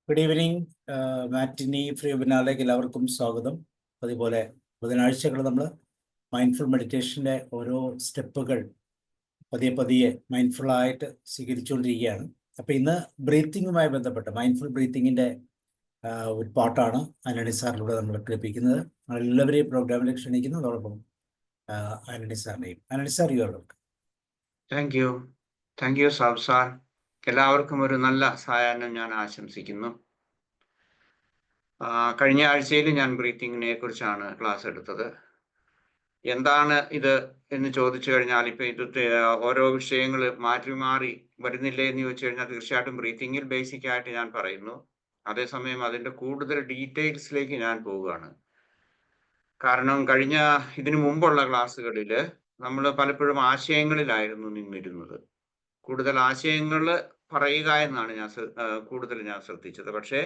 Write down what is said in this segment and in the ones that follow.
Good evening. Matinee free വെബിനാറിലേക്ക് എല്ലാവർക്കും സ്വാഗതം. അതുപോലെ ബുധനാഴ്ചകൾ നമ്മൾ മൈൻഡ്ഫുൾ മെഡിറ്റേഷൻ്റെ ഓരോ സ്റ്റെപ്പുകൾ പതിയെ പതിയെ മൈൻഡ്ഫുള്ളായിട്ട് സ്വീകരിച്ചുകൊണ്ടിരിക്കുകയാണ്. അപ്പോൾ ഇന്ന് ബ്രീത്തിങ്ങുമായി ബന്ധപ്പെട്ട് മൈൻഡ്ഫുൾ ബ്രീത്തിങ്ങിൻ്റെ ഒരു പാട്ടാണ് ആന്റണി സാറിലൂടെ നമ്മൾ കേൾപ്പിക്കുന്നത്. എല്ലാവരെയും പ്രോഗ്രാമിലേക്ക് ക്ഷണിക്കുന്നു. അതോടൊപ്പം ആന്റണി സാറിനെയും. Antony sir, you are welcome. Thank you സാബ് സാർ. എല്ലാവർക്കും ഒരു നല്ല സായാഹ്നം ഞാൻ ആശംസിക്കുന്നു. കഴിഞ്ഞ ആഴ്ചയിൽ ഞാൻ ബ്രീത്തിങ്ങിനെ കുറിച്ചാണ് ക്ലാസ് എടുത്തത്. എന്താണ് ഇത് എന്ന് ചോദിച്ചു കഴിഞ്ഞാൽ, ഇപ്പൊ ഇത് ഓരോ വിഷയങ്ങൾ മാറി മാറി വരുന്നില്ലേ എന്ന് ചോദിച്ചു കഴിഞ്ഞാൽ തീർച്ചയായിട്ടും ബ്രീത്തിങ്ങിൽ ബേസിക് ആയിട്ട് ഞാൻ പറയുന്നു. അതേസമയം അതിന്റെ കൂടുതൽ ഡീറ്റെയിൽസിലേക്ക് ഞാൻ പോവുകയാണ്. കാരണം ഇതിനു മുമ്പുള്ള ക്ലാസ്സുകളിൽ നമ്മൾ പലപ്പോഴും ആശയങ്ങളിലായിരുന്നു നിന്നിരുന്നത്. കൂടുതൽ ആശയങ്ങൾ പറയുക എന്നാണ് കൂടുതൽ ഞാൻ ശ്രദ്ധിച്ചത്. പക്ഷേ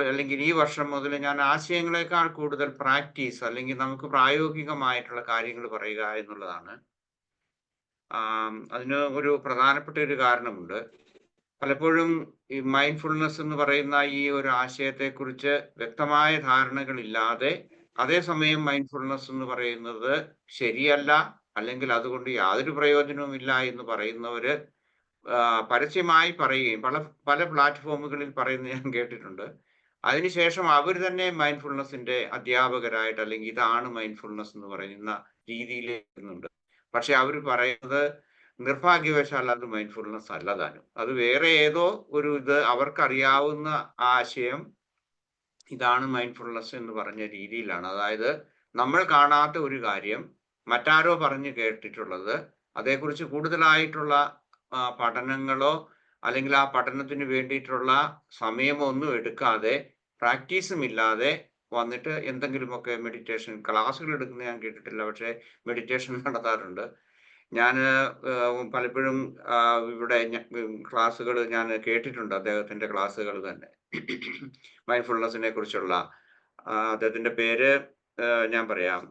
അല്ലെങ്കിൽ ഈ വർഷം മുതൽ ഞാൻ ആശയങ്ങളെക്കാൾ കൂടുതൽ പ്രാക്ടീസ് അല്ലെങ്കിൽ നമുക്ക് പ്രായോഗികമായിട്ടുള്ള കാര്യങ്ങൾ പറയുക എന്നുള്ളതാണ്. അതിന് ഒരു പ്രധാനപ്പെട്ട ഒരു കാരണമുണ്ട്. പലപ്പോഴും ഈ മൈൻഡ്ഫുൾനെസ് എന്ന് പറയുന്ന ഈ ഒരു ആശയത്തെക്കുറിച്ച് വ്യക്തമായ ധാരണകളില്ലാതെ, അതേസമയം മൈൻഡ്ഫുൾനെസ് എന്ന് പറയുന്നത് ശരിയല്ല അല്ലെങ്കിൽ അതുകൊണ്ട് യാതൊരു പ്രയോജനവുമില്ല എന്ന് പറയുന്നവര് പരസ്യമായി പറയുകയും പല പ്ലാറ്റ്ഫോമുകളിൽ പറയുന്നത് ഞാൻ കേട്ടിട്ടുണ്ട്. അതിനുശേഷം അവർ തന്നെ മൈൻഡ്ഫുൾനെസിന്റെ അധ്യാപകരായിട്ട് അല്ലെങ്കിൽ ഇതാണ് മൈൻഡ്ഫുൾനെസ് എന്ന് പറയുന്ന രീതിയിൽ വരുന്നുണ്ട്. പക്ഷെ അവർ പറയുന്നത് നിർഭാഗ്യവശാൽ അത് മൈൻഡ്ഫുൾനെസ് അല്ലതാനും. അത് വേറെ ഏതോ ഒരു അവർക്കറിയാവുന്ന ആശയം ഇതാണ് മൈൻഡ്ഫുൾനെസ് എന്ന് പറഞ്ഞ രീതിയിലാണ്. അതായത് നമ്മൾ കാണാത്ത ഒരു കാര്യം മറ്റാരോ പറഞ്ഞു കേട്ടിട്ടുള്ളത്, അതേക്കുറിച്ച് കൂടുതലായിട്ടുള്ള പഠനങ്ങളോ അല്ലെങ്കിൽ ആ പഠനത്തിന് വേണ്ടിയിട്ടുള്ള സമയമോ ഒന്നും എടുക്കാതെ, പ്രാക്ടീസും ഇല്ലാതെ വന്നിട്ട് എന്തെങ്കിലുമൊക്കെ മെഡിറ്റേഷൻ ക്ലാസ്സുകൾ എടുക്കുന്നത് ഞാൻ കേട്ടിട്ടില്ല, പക്ഷെ മെഡിറ്റേഷൻ നടത്താറുണ്ട്. ഞാൻ പലപ്പോഴും ഇവിടെ ക്ലാസ്സുകൾ ഞാൻ കേട്ടിട്ടുണ്ട്, അദ്ദേഹത്തിന്റെ ക്ലാസ്സുകൾ തന്നെ. മൈൻഡ്ഫുൾനെസ്സിനെ കുറിച്ചുള്ള അദ്ദേഹത്തിന്റെ പേര് ഞാൻ പറയാം.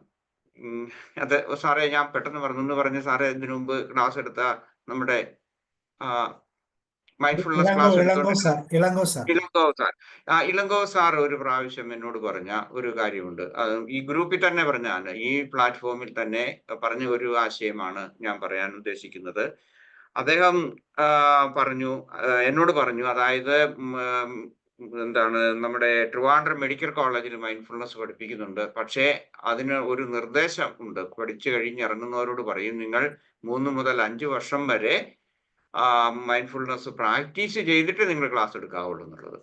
അത് സാറേ, ഞാൻ പെട്ടെന്ന് പറഞ്ഞ സാറേ, ഇതിനു മുമ്പ് ക്ലാസ് എടുത്ത നമ്മുടെ മൈൻഡ്ഫുൾനെസ് ക്ലാസ് ഇളങ്കോ സാർ ഒരു പ്രാവശ്യം എന്നോട് പറഞ്ഞ ഒരു കാര്യമുണ്ട്. ഈ ഗ്രൂപ്പിൽ തന്നെ പറഞ്ഞാണ്, ഈ പ്ലാറ്റ്ഫോമിൽ തന്നെ പറഞ്ഞ ഒരു ആശയമാണ് ഞാൻ പറയാൻ ഉദ്ദേശിക്കുന്നത്. അദ്ദേഹം എന്നോട് പറഞ്ഞു, അതായത് നമ്മുടെ ട്രിവാൻഡ്രം മെഡിക്കൽ കോളേജിൽ മൈൻഡ്ഫുൾനെസ് പഠിപ്പിക്കുന്നുണ്ട്. പക്ഷേ അതിന് ഒരു നിർദ്ദേശം ഉണ്ട്. പഠിച്ചു കഴിഞ്ഞിറങ്ങുന്നവരോട് പറയും, നിങ്ങൾ 3 മുതൽ 5 വർഷം വരെ മൈൻഡ്ഫുൾനെസ് പ്രാക്ടീസ് ചെയ്തിട്ട് നിങ്ങൾ ക്ലാസ് എടുക്കാവുള്ളൂ എന്നുള്ളത്.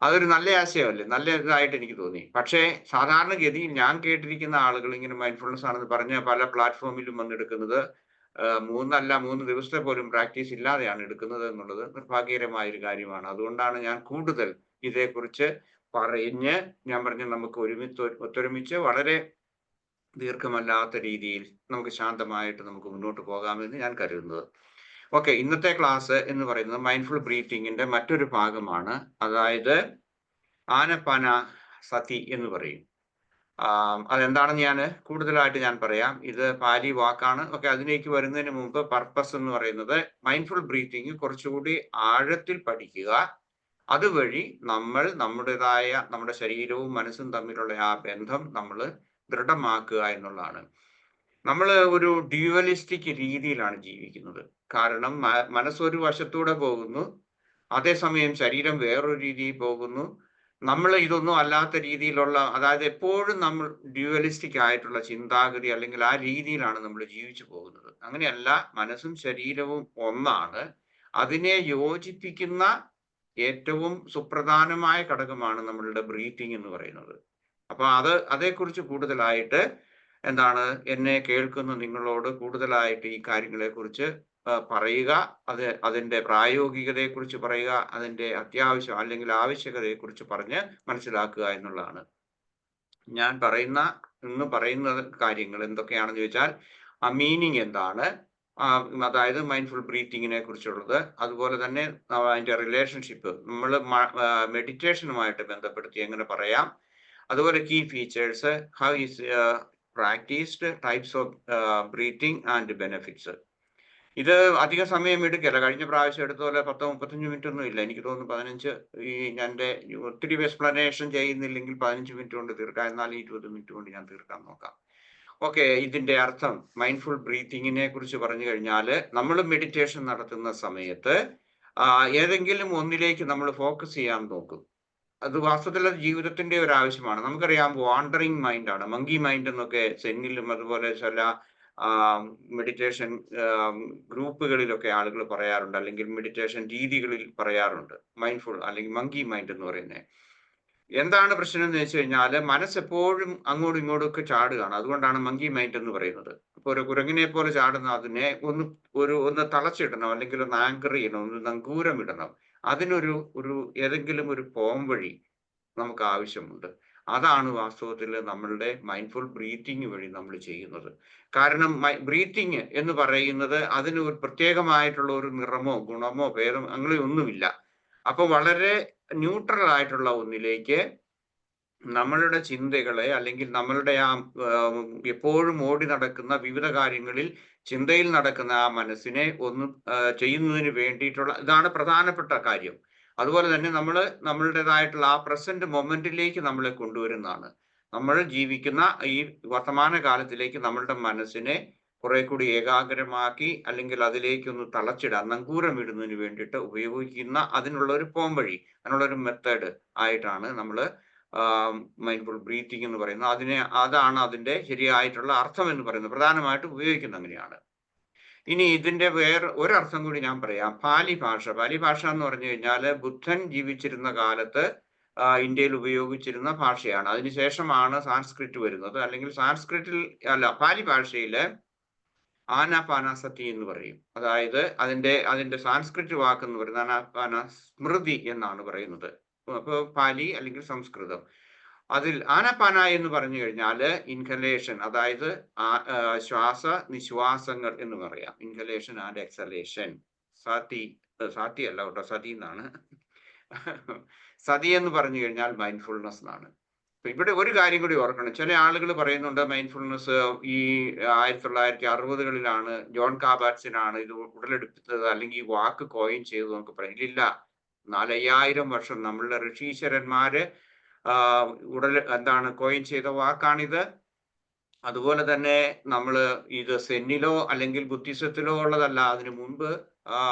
അതൊരു നല്ല ആശയമല്ലേ, നല്ല ഇതായിട്ട് എനിക്ക് തോന്നി. പക്ഷേ സാധാരണഗതിയിൽ ഞാൻ കേട്ടിരിക്കുന്ന ആളുകൾ ഇങ്ങനെ മൈൻഡ്ഫുൾനെസ് ആണെന്ന് പറഞ്ഞ പല പ്ലാറ്റ്ഫോമിലും വന്നെടുക്കുന്നത് 3 ദിവസത്തെ പോലും പ്രാക്ടീസ് ഇല്ലാതെയാണ് എടുക്കുന്നത് എന്നുള്ളത് നിർഭാഗ്യകരമായ ഒരു കാര്യമാണ്. അതുകൊണ്ടാണ് ഞാൻ കൂടുതൽ ഇതേക്കുറിച്ച് ഞാൻ പറഞ്ഞ നമുക്ക് ഒത്തൊരുമിച്ച് വളരെ ദീർഘമല്ലാത്ത രീതിയിൽ നമുക്ക് ശാന്തമായിട്ട് നമുക്ക് മുന്നോട്ട് പോകാമെന്ന് ഞാൻ കരുതുന്നത്. ഓക്കെ, ഇന്നത്തെ ക്ലാസ് എന്ന് പറയുന്നത് മൈൻഡ്ഫുൾ ബ്രീത്തിങ്ങിന്റെ മറ്റൊരു ഭാഗമാണ്. അതായത് ആനപ്പാന സതി എന്ന് പറയും. അതെന്താണെന്ന് കൂടുതലായിട്ട് ഞാൻ പറയാം. ഇത് പാലി വാക്കാണ്. ഓക്കെ, അതിലേക്ക് വരുന്നതിന് മുമ്പ് പർപ്പസ് എന്ന് പറയുന്നത് മൈൻഡ്ഫുൾ ബ്രീത്തിങ് കുറച്ചുകൂടി ആഴത്തിൽ പഠിക്കുക, അതുവഴി നമ്മുടെ ശരീരവും മനസ്സും തമ്മിലുള്ള ആ ബന്ധം നമ്മൾ ദൃഢമാക്കുക എന്നുള്ളതാണ്. നമ്മൾ ഒരു ഡ്യുവലിസ്റ്റിക് രീതിയിലാണ് ജീവിക്കുന്നത്. കാരണം മനസ്സൊരു വശത്തൂടെ പോകുന്നു, അതേസമയം ശരീരം വേറൊരു രീതിയിൽ പോകുന്നു. നമ്മൾ ഇതൊന്നും അല്ലാത്ത രീതിയിലുള്ള, അതായത് എപ്പോഴും നമ്മൾ ഡ്യുവലിസ്റ്റിക് ആയിട്ടുള്ള ചിന്താഗതി അല്ലെങ്കിൽ ആ രീതിയിലാണ് നമ്മൾ ജീവിച്ചു പോകുന്നത്. അങ്ങനെയല്ല, മനസ്സും ശരീരവും ഒന്നാണ്. അതിനെ യോജിപ്പിക്കുന്ന ഏറ്റവും സുപ്രധാനമായ ഘടകമാണ് നമ്മളുടെ ബ്രീത്തിങ് എന്ന് പറയുന്നത്. അപ്പൊ അതേക്കുറിച്ച് കൂടുതലായിട്ട് എന്നെ കേൾക്കുന്ന നിങ്ങളോട് കൂടുതലായിട്ട് ഈ കാര്യങ്ങളെ കുറിച്ച് പറയുക, അതിന്റെ പ്രായോഗികതയെക്കുറിച്ച് പറയുക, അതിന്റെ അത്യാവശ്യം അല്ലെങ്കിൽ ആവശ്യകതയെക്കുറിച്ച് പറഞ്ഞ് മനസ്സിലാക്കുക എന്നുള്ളതാണ്. ഞാൻ പറയുന്ന കാര്യങ്ങൾ എന്തൊക്കെയാണെന്ന് ചോദിച്ചാൽ, ആ മീനിങ് എന്താണ്, അതായത് മൈൻഡ്ഫുൾ ബ്രീത്തിങ്ങിനെ കുറിച്ചുള്ളത്, അതുപോലെ തന്നെ അതിന്റെ റിലേഷൻഷിപ്പ് നമ്മൾ മെഡിറ്റേഷനുമായിട്ട് ബന്ധപ്പെടുത്തി എങ്ങനെ പറയാം, അതുപോലെ key features, how is practised, types of breathing and benefits. ഇത് അധിക സമയം എടുക്കില്ല. കഴിഞ്ഞ പ്രാവശ്യം എടുത്ത പോലെ 10-35 മിനിറ്റ് ഒന്നും ഇല്ല. എനിക്ക് തോന്നുന്നു 15 എൻ്റെ ഒത്തിരി എക്സ്പ്ലനേഷൻ ചെയ്യുന്നില്ലെങ്കിൽ 15 മിനിറ്റ് കൊണ്ട് തീർക്കാം. എന്നാൽ 20 മിനിറ്റ് കൊണ്ട് ഞാൻ തീർക്കാൻ നോക്കാം. ഓക്കെ, ഇതിന്റെ അർത്ഥം മൈൻഡ്ഫുൾ ബ്രീത്തിങ്ങിനെ കുറിച്ച് പറഞ്ഞു കഴിഞ്ഞാൽ നമ്മൾ മെഡിറ്റേഷൻ നടത്തുന്ന സമയത്ത് ഏതെങ്കിലും ഒന്നിലേക്ക് നമ്മൾ ഫോക്കസ് ചെയ്യാൻ നോക്കും. അത് വാസ്തവത്തിൽ അത് ജീവിതത്തിന്റെ ഒരു ആവശ്യമാണ്. നമുക്കറിയാം വാണ്ടറിങ് മൈൻഡാണ്, മങ്കി മൈൻഡ് എന്നൊക്കെ സെന്നിലും അതുപോലെ ചില മെഡിറ്റേഷൻ ഗ്രൂപ്പുകളിലൊക്കെ ആളുകൾ പറയാറുണ്ട്, അല്ലെങ്കിൽ മെഡിറ്റേഷൻ രീതികളിൽ പറയാറുണ്ട് മൈൻഡ്ഫുൾ അല്ലെങ്കിൽ മങ്കി മൈൻഡ് എന്ന് പറയുന്നത്. എന്താണ് പ്രശ്നം എന്ന് വെച്ച് കഴിഞ്ഞാൽ മനസ്സെപ്പോഴും അങ്ങോട്ടും ഇങ്ങോട്ടും ഒക്കെ ചാടുകയാണ്. അതുകൊണ്ടാണ് മങ്കി മൈൻഡ് എന്ന് പറയുന്നത്. ഇപ്പൊ ഒരു കുരങ്ങിനെ പോലെ ചാടുന്ന അതിനെ ഒന്ന് തളച്ചിടണം, അല്ലെങ്കിൽ ഒന്ന് ആങ്കർ ചെയ്യണം, ഒന്ന് നങ്കൂരം ഇടണം. അതിനൊരു ഏതെങ്കിലും ഒരു പോംവഴി നമുക്ക് ആവശ്യമുണ്ട്. അതാണ് വാസ്തവത്തിൽ നമ്മളുടെ മൈൻഡ്ഫുൾ ബ്രീത്തിങ് വഴി നമ്മൾ ചെയ്യുന്നത്. കാരണം ബ്രീത്തിങ് എന്ന് പറയുന്നത് അതിന് ഒരു പ്രത്യേകമായിട്ടുള്ള ഒരു നിറമോ ഗുണമോ ഭേദമോ അങ്ങനെ ഒന്നുമില്ല. അപ്പൊ വളരെ ന്യൂട്രൽ ആയിട്ടുള്ള ഒന്നിലേക്ക് നമ്മളുടെ ചിന്തകളെ, അല്ലെങ്കിൽ നമ്മളുടെ എപ്പോഴും ഓടി നടക്കുന്ന വിവിധ കാര്യങ്ങളിൽ ചിന്തയിൽ നടക്കുന്ന ആ മനസ്സിനെ ഒന്ന് ചെയ്യുന്നതിന് വേണ്ടിയിട്ടുള്ള ഇതാണ് പ്രധാനപ്പെട്ട കാര്യം. അതുപോലെ തന്നെ നമ്മളുടേതായിട്ടുള്ള ആ പ്രസന്റ് മൊമെന്റിലേക്ക് നമ്മളെ കൊണ്ടുവരുന്നതാണ്. നമ്മൾ ജീവിക്കുന്ന ഈ വർത്തമാന കാലത്തിലേക്ക് നമ്മളുടെ മനസ്സിനെ കുറെ കൂടി ഏകാഗ്രമാക്കി, അല്ലെങ്കിൽ അതിലേക്കൊന്ന് തളച്ചിടാൻ നങ്കൂരം ഇടുന്നതിന് വേണ്ടിയിട്ട് ഉപയോഗിക്കുന്ന അതിനുള്ള ഒരു പോംവഴി, അതിനുള്ള ഒരു മെത്തേഡ് ആയിട്ടാണ് നമ്മൾ മൈൻഡ്ഫുൾ ബ്രീത്തിങ് എന്ന് പറയുന്നത്. അതാണ് അതിന്റെ ശരിയായിട്ടുള്ള അർത്ഥം എന്ന് പറയുന്നത്. പ്രധാനമായിട്ടും ഉപയോഗിക്കുന്നത് അങ്ങനെയാണ്. ഇനി ഇതിന്റെ വേറെ ഒരർത്ഥം കൂടി ഞാൻ പറയാം. പാലി ഭാഷ എന്ന് പറഞ്ഞു കഴിഞ്ഞാൽ ബുദ്ധൻ ജീവിച്ചിരുന്ന കാലത്ത് ഇന്ത്യയിൽ ഉപയോഗിച്ചിരുന്ന ഭാഷയാണ്. അതിനുശേഷമാണ് സാൻസ്ക്രിറ്റ് വരുന്നത്. അല്ലെങ്കിൽ പാലി ഭാഷയില് ആനാപാനസതി എന്ന് പറയും. അതായത് അതിന്റെ സാൻസ്ക്രിറ്റ് വാക്ക് എന്ന് പറയുന്നത് ആനാപാന സ്മൃതി എന്നാണ് പറയുന്നത്. അപ്പൊ പാലി അല്ലെങ്കിൽ സംസ്കൃതം. അതിൽ ആനാപാന എന്ന് പറഞ്ഞു കഴിഞ്ഞാൽ ഇൻഹലേഷൻ, അതായത് ശ്വാസ നിശ്വാസങ്ങൾ എന്ന് പറയാം. Inhalation and exhalation. സാത്തി അല്ല കേട്ടോ, സതി എന്നാണ്. സതി എന്ന് പറഞ്ഞു കഴിഞ്ഞാൽ മൈൻഡ്ഫുൾനെസ് എന്നാണ്. ഇവിടെ ഒരു കാര്യം കൂടി ഓർക്കണം. ചില ആളുകൾ പറയുന്നുണ്ട് മൈൻഡ്ഫുൾനെസ് ഈ 1960കളിലാണ് ജോൺ കാബാറ്റ്സിനാണ് ഇത് ഉടലെടുത്തത്, അല്ലെങ്കിൽ ഈ വാക്ക് കോയിൻ ചെയ്തു എന്നൊക്കെ പറയും. ഇല്ല, 4000 വർഷം നമ്മളുടെ ഋഷീശ്വരന്മാര് കോയിൻ ചെയ്ത വാക്കാണിത്. അതുപോലെ തന്നെ ഇത് സെന്നിലോ അല്ലെങ്കിൽ ബുദ്ധിസത്തിലോ ഉള്ളതല്ല. അതിനു മുൻപ്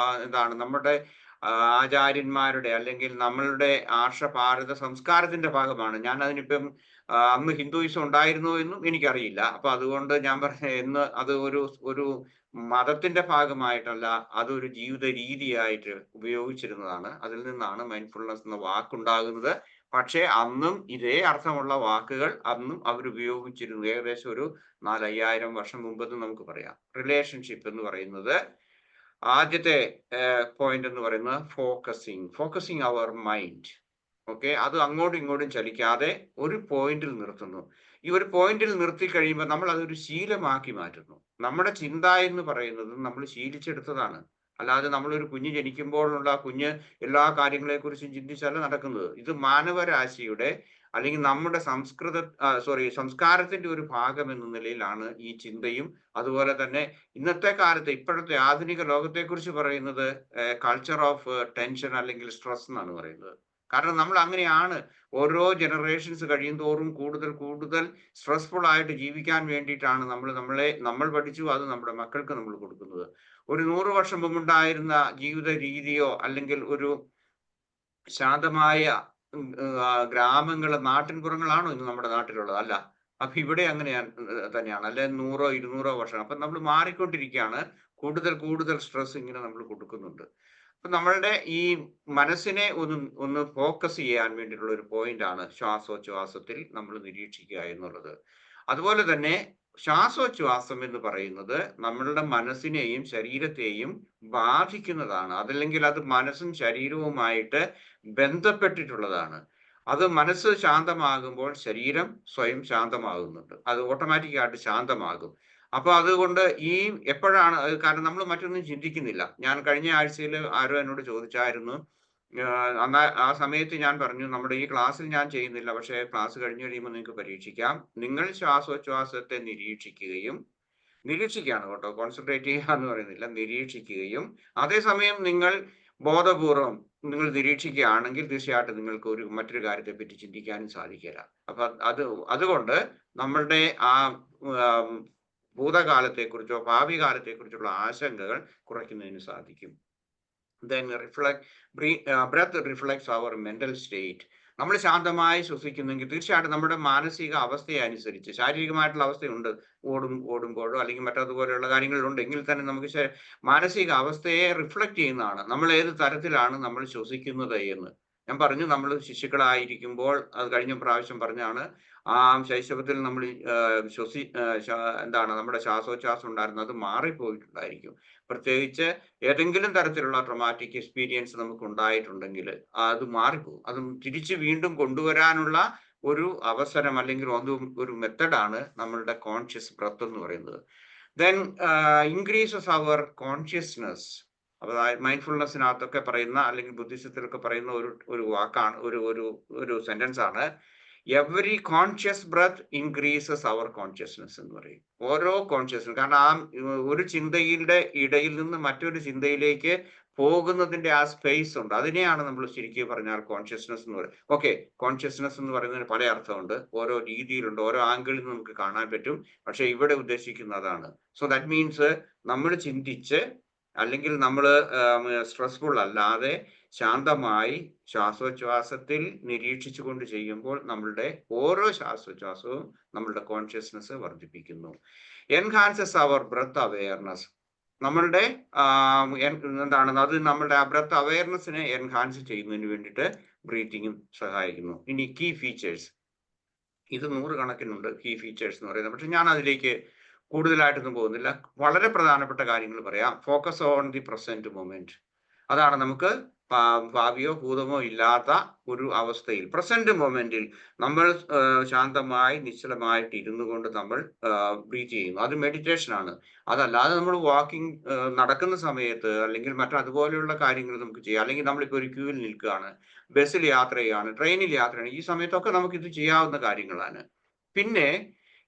നമ്മുടെ ആചാര്യന്മാരുടെ അല്ലെങ്കിൽ നമ്മളുടെ ആർഷഭാരത സംസ്കാരത്തിന്റെ ഭാഗമാണ്. ഞാൻ അതിനിപ്പം അന്ന് ഹിന്ദുയിസം ഉണ്ടായിരുന്നോ എന്നും എനിക്കറിയില്ല. അപ്പൊ അതുകൊണ്ട് ഞാൻ പറഞ്ഞ അത് ഒരു മതത്തിന്റെ ഭാഗമായിട്ടല്ല, അതൊരു ജീവിത രീതിയായിട്ട് ഉപയോഗിച്ചിരുന്നതാണ്. അതിൽ നിന്നാണ് മൈൻഡ്ഫുൾനെസ് എന്ന വാക്കുണ്ടാകുന്നത്. പക്ഷേ അന്നും ഇതേ അർത്ഥമുള്ള വാക്കുകൾ അന്നും അവർ ഉപയോഗിച്ചിരുന്നു. ഏകദേശം ഒരു 4000 വർഷം മുമ്പെന്ന് നമുക്ക് പറയാം. റിലേഷൻഷിപ്പ് എന്ന് പറയുന്നത് ആദ്യത്തെ പോയിന്റ് എന്ന് പറയുന്നത് ഫോക്കസിങ് അവർ മൈൻഡ്. ഓക്കെ, അത് അങ്ങോട്ടും ഇങ്ങോട്ടും ചലിക്കാതെ ഒരു പോയിന്റിൽ നിർത്തുന്നു. ഈ ഒരു പോയിന്റിൽ നിർത്തി കഴിയുമ്പോൾ നമ്മൾ അതൊരു ശീലമാക്കി മാറ്റുന്നു. നമ്മുടെ ചിന്ത എന്ന് പറയുന്നത് നമ്മൾ ശീലിച്ചെടുത്തതാണ്. അല്ലാതെ നമ്മളൊരു കുഞ്ഞ് ജനിക്കുമ്പോഴുള്ള കുഞ്ഞ് എല്ലാ കാര്യങ്ങളെക്കുറിച്ചും ചിന്തിച്ചല്ല നടക്കുന്നത്. ഇത് മാനവരാശിയുടെ അല്ലെങ്കിൽ നമ്മുടെ സംസ്കാരത്തിന്റെ ഒരു ഭാഗം എന്ന നിലയിലാണ് ഈ ചിന്തയും. അതുപോലെ തന്നെ ഇന്നത്തെ കാലത്ത് ഇപ്പോഴത്തെ ആധുനിക ലോകത്തെക്കുറിച്ച് പറയുന്നത് കൾച്ചർ ഓഫ് ടെൻഷൻ അല്ലെങ്കിൽ സ്ട്രെസ് എന്നാണ് പറയുന്നത്. കാരണം നമ്മൾ അങ്ങനെയാണ്. ഓരോ ജനറേഷൻസ് കഴിയും തോറും കൂടുതൽ സ്ട്രെസ്ഫുൾ ആയിട്ട് ജീവിക്കാൻ വേണ്ടിയിട്ടാണ് നമ്മൾ പഠിച്ചു, അത് നമ്മുടെ മക്കൾക്ക് നമ്മൾ കൊടുക്കുന്നത്. ഒരു 100 വർഷം മുമ്പുണ്ടായിരുന്ന ജീവിത രീതിയോ അല്ലെങ്കിൽ ഒരു ശാന്തമായ ഗ്രാമങ്ങള് നാട്ടിൻപുറങ്ങളാണോ ഇന്ന് നമ്മുടെ നാട്ടിലുള്ളത്? അല്ല. അപ്പൊ ഇവിടെ തന്നെയാണ്, അല്ലെ 100-200 വർഷം. അപ്പൊ നമ്മൾ മാറിക്കൊണ്ടിരിക്കുകയാണ്. കൂടുതൽ സ്ട്രെസ് ഇങ്ങനെ നമ്മൾ കൊടുക്കുന്നുണ്ട്. അപ്പൊ നമ്മളുടെ ഈ മനസ്സിനെ ഒന്ന് ഫോക്കസ് ചെയ്യാൻ വേണ്ടിയിട്ടുള്ള ഒരു പോയിന്റ് ആണ് ശ്വാസോച്ഛ്വാസത്തിൽ നമ്മൾ നിരീക്ഷിക്കുക എന്നുള്ളത്. അതുപോലെ തന്നെ ശ്വാസോച്ഛ്വാസം എന്ന് പറയുന്നത് നമ്മളുടെ മനസ്സിനെയും ശരീരത്തെയും ബാധിക്കുന്നതാണ്. അതല്ലെങ്കിൽ അത് മനസ്സും ശരീരവുമായിട്ട് ബന്ധപ്പെട്ടിട്ടുള്ളതാണ്. അത് മനസ്സ് ശാന്തമാകുമ്പോൾ ശരീരം സ്വയം ശാന്തമാകുന്നുണ്ട്. അത് ഓട്ടോമാറ്റിക്കായിട്ട് ശാന്തമാകും. അപ്പൊ അതുകൊണ്ട് എപ്പോഴാണ് കാരണം നമ്മൾ മറ്റൊന്നും ചിന്തിക്കുന്നില്ല. ഞാൻ കഴിഞ്ഞ ആഴ്ചയിൽ ആരോ എന്നോട് ചോദിച്ചായിരുന്നു. ആ സമയത്ത് ഞാൻ പറഞ്ഞു, നമ്മുടെ ഈ ക്ലാസ്സിൽ ഞാൻ ചെയ്യുന്നില്ല, പക്ഷേ ക്ലാസ് കഴിഞ്ഞു കഴിയുമ്പോൾ നിങ്ങൾക്ക് പരീക്ഷിക്കാം. നിങ്ങൾ ശ്വാസോച്ഛ്വാസത്തെ നിരീക്ഷിക്കുകയും നിരീക്ഷിക്കുകയാണ് കേട്ടോ, കോൺസെൻട്രേറ്റ് ചെയ്യുക എന്ന് പറയുന്നില്ല, നിരീക്ഷിക്കുകയും അതേസമയം നിങ്ങൾ ബോധപൂർവം നിങ്ങൾ നിരീക്ഷിക്കുകയാണെങ്കിൽ തീർച്ചയായിട്ടും നിങ്ങൾക്ക് മറ്റൊരു കാര്യത്തെ പറ്റി ചിന്തിക്കാനും സാധിക്കില്ല. അപ്പൊ അതുകൊണ്ട് നമ്മളുടെ ആ ഭൂതകാലത്തെക്കുറിച്ചോ ഭാവി കാലത്തെക്കുറിച്ചുള്ള ആശങ്കകൾ കുറയ്ക്കുന്നതിന് സാധിക്കും. Then breath reflects our mental state. നമ്മൾ ശാന്തമായി ശ്വസിക്കുന്നെങ്കിൽ തീർച്ചയായിട്ടും നമ്മുടെ മാനസിക അവസ്ഥയെ അനുസരിച്ച് ശാരീരികമായിട്ടുള്ള അവസ്ഥയുണ്ട്, ഓടുമ്പോഴോ അല്ലെങ്കിൽ മറ്റതുപോലെയുള്ള കാര്യങ്ങളുണ്ടെങ്കിൽ തന്നെ നമുക്ക് മാനസിക അവസ്ഥയെ റിഫ്ലക്ട് ചെയ്യുന്നതാണ് നമ്മൾ ഏത് തരത്തിലാണ് നമ്മൾ ശ്വസിക്കുന്നത് എന്ന്. ഞാൻ പറഞ്ഞു, നമ്മൾ ശിശുക്കളായിരിക്കുമ്പോൾ, അത് കഴിഞ്ഞ പ്രാവശ്യം പറഞ്ഞാണ്, ആ ശൈശവത്തിൽ നമ്മൾ നമ്മുടെ ശ്വാസോച്ഛ്വാസം ഉണ്ടായിരുന്നത് അത് മാറിപ്പോയിട്ടുണ്ടായിരിക്കും. പ്രത്യേകിച്ച് ഏതെങ്കിലും തരത്തിലുള്ള ട്രോമാറ്റിക് എക്സ്പീരിയൻസ് നമുക്ക് ഉണ്ടായിട്ടുണ്ടെങ്കിൽ അത് മാറിപ്പോകും. അത് തിരിച്ച് വീണ്ടും കൊണ്ടുവരാനുള്ള ഒരു അവസരം അല്ലെങ്കിൽ ഒരു മെത്തഡാണ് നമ്മളുടെ കോൺഷ്യസ് ബ്രത്ത് എന്ന് പറയുന്നത്. ദെൻ ഇൻക്രീസസ് അവർ കോൺഷ്യസ്നെസ്. അതായത് മൈൻഡ്ഫുൾനെസ്സിനകത്തൊക്കെ പറയുന്ന അല്ലെങ്കിൽ ബുദ്ധിസത്തിലൊക്കെ പറയുന്ന ഒരു വാക്കാണ്, ഒരു സെന്റൻസ് ആണ്, എവറി കോൺഷ്യസ് ബ്രത്ത് ഇൻക്രീസസ് അവർ കോൺഷ്യസ്നെസ് എന്ന് പറയും. ഓരോ കോൺഷ്യസ്നെസ്, കാരണം ആ ഒരു ചിന്തയുടെ ഇടയിൽ നിന്ന് മറ്റൊരു ചിന്തയിലേക്ക് പോകുന്നതിന്റെ ആ സ്പേസ് ഉണ്ട്, അതിനെയാണ് നമ്മൾ ശരിക്കും പറഞ്ഞാൽ കോൺഷ്യസ്നെസ് എന്ന് പറയുന്നത്. ഓക്കെ, കോൺഷ്യസ്നെസ് എന്ന് പറയുന്നതിന് പല അർത്ഥമുണ്ട്, ഓരോ രീതിയിലുണ്ട്, ഓരോ ആംഗിളിൽ നമുക്ക് കാണാൻ പറ്റും. പക്ഷെ ഇവിടെ ഉദ്ദേശിക്കുന്ന അതാണ്. സോ ദാറ്റ് മീൻസ് നമ്മൾ ചിന്തിച്ച് അല്ലെങ്കിൽ നമ്മൾ സ്ട്രെസ്ഫുൾ അല്ലാതെ ശാന്തമായി ശ്വാസോച്ഛ്വാസത്തിൽ നിരീക്ഷിച്ചുകൊണ്ട് ചെയ്യുമ്പോൾ നമ്മളുടെ ഓരോ ശ്വാസോച്ഛ്വാസവും നമ്മളുടെ കോൺഷ്യസ്നെസ് വർദ്ധിപ്പിക്കുന്നു. എൻഹാൻസസ് അവർ ബ്രത്ത് അവെയർനെസ്. നമ്മളുടെ അത് നമ്മളുടെ ആ ബ്രത്ത് അവെയർനെസ്സിനെ എൻഹാൻസ് ചെയ്യുന്നതിന് വേണ്ടിയിട്ട് ബ്രീത്തിങ്ങും സഹായിക്കുന്നു. ഇനി കീ ഫീച്ചേഴ്സ്, ഇത് 100 കണക്കിനുണ്ട് കീ ഫീച്ചേഴ്സ് എന്ന് പറയുന്നത്. പക്ഷെ ഞാൻ അതിലേക്ക് കൂടുതലായിട്ടൊന്നും പോകുന്നില്ല. വളരെ പ്രധാനപ്പെട്ട കാര്യങ്ങൾ പറയാം. Focus on the present moment. അതാണ് നമുക്ക് ഭാവിയോ ഭൂതമോ ഇല്ലാത്ത ഒരു അവസ്ഥയിൽ, പ്രസന്റ് മൊമെന്റിൽ നമ്മൾ ശാന്തമായി നിശ്ചലമായിട്ട് ഇരുന്നു കൊണ്ട് നമ്മൾ ബ്രീത്ത് ചെയ്യുന്നു. അത് മെഡിറ്റേഷൻ ആണ്. അതല്ലാതെ നമ്മൾ വാക്കിംഗ് നടക്കുന്ന സമയത്ത് അല്ലെങ്കിൽ മറ്റതുപോലെയുള്ള കാര്യങ്ങൾ നമുക്ക് ചെയ്യാം. അല്ലെങ്കിൽ നമ്മളിപ്പോൾ ഒരു ക്യൂവിൽ നിൽക്കുകയാണ്, ബസ്സിൽ യാത്ര ചെയ്യുകയാണ്, ട്രെയിനിൽ യാത്ര ചെയ്യണം, ഈ സമയത്തൊക്കെ നമുക്ക് ഇത് ചെയ്യാവുന്ന കാര്യങ്ങളാണ്. പിന്നെ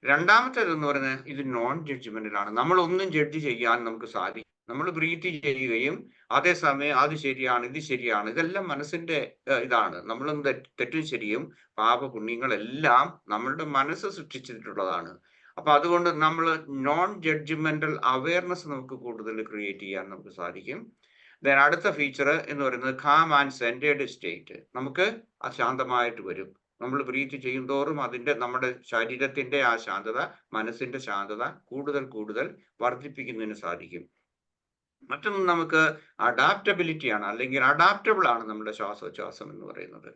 രണ്ടാമത്തേതെന്ന് പറയുന്നത് ഇത് നോൺ ജഡ്ജ്മെന്റലാണ്. നമ്മൾ ഒന്നും ജഡ്ജ് ചെയ്യാൻ നമുക്ക് സാധിക്കും. നമ്മൾ ബ്രീത്ത് ചെയ്യുകയും അതേസമയം അത് ശരിയാണ്, ഇത് ശരിയാണ്, ഇതെല്ലാം മനസ്സിന്റെ ഇതാണ്. നമ്മളും തെറ്റും ശരിയും പാപപുണ്യങ്ങളെല്ലാം നമ്മളുടെ മനസ്സ് സൃഷ്ടിച്ചിട്ടുള്ളതാണ്. അപ്പൊ അതുകൊണ്ട് നമ്മൾ നോൺ ജഡ്ജ്മെന്റൽ അവയർനെസ് നമുക്ക് കൂടുതൽ ക്രിയേറ്റ് ചെയ്യാൻ നമുക്ക് സാധിക്കും. ദെൻ അടുത്ത ഫീച്ചർ എന്ന് പറയുന്നത് കാം ആൻഡ് സെന്റേർഡ് സ്റ്റേറ്റ്. നമുക്ക് അശാന്തമായിട്ട് വരും. നമ്മൾ ബ്രീത്ത് ചെയ്യും തോറും നമ്മുടെ ശരീരത്തിന്റെ ആ ശാന്തത, മനസ്സിന്റെ ശാന്തത കൂടുതൽ വർദ്ധിപ്പിക്കുന്നതിന് സാധിക്കും. മറ്റൊന്ന് നമുക്ക് അഡാപ്റ്റബിലിറ്റി ആണ്, അല്ലെങ്കിൽ അഡാപ്റ്റബിൾ ആണ് നമ്മുടെ ശ്വാസോച്ഛ്വാസം എന്ന് പറയുന്നത്.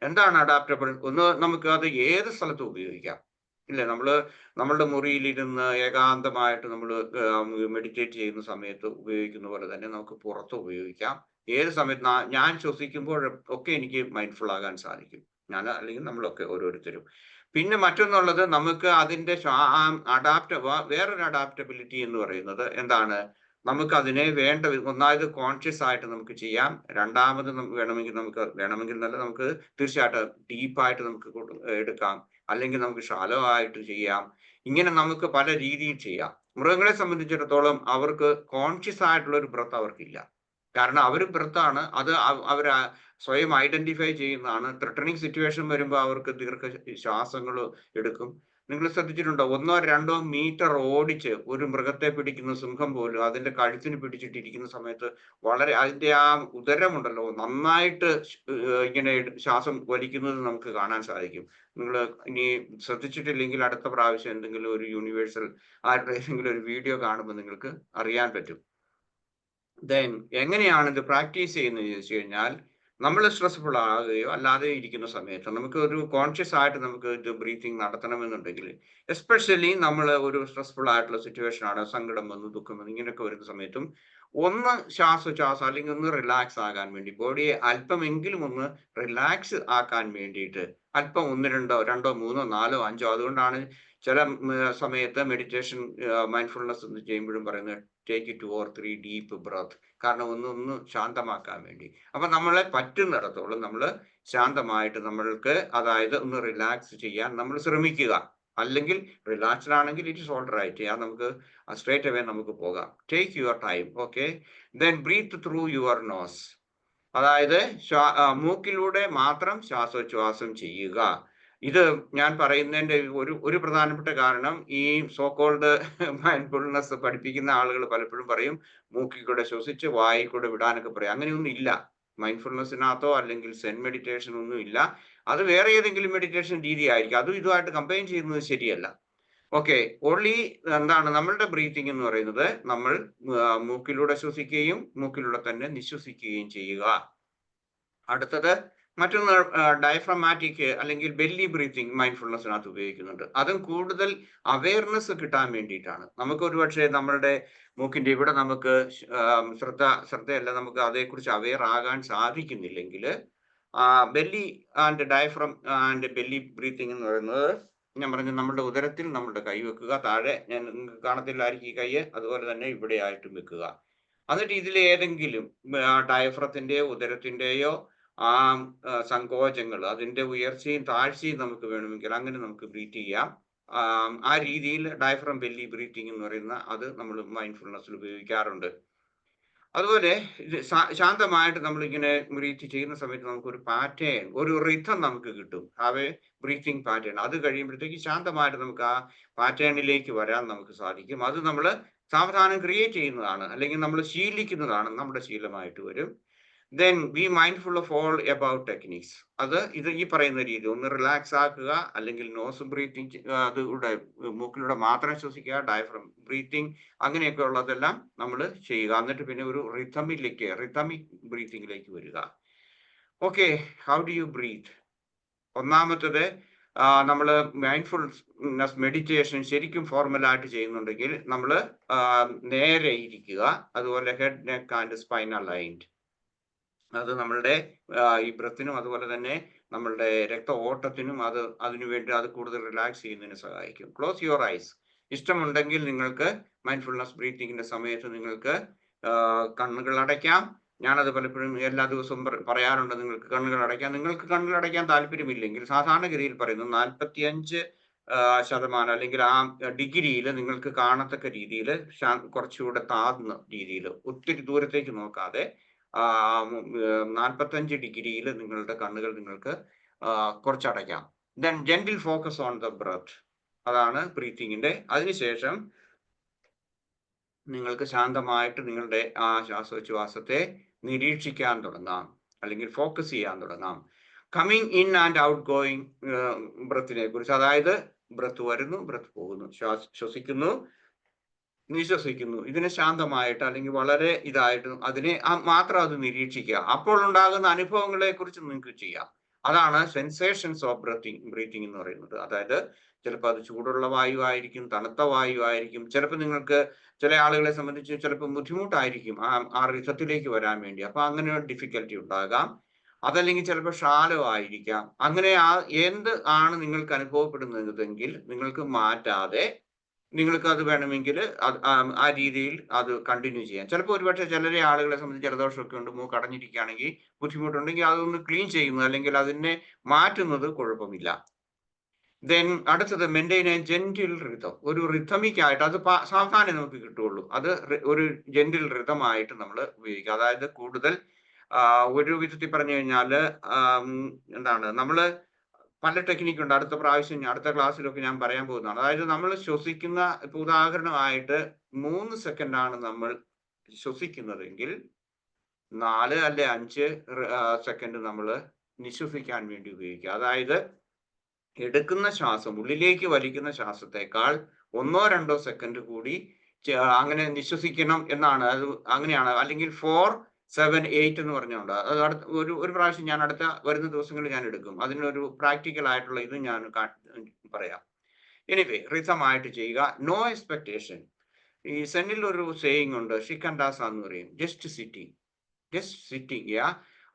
എന്താണ് അഡാപ്റ്റബിൾ? ഒന്ന്, നമുക്ക് അത് ഏത് സ്ഥലത്തും ഉപയോഗിക്കാം. ഇല്ലേ, നമ്മളുടെ മുറിയിലിരുന്ന് ഏകാന്തമായിട്ട് നമ്മൾ മെഡിറ്റേറ്റ് ചെയ്യുന്ന സമയത്ത് ഉപയോഗിക്കുന്ന പോലെ തന്നെ നമുക്ക് പുറത്ത് ഉപയോഗിക്കാം. ഏത് സമയത്ത് ഞാൻ ശ്വസിക്കുമ്പോഴൊക്കെ എനിക്ക് മൈൻഡ്ഫുൾ ആകാൻ സാധിക്കും, ഞാൻ അല്ലെങ്കിൽ നമ്മളൊക്കെ ഓരോരുത്തരും. പിന്നെ മറ്റൊന്നുള്ളത്, നമുക്ക് അതിന്റെ വേറൊരു അഡാപ്റ്റബിലിറ്റി എന്ന് പറയുന്നത് എന്താണ്? നമുക്ക് അതിനെ ഒന്നാമത് കോൺഷ്യസ് ആയിട്ട് നമുക്ക് ചെയ്യാം. രണ്ടാമത് വേണമെങ്കിൽ നല്ല നമുക്ക് തീർച്ചയായിട്ടും ഡീപ്പായിട്ട് നമുക്ക് എടുക്കാം, അല്ലെങ്കിൽ നമുക്ക് ഷാലോ ആയിട്ട് ചെയ്യാം. ഇങ്ങനെ നമുക്ക് പല രീതിയിൽ ചെയ്യാം. മൃഗങ്ങളെ സംബന്ധിച്ചിടത്തോളം അവർക്ക് കോൺഷ്യസ് ആയിട്ടുള്ള ഒരു ബ്രത്ത് അവർക്കില്ല. കാരണം അവർ ബ്രത്താണ്, അത് അവർ സ്വയം ഐഡന്റിഫൈ ചെയ്യുന്നതാണ്. ത്രെട്ടണിങ് സിറ്റുവേഷൻ വരുമ്പോൾ അവർക്ക് ശ്വാസങ്ങൾ എടുക്കും. നിങ്ങൾ ശ്രദ്ധിച്ചിട്ടുണ്ടോ? 1-2 മീറ്റർ ഓടിച്ച് ഒരു മൃഗത്തെ പിടിക്കുന്ന സിംഹം പോലും അതിന്റെ കഴുത്തിന് പിടിച്ചിട്ടിരിക്കുന്ന സമയത്ത് അതിന്റെ ആ ഉദരമുണ്ടല്ലോ നന്നായിട്ട് ഇങ്ങനെ ശ്വാസം വലിക്കുന്നത് നമുക്ക് കാണാൻ സാധിക്കും. നിങ്ങൾ ഇനി ശ്രദ്ധിച്ചിട്ടില്ലെങ്കിൽ അടുത്ത പ്രാവശ്യം എന്തെങ്കിലും ഒരു യൂണിവേഴ്സൽ ആരുടെ ഏതെങ്കിലും ഒരു വീഡിയോ കാണുമ്പോൾ നിങ്ങൾക്ക് അറിയാൻ പറ്റും. ദെൻ എങ്ങനെയാണ് ഇത് പ്രാക്ടീസ് ചെയ്യുന്നത് ചോദിച്ചു കഴിഞ്ഞാൽ, നമ്മൾ സ്ട്രെസ്ഫുൾ ആകുകയോ അല്ലാതെ ഇരിക്കുന്ന സമയത്ത് നമുക്ക് ഒരു കോൺഷ്യസ് ആയിട്ട് നമുക്ക് ഇത് ബ്രീത്തിങ് നടത്തണമെന്നുണ്ടെങ്കിൽ, എസ്പെഷ്യലി നമ്മൾ ഒരു സ്ട്രെസ്ഫുൾ ആയിട്ടുള്ള സിറ്റുവേഷൻ ആണ്, സങ്കടം വന്നു, ദുഃഖം വന്നു, ഇങ്ങനെയൊക്കെ വരുന്ന സമയത്തും ഒന്ന് ശ്വാസോച്ഛ്വാസം അല്ലെങ്കിൽ ഒന്ന് റിലാക്സ് ആകാൻ വേണ്ടി, ബോഡിയെ അല്പമെങ്കിലും ഒന്ന് റിലാക്സ് ആക്കാൻ വേണ്ടിയിട്ട് അല്പം 1-2, 3, 4, 5, അതുകൊണ്ടാണ് ചില സമയത്ത് മെഡിറ്റേഷൻ മൈൻഡ്ഫുൾനെസ് ചെയ്യുമ്പോഴും പറയുന്നത് ടേക്ക് 2 or 3 ഡീപ്പ് ബ്രത്ത്. കാരണം ഒന്ന് ശാന്തമാക്കാൻ വേണ്ടി. അപ്പൊ നമ്മളെ പറ്റുന്നിടത്തോളം നമ്മൾ ശാന്തമായിട്ട് നമ്മൾക്ക്, അതായത് ഒന്ന് റിലാക്സ് ചെയ്യാൻ നമ്മൾ ശ്രമിക്കുക. അല്ലെങ്കിൽ റിലാക്സ്ഡ് ആണെങ്കിൽ ഇറ്റ് ഇസ് ഓൾ റൈറ്റ്. നമുക്ക് സ്ട്രേറ്റ് അവേ നമുക്ക് പോകാം. Take your time. Okay, then breathe through your nose. അതായത് മൂക്കിലൂടെ മാത്രം ശ്വാസോച്ഛ്വാസം ചെയ്യുക. ഇത് ഞാൻ പറയുന്നതിന്റെ ഒരു പ്രധാനപ്പെട്ട കാരണം, ഈ സോ കോൾഡ് മൈൻഡ്ഫുൾനെസ് പഠിപ്പിക്കുന്ന ആളുകൾ പലപ്പോഴും പറയും മൂക്കിൽ കൂടെ ശ്വസിച്ച് വായിൽ കൂടെ വിടാനൊക്കെ പറയും. അങ്ങനെയൊന്നും ഇല്ല മൈൻഡ്ഫുൾനെസ്സിനകത്തോ അല്ലെങ്കിൽ സെൻ മെഡിറ്റേഷൻ ഒന്നും ഇല്ല. അത് വേറെ ഏതെങ്കിലും മെഡിറ്റേഷൻ രീതി ആയിരിക്കും. അതും ഇതുമായിട്ട് കമ്പൈൻ ചെയ്യുന്നത് ശരിയല്ല. ഓക്കെ, ഓൺലി എന്താണ് നമ്മളുടെ ബ്രീത്തിങ് എന്ന് പറയുന്നത്, നമ്മൾ മൂക്കിലൂടെ ശ്വസിക്കുകയും മൂക്കിലൂടെ തന്നെ നിശ്വസിക്കുകയും ചെയ്യുക. അടുത്തത് മറ്റൊന്ന് ഡയഫ്രമാറ്റിക് അല്ലെങ്കിൽ ബെല്ലി ബ്രീത്തിങ് മൈൻഡ്ഫുൾനെസ്സിനകത്ത് ഉപയോഗിക്കുന്നുണ്ട്. അതും കൂടുതൽ അവയർനെസ് കിട്ടാൻ വേണ്ടിയിട്ടാണ്. നമുക്ക് ഒരുപക്ഷെ നമ്മളുടെ മൂക്കിന്റെ ഇവിടെ നമുക്ക് ശ്രദ്ധയല്ല, നമുക്ക് അതേക്കുറിച്ച് അവെയർ ആകാൻ സാധിക്കുന്നില്ലെങ്കിൽ belly and diaphragm and belly breathing എന്ന് പറയുന്നത്, ഞാൻ പറഞ്ഞു നമ്മുടെ ഉദരത്തിൽ നമ്മുടെ കൈ വെക്കുക, താഴെ ഞാൻ നിങ്ങൾക്ക് കാണത്തില്ലായിരിക്കും ഈ കൈ, അതുപോലെ തന്നെ ഇവിടെ ആയിട്ടും വെക്കുക. എന്നിട്ട് ഇതിൽ ഏതെങ്കിലും ഡയഫ്രത്തിന്റെയോ ഉദരത്തിന്റെയോ സങ്കോചങ്ങൾ, അതിന്റെ ഉയർച്ചയും താഴ്ചയും നമുക്ക് വേണമെങ്കിൽ അങ്ങനെ നമുക്ക് ബ്രീത്ത് ചെയ്യാം. ആ രീതിയിൽ ഡയഫ്രം ബെല്ലി ബ്രീത്തിങ് എന്ന് പറയുന്ന അത് നമ്മൾ മൈൻഡ്ഫുൾനെസ്സിൽ ഉപയോഗിക്കാറുണ്ട്. അതുപോലെ ശാന്തമായിട്ട് നമ്മളിങ്ങനെ ബ്രീത്ത് ചെയ്യുന്ന സമയത്ത് നമുക്കൊരു പാറ്റേൺ, ഒരു റിഥം നമുക്ക് കിട്ടും. Have A breathing pattern. അത് കഴിയുമ്പോഴത്തേക്ക് ശാന്തമായിട്ട് നമുക്ക് ആ പാറ്റേണിലേക്ക് വരാൻ നമുക്ക് സാധിക്കും. അത് നമ്മൾ സാവധാനം ക്രിയേറ്റ് ചെയ്യുന്നതാണ്, അല്ലെങ്കിൽ നമ്മൾ ശീലിക്കുന്നതാണ്, നമ്മുടെ ശീലമായിട്ട് വരും. Then B mindful of all about techniques. ഇത് ഈ പറയുന്ന രീതി ഒന്ന് റിലാക്സ് ആക്കുക, അല്ലെങ്കിൽ നോസ് ബ്രീത്തിങ് അത് മൂക്കിലൂടെ മാത്രം ശ്വസിക്കുക, ഡയഫ്രം ബ്രീത്തിങ്, അങ്ങനെയൊക്കെ ഉള്ളതെല്ലാം നമ്മൾ ചെയ്യുക. എന്നിട്ട് പിന്നെ ഒരു റിതമിക് ബ്രീത്തിങ്ങിലേക്ക് വരിക. Okay, how do you breath? ഒന്നാമത്തത്, നമ്മൾ മൈൻഡ്ഫുൾനെസ് മെഡിറ്റേഷൻ ശരിക്കും ഫോർമലായിട്ട് ചെയ്യുന്നുണ്ടെങ്കിൽ നമ്മൾ നേരെ ഇരിക്കുക, അതുപോലെ head, neck and spine aligned. അത് നമ്മളുടെ ഈ ബ്രത്തിനും അതുപോലെ തന്നെ നമ്മളുടെ രക്ത ഓട്ടത്തിനും അതിനുവേണ്ടി അത് കൂടുതൽ റിലാക്സ് ചെയ്യുന്നതിന് സഹായിക്കും. Close your eyes. ഇഷ്ടമുണ്ടെങ്കിൽ നിങ്ങൾക്ക് മൈൻഡ്ഫുൾനെസ് ബ്രീത്തിങ്ങിന്റെ സമയത്ത് നിങ്ങൾക്ക് കണ്ണുകൾ അടയ്ക്കാം. ഞാനത് പലപ്പോഴും എല്ലാ ദിവസവും പറയാറുണ്ട്, നിങ്ങൾക്ക് കണ്ണുകൾ അടയ്ക്കാം. നിങ്ങൾക്ക് കണ്ണുകൾ അടയ്ക്കാൻ താല്പര്യമില്ലെങ്കിൽ സാധാരണഗതിയിൽ പറയുന്നു 45% അല്ലെങ്കിൽ ആ ഡിഗ്രിയിൽ നിങ്ങൾക്ക് കാണത്തക്ക രീതിയിൽ, കുറച്ചുകൂടെ താഴ്ന്ന രീതിയിൽ, ഒത്തിരി ദൂരത്തേക്ക് നോക്കാതെ 45 ഡിഗ്രിയിൽ നിങ്ങളുടെ കണ്ണുകൾ നിങ്ങൾക്ക് കുറച്ചടയ്ക്കാം. Then gentle focus on the breath. അതാണ് ബ്രീത്തിങ്ങിന്റെ. അതിനുശേഷം നിങ്ങൾക്ക് ശാന്തമായിട്ട് നിങ്ങളുടെ ആ ശ്വാസോച്ഛ്വാസത്തെ നിരീക്ഷിക്കാൻ തുടങ്ങാം, അല്ലെങ്കിൽ ഫോക്കസ് ചെയ്യാൻ തുടങ്ങാം. Coming in and out going ബ്രത്തിനെ കുറിച്ച്, അതായത് ബ്രത്ത് വരുന്നു, ബ്രത്ത് പോകുന്നു, ശ്വസിക്കുന്നു, നിശ്വസിക്കുന്നു, ഇതിനെ ശാന്തമായിട്ട് അല്ലെങ്കിൽ വളരെ ഇതായിട്ട് അതിനെ മാത്രം അത് നിരീക്ഷിക്കുക. അപ്പോൾ ഉണ്ടാകുന്ന അനുഭവങ്ങളെ കുറിച്ച് നിങ്ങൾക്ക് ചെയ്യാം. അതാണ് സെൻസേഷൻസ് ഓഫ് ബ്രീത്തിങ് എന്ന് പറയുന്നത്. അതായത് ചിലപ്പോൾ അത് ചൂടുള്ള വായു ആയിരിക്കും, തണുത്ത വായു ആയിരിക്കും. ചിലപ്പോൾ നിങ്ങൾക്ക് ചില ആളുകളെ സംബന്ധിച്ച് ചിലപ്പോൾ ബുദ്ധിമുട്ടായിരിക്കും ആ റിഥത്തിലേക്ക് വരാൻ വേണ്ടി. അപ്പൊ അങ്ങനെ ഡിഫിക്കൽറ്റി ഉണ്ടാകാം. അതല്ലെങ്കിൽ ചിലപ്പോൾ ഷാലോ ആയിരിക്കാം. അങ്ങനെ എന്ത് ആണ് നിങ്ങൾക്ക് അനുഭവപ്പെടുന്നതെങ്കിൽ നിങ്ങൾക്ക് മാറ്റാതെ നിങ്ങൾക്ക് അത് വേണമെങ്കിൽ ആ രീതിയിൽ അത് കണ്ടിന്യൂ ചെയ്യാം. ചിലപ്പോൾ ഒരുപക്ഷെ ചിലരെ ആളുകളെ സംബന്ധിച്ച് ജലദോഷമൊക്കെ ഉണ്ട്, മൂക്ക് അടഞ്ഞിരിക്കുകയാണെങ്കിൽ ബുദ്ധിമുട്ടുണ്ടെങ്കിൽ അതൊന്ന് ക്ലീൻ ചെയ്യുന്നത് അല്ലെങ്കിൽ അതിനെ മാറ്റുന്നത് കുഴപ്പമില്ല. ദെൻ അടുത്തത് മെയിൻറ്റെയിൻ എ ജെന്റിൽ റിതം. ഒരു റിതമിക് ആയിട്ട്, അത് സാവധാനം നമുക്ക് കിട്ടുള്ളൂ, അത് ഒരു ജെന്റിൽ റിതമായിട്ട് നമ്മൾ ഉപയോഗിക്കുക. അതായത് കൂടുതൽ ഒരു വിധത്തിൽ പറഞ്ഞു കഴിഞ്ഞാൽ എന്താണ്, നമ്മള് പല ടെക്നിക്ക് ഉണ്ട്. അടുത്ത ക്ലാസ്സിലൊക്കെ ഞാൻ പറയാൻ പോകുന്നതാണ്. അതായത് നമ്മൾ ശ്വസിക്കുന്ന, ഇപ്പൊ ഉദാഹരണമായിട്ട് 3 സെക്കൻഡാണ് നമ്മൾ ശ്വസിക്കുന്നതെങ്കിൽ 4 അല്ലെ 5 സെക്കൻഡ് നമ്മൾ നിശ്വസിക്കാൻ വേണ്ടി ഉപയോഗിക്കുക. അതായത് എടുക്കുന്ന ശ്വാസം, ഉള്ളിലേക്ക് വലിക്കുന്ന ശ്വാസത്തെക്കാൾ 1-2 സെക്കൻഡ് കൂടി അങ്ങനെ നിശ്വസിക്കണം എന്നാണ്. അത് അങ്ങനെയാണ്. അല്ലെങ്കിൽ 4, 7, 8 എന്ന് പറഞ്ഞുകൊണ്ട് അത് ഒരു പ്രാവശ്യം ഞാൻ അടുത്ത വരുന്ന ദിവസങ്ങളിൽ ഞാൻ എടുക്കും. അതിനൊരു പ്രാക്ടിക്കൽ ആയിട്ടുള്ള ഇത് ഞാൻ പറയാം. എനിവേ, റിതമായിട്ട് ചെയ്യുക. No expectation. ഈ സെന്നിൽ ഒരു സേയിങ് ഉണ്ട്, ഷിക്കൻഡാസ എന്ന് പറയും, ജസ്റ്റ് സിറ്റിംഗ്.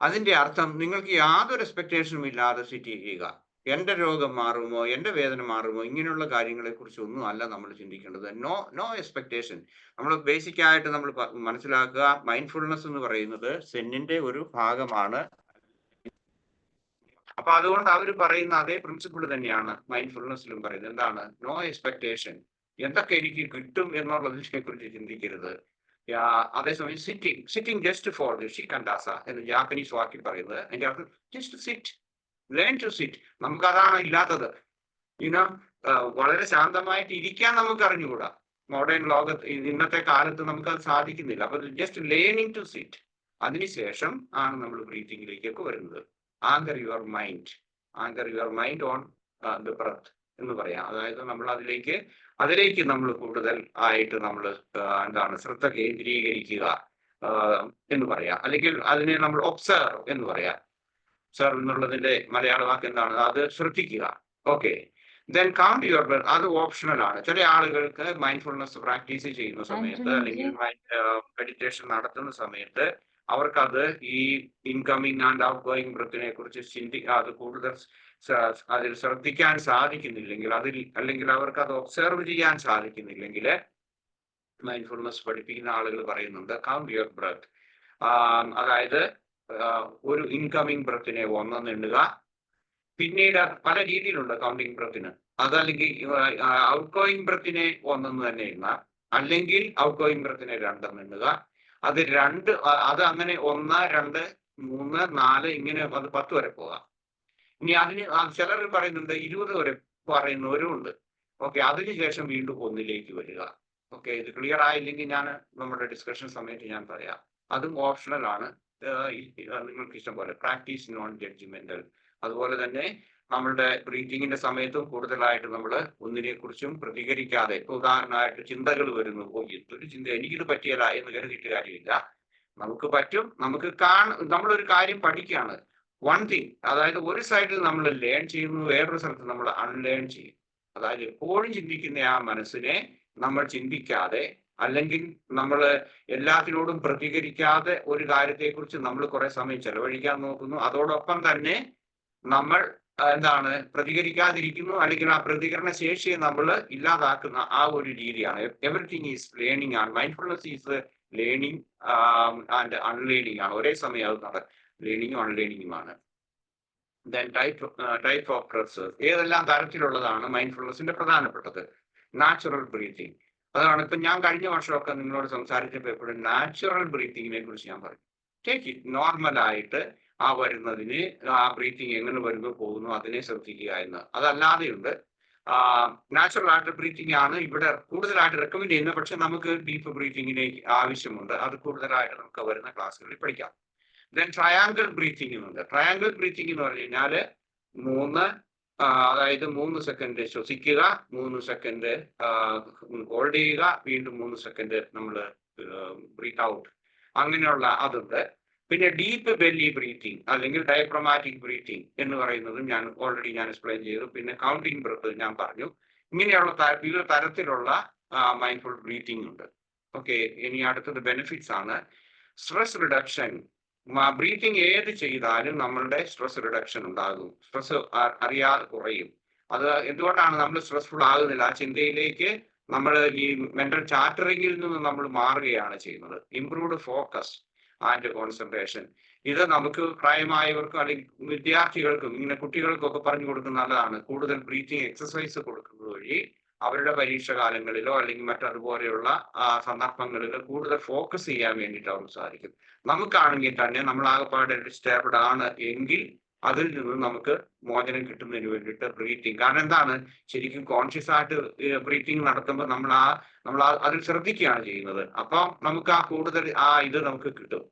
അതിന്റെ അർത്ഥം നിങ്ങൾക്ക് യാതൊരു എക്സ്പെക്ടേഷനും ഇല്ലാതെ സിറ്റ് ചെയ്യുക. എന്റെ രോഗം മാറുമോ, എന്റെ വേദന മാറുമോ, ഇങ്ങനെയുള്ള കാര്യങ്ങളെ കുറിച്ച് ഒന്നും അല്ല നമ്മൾ ചിന്തിക്കേണ്ടത്. No expectation. നമ്മൾ ബേസിക് ആയിട്ട് നമ്മൾ മനസ്സിലാക്കുക, മൈൻഡ്ഫുൾനെസ് എന്ന് പറയുന്നത് സെന്നിന്റെ ഒരു ഭാഗമാണ്. അപ്പൊ അതുകൊണ്ട് അവർ പറയുന്ന അതേ പ്രിൻസിപ്പിൾ തന്നെയാണ് മൈൻഡ്ഫുൾനെസ്സിലും പറയുന്നത്. എന്താണ്? No expectation. എന്തൊക്കെ എനിക്ക് കിട്ടും എന്നുള്ളതിനെ കുറിച്ച് ചിന്തിക്കരുത്. അതേസമയം സിറ്റിംഗ് ജസ്റ്റ് ഫോർ ദി ഷിക്കൻഡാസ എന്ന് ജാപ്പനീസ് വാക്കിൽ പറയുന്നത്, അതിന്റെ അർത്ഥം just sit, learn to sit. നമുക്കതാണ് ഇല്ലാത്തത്. ഇനോ വളരെ ശാന്തമായിട്ട് ഇരിക്കാൻ നമുക്ക് അറിഞ്ഞുകൂടാ. മോഡേൺ ലോകത്ത് ഇന്നത്തെ കാലത്ത് നമുക്കത് സാധിക്കുന്നില്ല. അപ്പൊ ജസ്റ്റ് ലേണിംഗ് ടു സിറ്റ്. അതിനുശേഷം ആണ് നമ്മൾ ബ്രീത്തിങ്ങിലേക്കൊക്കെ വരുന്നത്. Anchor your mind on the breath എന്ന് പറയാം. അതായത് നമ്മൾ അതിലേക്ക് നമ്മൾ കൂടുതൽ ആയിട്ട് നമ്മൾ എന്താണ് ശ്രദ്ധ കേന്ദ്രീകരിക്കുക എന്ന് പറയാം. അല്ലെങ്കിൽ അതിനെ നമ്മൾ ഒബ്സർവ് എന്ന് പറയാം. ഒബ്സർവ് എന്നുള്ളതിന്റെ മലയാള വാക്ക് എന്താണ്? അത് ശ്രദ്ധിക്കുക. Okay, then count your breath. അത് ഓപ്ഷണൽ ആണ്. ചില ആളുകൾക്ക് മൈൻഡ്ഫുൾനെസ് പ്രാക്ടീസ് ചെയ്യുന്ന സമയത്ത് അല്ലെങ്കിൽ മെഡിറ്റേഷൻ നടത്തുന്ന സമയത്ത് അവർക്കത് ഈ ഇൻകമിങ് ആൻഡ് ഔട്ട് ഗോയിങ് ബ്രെത്തിനെ കുറിച്ച് അത് കൂടുതൽ അതിൽ ശ്രദ്ധിക്കാൻ സാധിക്കുന്നില്ലെങ്കിൽ, അല്ലെങ്കിൽ അവർക്ക് അത് ഒബ്സർവ് ചെയ്യാൻ സാധിക്കുന്നില്ലെങ്കിൽ, മൈൻഡ്ഫുൾനെസ് പഠിപ്പിക്കുന്ന ആളുകൾ പറയുന്നുണ്ട് കൗണ്ട് യുവർ ബ്രെത്ത്. അതായത് ഒരു ഇൻകമിങ് ബ്രെത്തിനെ 1 എണ്ണുക. പിന്നീട് പല രീതിയിലുണ്ട് കൗണ്ടിങ് ബ്രെത്തിന്. അതല്ലെങ്കിൽ ഔട്ട് ഗോയിങ് ബ്രെത്തിനെ 1 തന്നെ എണ്ണുക, അല്ലെങ്കിൽ ഔട്ട് ഗോയിങ് ബ്രെത്തിനെ 2 എണ്ണുക. അത് അങ്ങനെ 1, 2, 3, 4 ഇങ്ങനെ അത് 10 വരെ പോകാം. ഇനി അതിന് ചിലർ പറയുന്നുണ്ട് 20 വരെ പറയുന്നവരും ഉണ്ട്. ഓക്കെ, അതിനുശേഷം വീണ്ടും 1ലേക്ക് വരിക. ഓക്കെ, ഇത് ക്ലിയർ ആയില്ലെങ്കിൽ ഞാൻ നമ്മുടെ ഡിസ്കഷൻ സമയത്ത് ഞാൻ പറയാം. അതും ഓപ്ഷണൽ ആണ്. നിങ്ങൾക്ക് ഇഷ്ടം പോലെ പ്രാക്ടീസ് നോൺ ജഡ്ജ്മെന്റൽ. അതുപോലെ തന്നെ നമ്മളുടെ ബ്രീത്തിങ്ങിന്റെ സമയത്തും കൂടുതലായിട്ട് നമ്മൾ ഒന്നിനെ കുറിച്ചും പ്രതികരിക്കാതെ, ഉദാഹരണമായിട്ട് ചിന്തകൾ വരുന്നു, എന്തൊരു ചിന്ത, എനിക്കിത് പറ്റിയല്ല എന്ന് കരുതിയിട്ട് കാര്യമില്ല. നമുക്ക് പറ്റും. നമ്മളൊരു കാര്യം പഠിക്കുകയാണ്. വൺ തിങ്, അതായത് ഒരു സൈഡിൽ നമ്മൾ ലേൺ ചെയ്യുന്നു, വേറൊരു സ്ഥലത്ത് നമ്മൾ അൺലേൺ ചെയ്യും. അതായത് എപ്പോഴും ചിന്തിക്കുന്ന ആ മനസ്സിനെ നമ്മൾ ചിന്തിക്കാതെ, അല്ലെങ്കിൽ നമ്മൾ എല്ലാത്തിനോടും പ്രതികരിക്കാതെ ഒരു കാര്യത്തെക്കുറിച്ച് നമ്മൾ കുറെ സമയം ചെലവഴിക്കാൻ നോക്കുന്നു. അതോടൊപ്പം തന്നെ നമ്മൾ പ്രതികരിക്കാതിരിക്കുന്നു, അല്ലെങ്കിൽ ആ പ്രതികരണ ശേഷിയെ നമ്മൾ ഇല്ലാതാക്കുന്ന ആ ഒരു രീതിയാണ്. എവറിത്തിങ് ഈസ് ലേണിംഗ് ആണ്. Mindfulness is learning and unlearning ആണ് ഒരേ സമയം. അത് ലേണിംഗും അൺലേണിംഗുമാണ്. ദെൻ ടൈപ്പ് ഓഫ് ബ്രെത്ത്സ്, ഏതെല്ലാം തരത്തിലുള്ളതാണ് മൈൻഡ്ഫുൾനെസിന്റെ പ്രധാനപ്പെട്ടത്? Natural breathing. അതാണ് ഇപ്പൊ ഞാൻ കഴിഞ്ഞ വർഷമൊക്കെ നിങ്ങളോട് സംസാരിച്ചപ്പോൾ എപ്പോഴും നാച്ചുറൽ ബ്രീത്തിങ്ങിനെ കുറിച്ച് ഞാൻ പറഞ്ഞു. ടേക്ക് ഇറ്റ് നോർമലായിട്ട് ആ വരുന്നതിന്, ആ ബ്രീത്തിങ് എങ്ങനെ വരുന്നു പോകുന്നു അതിനെ ശ്രദ്ധിക്കുക എന്ന്. അതല്ലാതെയുണ്ട് നാച്ചുറൽ ആയിട്ട് ബ്രീത്തിങ് ആണ് ഇവിടെ കൂടുതലായിട്ട് റെക്കമെൻഡ് ചെയ്യുന്നത്. പക്ഷെ നമുക്ക് ഡീപ്പ് ബ്രീത്തിങ്ങിലേക്ക് ആവശ്യമുണ്ട്. അത് കൂടുതലായിട്ട് നമുക്ക് വരുന്ന ക്ലാസ്സുകളിൽ പഠിക്കാം. ദെൻ ട്രയാങ്കിൾ ബ്രീത്തിങ് എന്നുണ്ട്. ട്രയാങ്കിൾ ബ്രീത്തിങ് എന്ന് പറഞ്ഞു കഴിഞ്ഞാൽ അതായത് 3 സെക്കൻഡ് ശ്വസിക്കുക, 3 സെക്കൻഡ് ഹോൾഡ് ചെയ്യുക, വീണ്ടും 3 സെക്കൻഡ് നമ്മൾ ബ്രീത്ത് ഔട്ട്, അങ്ങനെയുള്ള അതുണ്ട്. പിന്നെ ഡീപ്പ് ബെല്ലി ബ്രീത്തിങ് അല്ലെങ്കിൽ ഡയഫ്രമാറ്റിക് ബ്രീത്തിങ് എന്ന് പറയുന്നതും ഞാൻ ഓൾറെഡി എക്സ്പ്ലെയിൻ ചെയ്തു. പിന്നെ കൗണ്ടിങ് ബ്രെത്ത് ഞാൻ പറഞ്ഞു. ഇങ്ങനെയുള്ള വിവിധ തരത്തിലുള്ള മൈൻഡ്ഫുൾ ബ്രീത്തിങ് ഉണ്ട്. ഓക്കെ, ഇനി അടുത്തത് ബെനിഫിറ്റ്സ് ആണ്. Stress reduction. ബ്രീത്തിങ് ഏത് ചെയ്താലും നമ്മളുടെ സ്ട്രെസ് റിഡക്ഷൻ ഉണ്ടാകും. സ്ട്രെസ് അറിയാതെ കുറയും. അത് എന്തുകൊണ്ടാണ് നമ്മൾ സ്ട്രെസ്ഫുൾ ആകുന്നില്ല? ആ ചിന്തയിലേക്ക് നമ്മൾ ഈ മെന്റൽ ചാറ്ററിങ്ങിൽ നിന്ന് നമ്മൾ മാറുകയാണ് ചെയ്യുന്നത്. Improved focus and concentration. ഇത് നമുക്ക് പ്രായമായവർക്കും അല്ലെങ്കിൽ വിദ്യാർത്ഥികൾക്കും ഇങ്ങനെ കുട്ടികൾക്കൊക്കെ പറഞ്ഞു കൊടുക്കുന്ന നല്ലതാണ്. കൂടുതൽ ബ്രീത്തിങ് എക്സസൈസ് കൊടുക്കുന്നത് വഴി അവരുടെ പരീക്ഷ കാലങ്ങളിലോ അല്ലെങ്കിൽ മറ്റതുപോലെയുള്ള സന്ദർഭങ്ങളിലോ കൂടുതൽ ഫോക്കസ് ചെയ്യാൻ വേണ്ടിയിട്ട് അവർക്ക് സാധിക്കും. നമുക്കാണെങ്കിൽ തന്നെ നമ്മൾ ആകെപ്പാടെ ഡിസ്റ്റർബ്ഡ് ആണ് എങ്കിൽ അതിൽ നിന്ന് നമുക്ക് മോചനം കിട്ടുന്നതിന് വേണ്ടിയിട്ട് ബ്രീത്തിങ്. കാരണം എന്താണ്, ശരിക്കും കോൺഷ്യസ് ആയിട്ട് ബ്രീത്തിങ് നടത്തുമ്പോൾ നമ്മൾ അതിൽ ശ്രദ്ധിക്കുകയാണ് ചെയ്യുന്നത്. അപ്പം നമുക്ക് ആ കൂടുതൽ ഇത് നമുക്ക് കിട്ടും.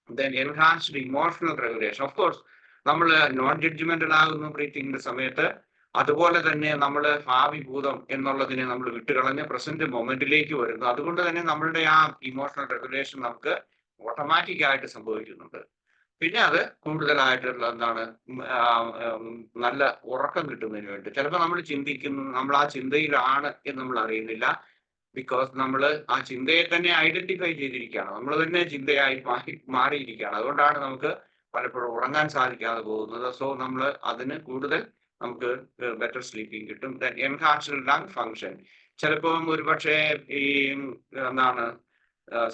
Then enhanced emotional regulation. Of course നമ്മൾ നോൺ ജഡ്ജ്മെന്റൽ ആകുന്നു ബ്രീത്തിങ്ങിന്റെ സമയത്ത്. അതുപോലെ തന്നെ നമ്മൾ ഭാവി ഭൂതം എന്നുള്ളതിനെ നമ്മൾ വിട്ടുകളഞ്ഞ് പ്രസന്റ് മൊമെന്റിലേക്ക് വരുന്നു. അതുകൊണ്ട് തന്നെ നമ്മളുടെ ആ ഇമോഷണൽ റെഗുലേഷൻ നമുക്ക് ഓട്ടോമാറ്റിക് ആയിട്ട് സംഭവിക്കുന്നുണ്ട്. പിന്നെ അത് കൂടുതലായിട്ടുള്ള നല്ല ഉറക്കം കിട്ടുന്നതിന് വേണ്ടി. ചിലപ്പോൾ നമ്മൾ ചിന്തിക്കുന്നു, നമ്മൾ ആ ചിന്തയിലാണ് എന്ന് നമ്മൾ അറിയുന്നില്ല. ബിക്കോസ് നമ്മൾ ആ ചിന്തയെ തന്നെ ഐഡന്റിഫൈ ചെയ്തിരിക്കുകയാണ്. നമ്മൾ തന്നെ ചിന്തയായി മാറിയിരിക്കുകയാണ്. അതുകൊണ്ടാണ് നമുക്ക് പലപ്പോഴും ഉറങ്ങാൻ സാധിക്കാതെ പോകുന്നത്. സോ നമ്മൾ അതിന് കൂടുതൽ നമുക്ക് ബെറ്റർ സ്ലീപ്പിംഗ് കിട്ടും. Enhanced lung function. ചിലപ്പം ഒരു പക്ഷേ ഈ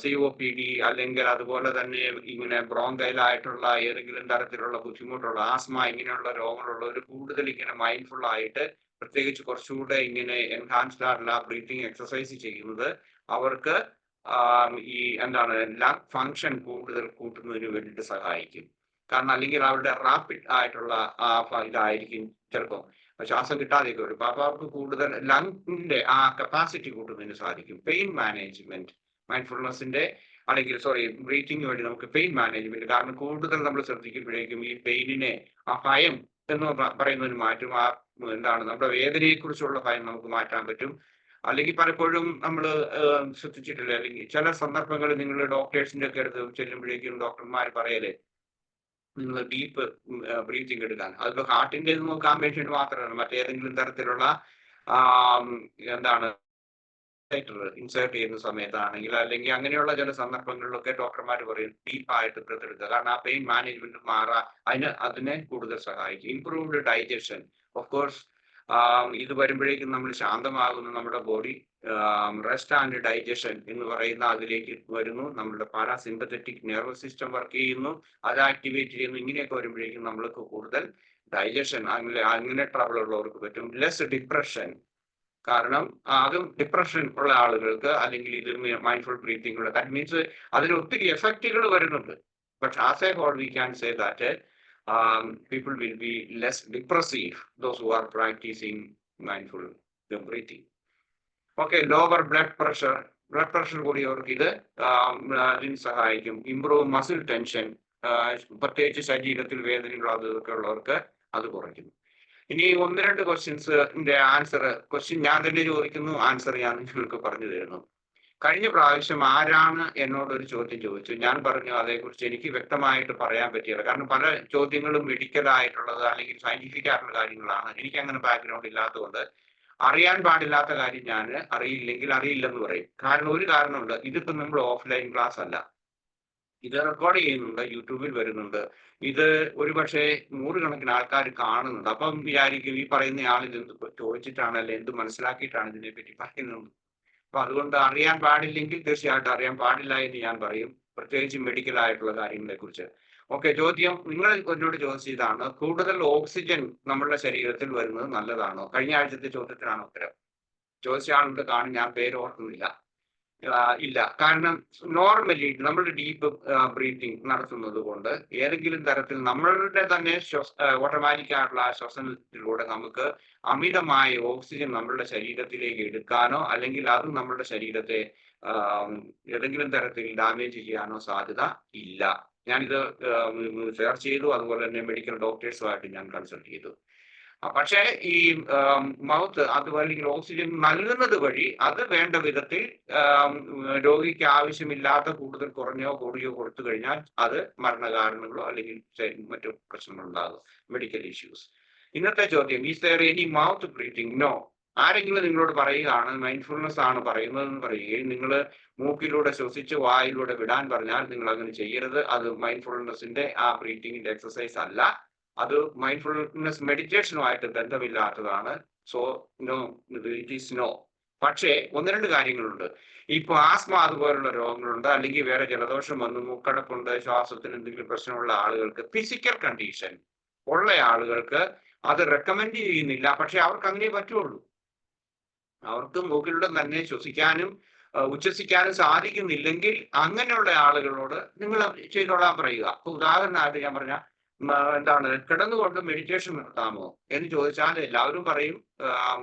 COPD അല്ലെങ്കിൽ അതുപോലെ തന്നെ ഇങ്ങനെ ബ്രോങ്കൈലായിട്ടുള്ള ഏതെങ്കിലും തരത്തിലുള്ള ബുദ്ധിമുട്ടുള്ള ആസ്മ ഇങ്ങനെയുള്ള രോഗങ്ങളുള്ളവർ കൂടുതൽ ഇങ്ങനെ മൈൻഡ്ഫുൾ ആയിട്ട് പ്രത്യേകിച്ച് കുറച്ചുകൂടെ ഇങ്ങനെ എൻഹാൻസ്ഡ് ആയിട്ടുള്ള ബ്രീത്തിങ് എക്സസൈസ് ചെയ്യുന്നത് അവർക്ക് ഈ എന്താണ് ലങ് ഫങ്ഷൻ കൂടുതൽ കൂട്ടുന്നതിന് വേണ്ടിയിട്ട് സഹായിക്കും. കാരണം അല്ലെങ്കിൽ അവരുടെ റാപ്പിഡ് ആയിട്ടുള്ള ഇതായിരിക്കും ചിലപ്പോൾ ശ്വാസം കിട്ടാതെയൊക്കെ വരും. അപ്പൊ അവർക്ക് കൂടുതൽ ലങ്ങിന്റെ ആ കപ്പാസിറ്റി കൂട്ടുന്നതിന് സാധിക്കും. പെയിൻ മാനേജ്മെന്റ് മൈൻഡ്ഫുൾനെസിന്റെ അല്ലെങ്കിൽ ബ്രീത്തിങ് വേണ്ടി നമുക്ക് പെയിൻ മാനേജ്മെന്റ്, കാരണം കൂടുതൽ നമ്മൾ ശ്രദ്ധിക്കുമ്പോഴേക്കും ഈ പെയിനിനെ ആ ഭയം എന്ന് പറയുന്നതിന് മാറ്റും. ആ എന്താണ് നമ്മുടെ വേദനയെ കുറിച്ചുള്ള ഭയം നമുക്ക് മാറ്റാൻ പറ്റും. അല്ലെങ്കിൽ പലപ്പോഴും നമ്മൾ ശ്രദ്ധിച്ചിട്ടില്ല, അല്ലെങ്കിൽ ചില സന്ദർഭങ്ങളിൽ നിങ്ങൾ ഡോക്ടേഴ്സിന്റെ ഒക്കെ അടുത്ത് ചെല്ലുമ്പോഴേക്കും ഡോക്ടർമാർ പറയലേ നിങ്ങൾ ഡീപ്പ് ബ്രീത്തിങ് എടുക്കാൻ. അതിപ്പോ ഹാർട്ടിന്റെ നോക്കാൻ വേണ്ടിയിട്ട് മാത്രമല്ല, മറ്റേതെങ്കിലും തരത്തിലുള്ള എന്താണ് ഇൻസേർട്ട് ചെയ്യുന്ന സമയത്താണെങ്കിൽ അല്ലെങ്കിൽ അങ്ങനെയുള്ള ചില സന്ദർഭങ്ങളിലൊക്കെ ഡോക്ടർമാർ പറയും ഡീപ്പായിട്ട് ബ്രത്ത് എടുക്കുക. കാരണം ആ പെയിൻ മാനേജ്മെന്റ് മാറാൻ അതിനെ കൂടുതൽ സഹായിക്കും. ഇംപ്രൂവ്ഡ് ഡൈജഷൻ, ഓഫ് കോഴ്സ് ഇത് വരുമ്പോഴേക്കും നമ്മൾ ശാന്തമാകുന്നു, നമ്മുടെ ബോഡി റെസ്റ്റ് ആൻഡ് ഡൈജഷൻ എന്ന് പറയുന്ന അതിലേക്ക് വരുന്നു, നമ്മുടെ പാരാസിമ്പത്തറ്റിക് നെർവസ് സിസ്റ്റം വർക്ക് ചെയ്യുന്നു, അത് ആക്ടിവേറ്റ് ചെയ്യുന്നു. ഇങ്ങനെയൊക്കെ വരുമ്പോഴേക്കും നമ്മൾക്ക് കൂടുതൽ ഡൈജഷൻ അങ്ങനെ ട്രബിൾ ഉള്ളവർക്ക് പറ്റും. ലെസ് ഡിപ്രഷൻ, കാരണം അതും ഡിപ്രഷൻ ഉള്ള ആളുകൾക്ക് അല്ലെങ്കിൽ ഇത് മൈൻഡ്ഫുൾ ബ്രീത്തിങ് ഉള്ള ദാറ്റ് മീൻസ് അതിന് ഒത്തിരി എഫക്റ്റുകൾ വരുന്നുണ്ട്. But as a whole we can say that people will be less depressive, those who are practicing mindful breathing. Okay, lower blood pressure കൂടിയവർക്ക് ഇത് അതിന് സഹായിക്കും. ഇംപ്രൂവ് മസിൽ ടെൻഷൻ, പ്രത്യേകിച്ച് ശരീരത്തിൽ വേദനകൾ അതൊക്കെ ഉള്ളവർക്ക് അത് കുറയ്ക്കുന്നു. ഇനി 1-2 ക്വസ്റ്റ്യൻസിന്റെ ക്വസ്റ്റ്യൻ ഞാൻ തന്നെ ചോദിക്കുന്നു, ആൻസർ ഞാൻ നിങ്ങൾക്ക് പറഞ്ഞു തരുന്നു. കഴിഞ്ഞ പ്രാവശ്യം ആരാണ് എന്നോട് ഒരു ചോദ്യം ചോദിച്ചു, ഞാൻ പറഞ്ഞു അതേക്കുറിച്ച് എനിക്ക് വ്യക്തമായിട്ട് പറയാൻ പറ്റിയത്. കാരണം പല ചോദ്യങ്ങളും മെഡിക്കൽ ആയിട്ടുള്ളത് അല്ലെങ്കിൽ സയന്റിഫിക് ആയിട്ടുള്ള കാര്യങ്ങളാണ്. എനിക്ക് അങ്ങനെ ബാക്ക്ഗ്രൗണ്ട് ഇല്ലാത്തതുകൊണ്ട് അറിയാൻ പാടില്ലാത്ത കാര്യം ഞാൻ അറിയില്ലെങ്കിൽ അറിയില്ലെന്ന് പറയും. കാരണം ഒരു കാരണമുണ്ട്, ഇതിപ്പോ നമ്മൾ ഓഫ്ലൈൻ ക്ലാസ് അല്ല, ഇത് റെക്കോർഡ് ചെയ്യുന്നുണ്ട്, യൂട്യൂബിൽ വരുന്നുണ്ട്, ഇത് ഒരുപക്ഷെ 100 കണക്കിന് ആൾക്കാർ കാണുന്നുണ്ട്. അപ്പം വിചാരിക്കും ഈ പറയുന്ന ആൾ ഇത് ചോദിച്ചിട്ടാണ് അല്ലെ എന്ത് മനസ്സിലാക്കിയിട്ടാണ് ഇതിനെപ്പറ്റി പറയുന്നത്. അപ്പൊ അതുകൊണ്ട് അറിയാൻ പാടില്ലെങ്കിൽ തീർച്ചയായിട്ടും അറിയാൻ പാടില്ല എന്ന് ഞാൻ പറയും, പ്രത്യേകിച്ച് മെഡിക്കൽ ആയിട്ടുള്ള കാര്യങ്ങളെ കുറിച്ച്. ഓക്കെ, ചോദ്യം നിങ്ങൾ എന്നോട് ചോദിച്ചതാണ്, കൂടുതൽ ഓക്സിജൻ നമ്മുടെ ശരീരത്തിൽ വരുന്നത് നല്ലതാണോ? കഴിഞ്ഞ ആഴ്ചത്തെ ചോദ്യത്തിനാണ് ഉത്തരം. ചോദിച്ച ആളുടെ കാണും, ഞാൻ പേര് ഓർക്കുന്നില്ല. ഇല്ല, കാരണം നോർമലി നമ്മൾ ഡീപ്പ് ബ്രീത്തിങ് നടത്തുന്നത് കൊണ്ട് ഏതെങ്കിലും തരത്തിൽ നമ്മളുടെ തന്നെ ഓട്ടോമാറ്റിക് ആയിട്ടുള്ള ശ്വസനത്തിലൂടെ നമുക്ക് അമിതമായ ഓക്സിജൻ നമ്മളുടെ ശരീരത്തിലേക്ക് എടുക്കാനോ അല്ലെങ്കിൽ അത് നമ്മുടെ ശരീരത്തെ ഏതെങ്കിലും തരത്തിൽ ഡാമേജ് ചെയ്യാനോ സാധ്യത ഇല്ല. ഞാനിത് സെർച്ച് ചെയ്തു, അതുപോലെ തന്നെ മെഡിക്കൽ ഡോക്ടേഴ്സുമായിട്ട് ഞാൻ കൺസൾട്ട് ചെയ്തു. പക്ഷേ ഈ മൗത്ത് അതുപോലെ അല്ലെങ്കിൽ ഓക്സിജൻ നൽകുന്നത് വഴി അത് വേണ്ട വിധത്തിൽ രോഗിക്ക് ആവശ്യമില്ലാത്ത കൂടുതൽ കുറഞ്ഞോ കൂടിയോ കൊടുത്തു കഴിഞ്ഞാൽ അത് മരണകാരണങ്ങളോ അല്ലെങ്കിൽ മറ്റു പ്രശ്നങ്ങളുണ്ടാകും, മെഡിക്കൽ ഇഷ്യൂസ്. ഇന്നത്തെ ചോദ്യം, is there any mouth breathing? No. ആരെങ്കിലും നിങ്ങളോട് പറയുകയാണ് മൈൻഡ്ഫുൾനെസ് ആണ് പറയുന്നതെന്ന് പറയുകയും നിങ്ങൾ മൂക്കിലൂടെ ശ്വസിച്ച് വായിലൂടെ വിടാൻ പറഞ്ഞാൽ നിങ്ങൾ അങ്ങനെ ചെയ്യരുത്. അത് മൈൻഡ്ഫുൾനെസിന്റെ ആ ബ്രീത്തിങ്ങിന്റെ എക്സസൈസ് അല്ല, അത് മൈൻഡ്ഫുൾനെസ് മെഡിറ്റേഷനുമായിട്ട് ബന്ധമില്ലാത്തതാണ്. So no, it is no. പക്ഷേ 1-2 കാര്യങ്ങളുണ്ട്. ഇപ്പൊ ആസ്മ അതുപോലുള്ള രോഗങ്ങളുണ്ട്, അല്ലെങ്കിൽ വേറെ ജലദോഷം വന്നു, മൂക്കടപ്പുണ്ട്, ശ്വാസത്തിന് എന്തെങ്കിലും പ്രശ്നമുള്ള ആളുകൾക്ക്, ഫിസിക്കൽ കണ്ടീഷൻ ഉള്ള ആളുകൾക്ക് അത് റെക്കമെൻഡ് ചെയ്യുന്നില്ല. പക്ഷെ അവർക്ക് അങ്ങനെ പറ്റുള്ളൂ. അവർക്ക് മൂക്കിലൂടെ തന്നെ ശ്വസിക്കാനും ഉച്ഛസിക്കാനും സാധിക്കുന്നില്ലെങ്കിൽ അങ്ങനെയുള്ള ആളുകളോട് നിങ്ങൾ ചെയ്തോളാൻ പറയുക. അപ്പൊ ഉദാഹരണമായിട്ട് ഞാൻ പറഞ്ഞ എന്താണ്, കിടന്നുകൊണ്ട് മെഡിറ്റേഷൻ നടത്താമോ എന്ന് ചോദിച്ചാൽ എല്ലാവരും പറയും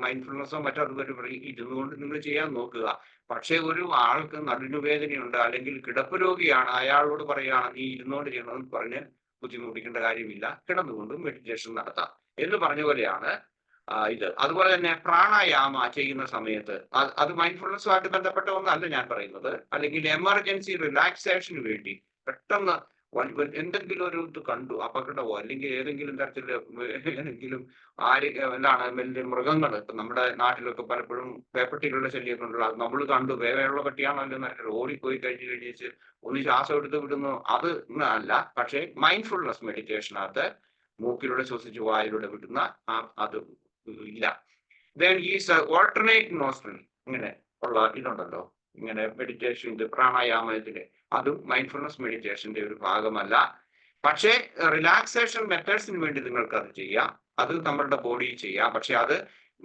മൈൻഡ്ഫുൾനെസ്സോ മറ്റൊരു പറയും ഇരുന്നുകൊണ്ട് നിങ്ങൾ ചെയ്യാൻ നോക്കുക. പക്ഷെ ഒരു ആൾക്ക് നടുവേദനയുണ്ട് അല്ലെങ്കിൽ കിടപ്പ് രോഗിയാണ്, അയാളോട് പറയുകയാണ് നീ ഇരുന്നുകൊണ്ട് ചെയ്യണമെന്ന് പറഞ്ഞ് ബുദ്ധിമുട്ടിക്കേണ്ട കാര്യമില്ല, കിടന്നുകൊണ്ടും മെഡിറ്റേഷൻ നടത്താം എന്ന് പറഞ്ഞ പോലെയാണ് ഇത്. അതുപോലെ തന്നെ പ്രാണായാമ ചെയ്യുന്ന സമയത്ത് അത് മൈൻഡ്ഫുൾനെസ്സുമായിട്ട് ബന്ധപ്പെട്ട ഒന്നല്ല ഞാൻ പറയുന്നത്. അല്ലെങ്കിൽ എമർജൻസി റിലാക്സേഷന് വേണ്ടി പെട്ടെന്ന് എന്തെങ്കിലും ഒരു ഇത് കണ്ടു, അപകടമോ അല്ലെങ്കിൽ ഏതെങ്കിലും തരത്തിൽ ഏതെങ്കിലും എന്താണ് വലിയ മൃഗങ്ങൾ, ഇപ്പൊ നമ്മുടെ നാട്ടിലൊക്കെ പലപ്പോഴും പേപ്പട്ടികളുടെ ശല്യമൊക്കെ ഉണ്ടല്ലോ, അത് നമ്മൾ കണ്ടു വേവയുള്ള പട്ടിയാണല്ലോ ഓടിപ്പോയി കഴിഞ്ഞ് ഒന്ന് ശ്വാസം എടുത്ത് വിടുന്നു, അത് അല്ല. പക്ഷെ മൈൻഡ്ഫുൾനെസ് മെഡിറ്റേഷനകത്ത് മൂക്കിലൂടെ ശ്വസിച്ച് വായിലൂടെ വിടുന്ന അത് ഇല്ല. ദെൻ ഈസ് ഓൾട്ടർനേറ്റ് നോസ്ട്രൽ ഇങ്ങനെ ഉള്ള ഇതുണ്ടല്ലോ, ഇങ്ങനെ മെഡിറ്റേഷൻ, ഇത് പ്രാണായാമത്തില് അതും മൈൻഡ്ഫുൾനെസ് മെഡിറ്റേഷന്റെ ഒരു ഭാഗമല്ല. പക്ഷേ റിലാക്സേഷൻ മെത്തേഡ്സിന് വേണ്ടി നിങ്ങൾക്ക് അത് ചെയ്യാം, അത് നമ്മളുടെ ബോഡി ചെയ്യാം. പക്ഷെ അത്